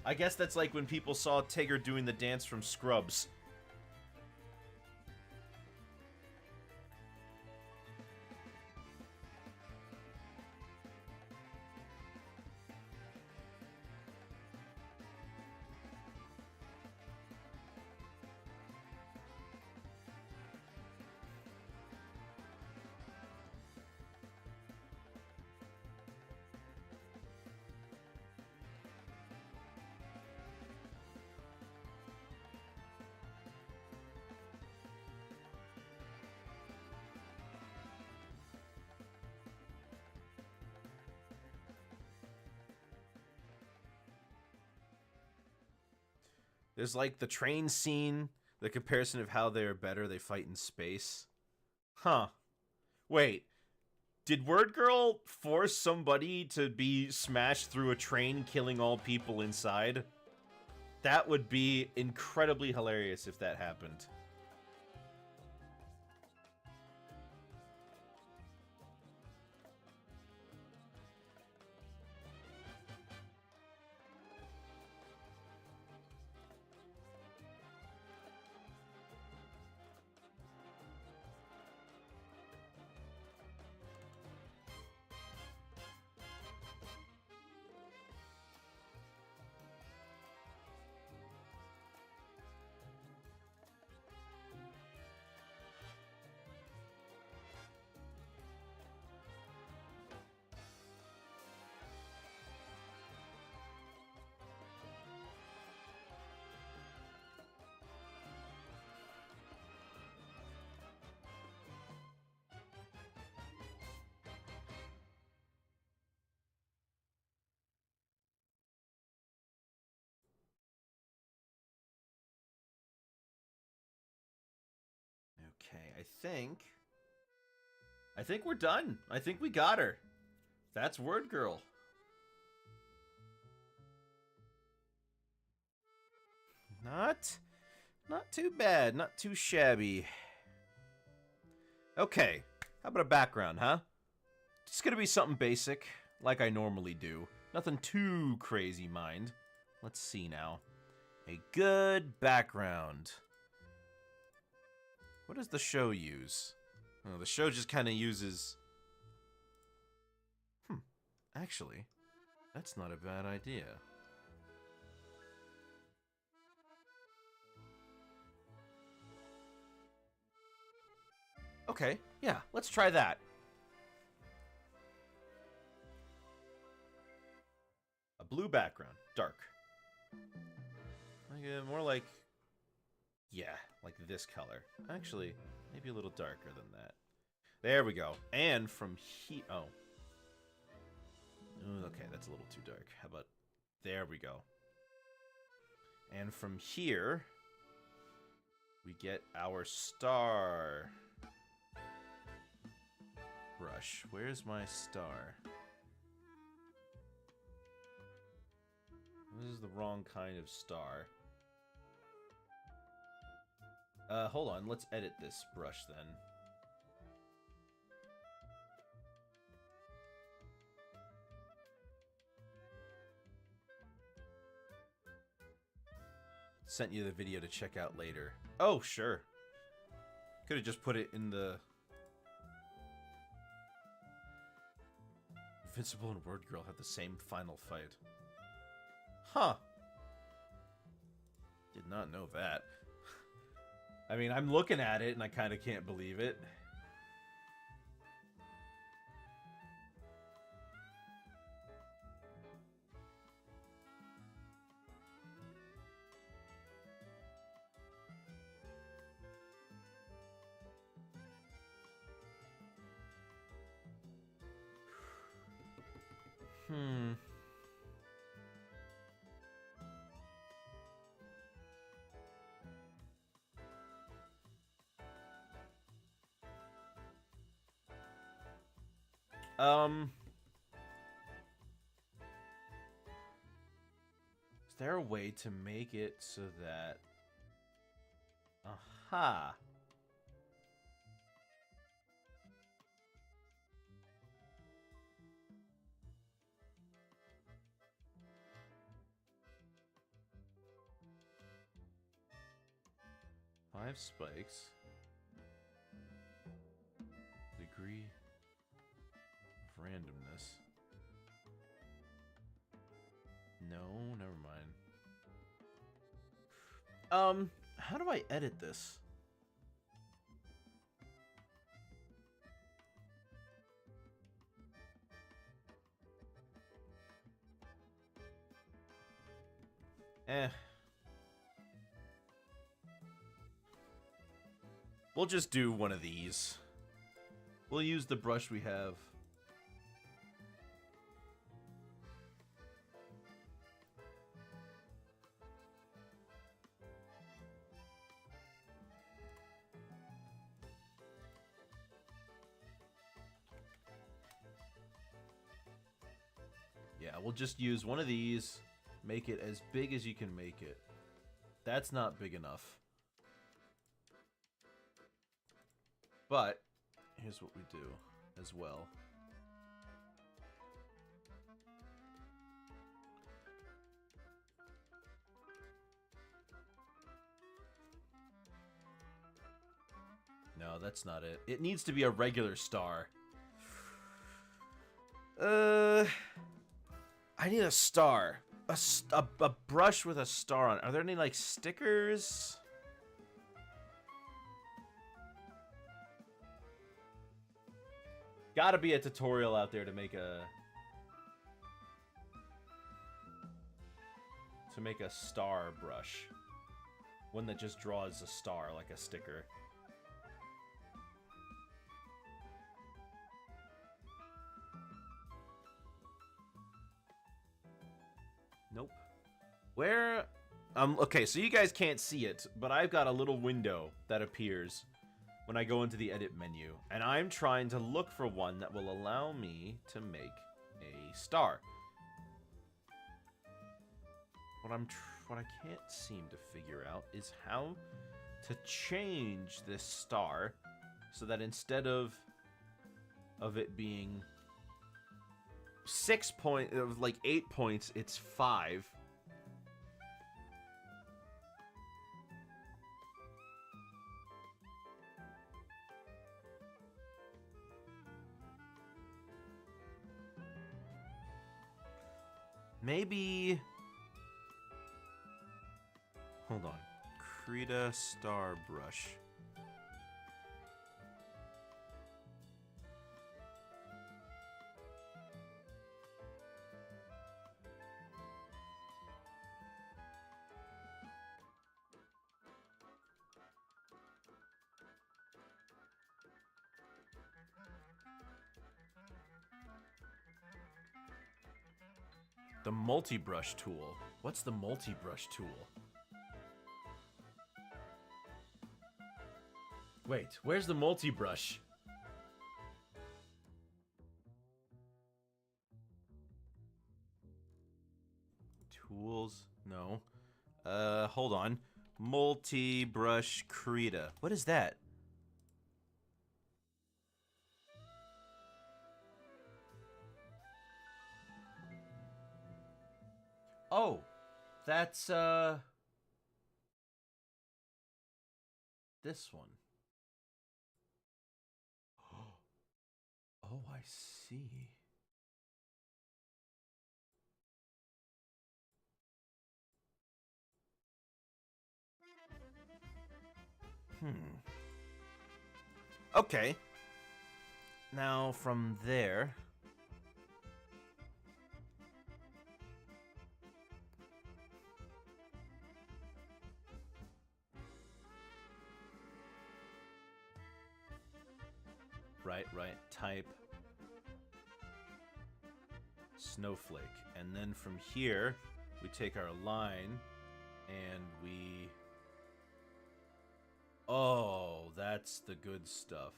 I guess that's like when people saw Tigger doing the dance from Scrubs. There's like the train scene, the comparison of how they're better, they fight in space. Huh. Wait. Did Word Girl force somebody to be smashed through a train, killing all people inside? That would be incredibly hilarious if that happened. I think we're done. I think we got her. That's Word Girl. Not too bad. Not too shabby. Okay. How about a background, huh? It's gonna be something basic, like I normally do. Nothing too crazy, mind. Let's see now. A good background. What does the show use? Oh, the show just kind of uses... Actually, that's not a bad idea. Okay, yeah, let's try that. A blue background, dark. More like... Yeah, like this color. Actually, maybe a little darker than that. There we go. And from here... Oh. Ooh, okay, that's a little too dark. How about... There we go. And from here... we get our star... brush. Where's my star? This is the wrong kind of star. Hold on. Let's edit this brush then. Sent you the video to check out later. Oh, sure. Could have just put it in the... Invincible and Word Girl have the same final fight. Huh. Did not know that. I mean, I'm looking at it and I kind of can't believe it. Is there a way to make it so that... Aha! Five spikes. Degree of randomness. No, never mind. How do I edit this? We'll just do one of these. We'll use the brush we have. Yeah, we'll just use one of these. Make it as big as you can make it. That's not big enough. But here's what we do as well. No, that's not it. It needs to be a regular star. I need a star. A brush with a star on it. Are there any, like, stickers? Gotta be a tutorial out there to make a... star brush. One that just draws a star like a sticker. Nope. Where... okay, so you guys can't see it, but I've got a little window that appears when I go into the edit menu. And I'm trying to look for one that will allow me to make a star. What I can't seem to figure out is how to change this star so that instead of it being 8 points, it's 5. Maybe... Hold on. Krita Star Brush. The multi-brush tool. What's the multi-brush tool? Wait, where's the multi-brush? Tools? No. Hold on. Multi-brush Krita. What is that? Oh, that's, this one. Oh, I see. Okay. Now, from there... Right. Type snowflake. And then from here, we take our line and we... Oh, that's the good stuff.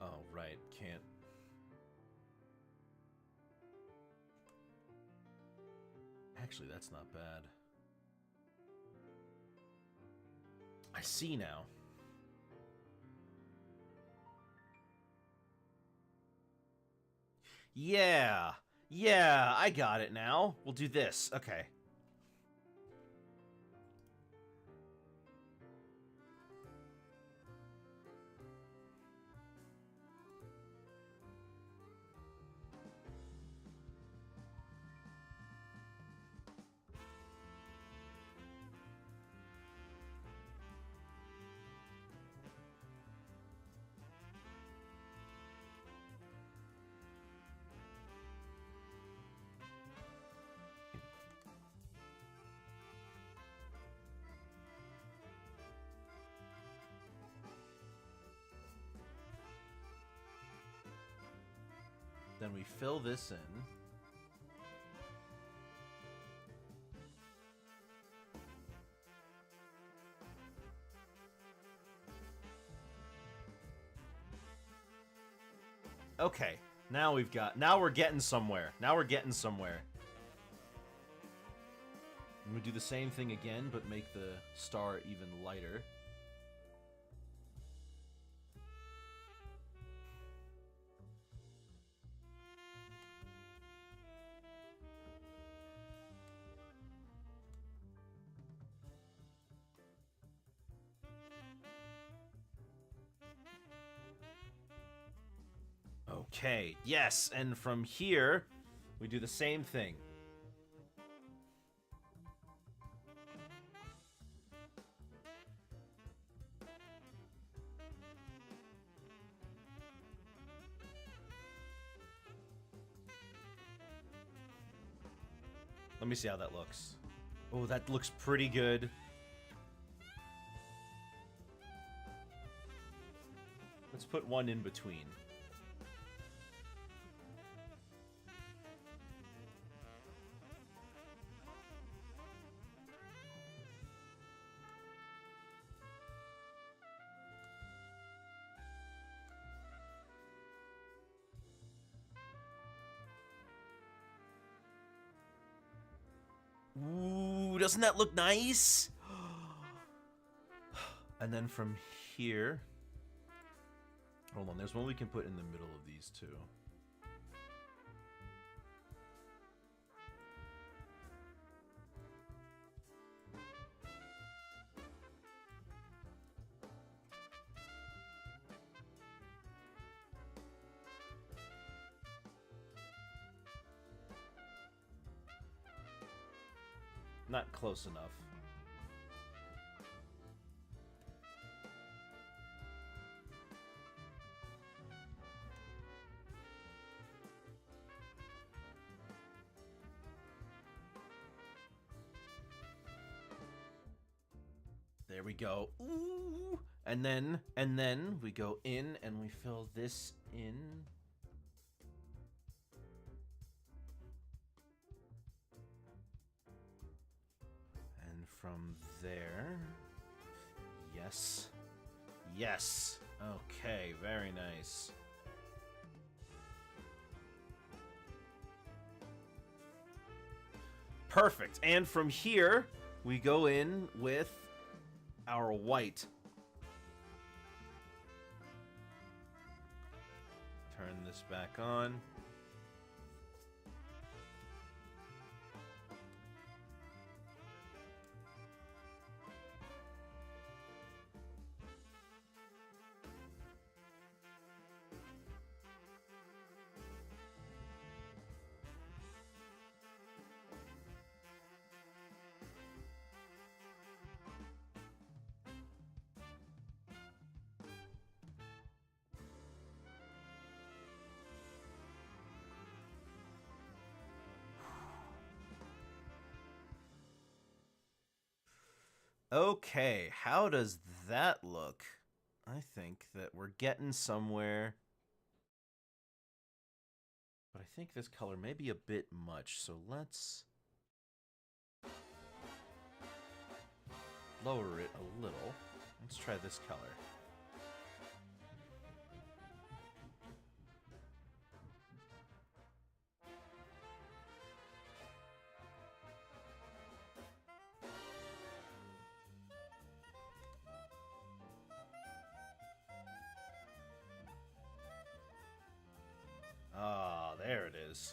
Oh, right. Can't... Actually, that's not bad. I see now. Yeah, I got it now. We'll do this. Okay. Then we fill this in. Okay, now we're getting somewhere. Now we're getting somewhere. And we do the same thing again, but make the star even lighter. Okay, yes, and from here, we do the same thing. Let me see how that looks. Oh, that looks pretty good. Let's put one in between. Ooh, doesn't that look nice? And then from here... Hold on, there's one we can put in the middle of these two. Not close enough. There we go. Ooh. And then we go in and we fill this in. And from there, yes. Yes. Okay, very nice. Perfect. And from here, we go in with our white. Turn this back on. Okay, how does that look? I think that we're getting somewhere. But I think this color may be a bit much, so let's lower it a little. Let's try this color. Ah, there it is.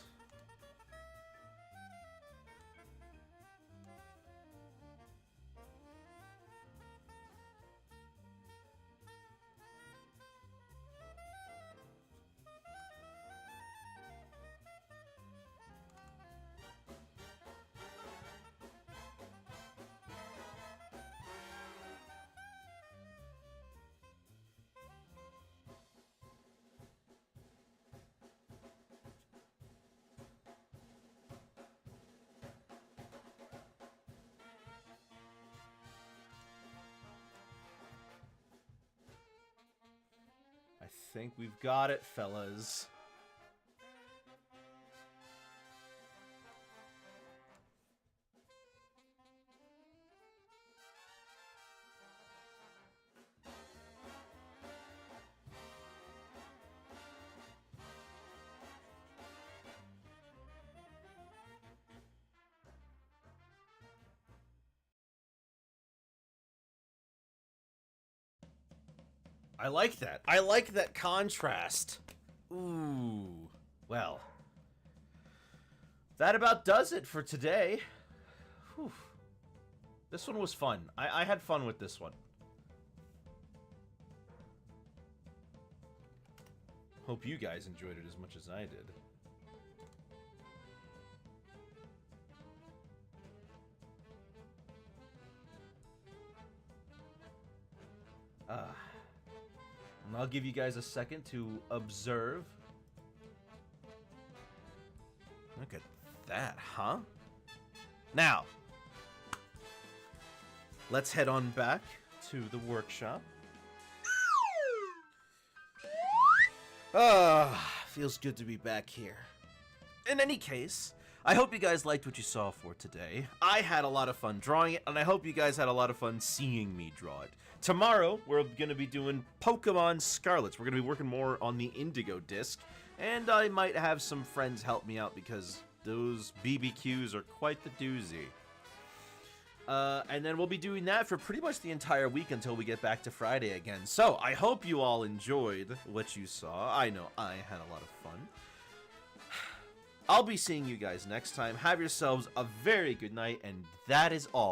I think we've got it, fellas. I like that. I like that contrast. Ooh. Well. That about does it for today. Whew. This one was fun. I had fun with this one. Hope you guys enjoyed it as much as I did. And I'll give you guys a second to observe. Look at that, huh? Now, let's head on back to the workshop. Feels good to be back here. In any case, I hope you guys liked what you saw for today. I had a lot of fun drawing it, and I hope you guys had a lot of fun seeing me draw it. Tomorrow, we're going to be doing Pokemon Scarlets. We're going to be working more on the Indigo disc, and I might have some friends help me out because those BBQs are quite the doozy. And then we'll be doing that for pretty much the entire week until we get back to Friday again. So I hope you all enjoyed what you saw. I know I had a lot of fun. I'll be seeing you guys next time. Have yourselves a very good night, and that is all.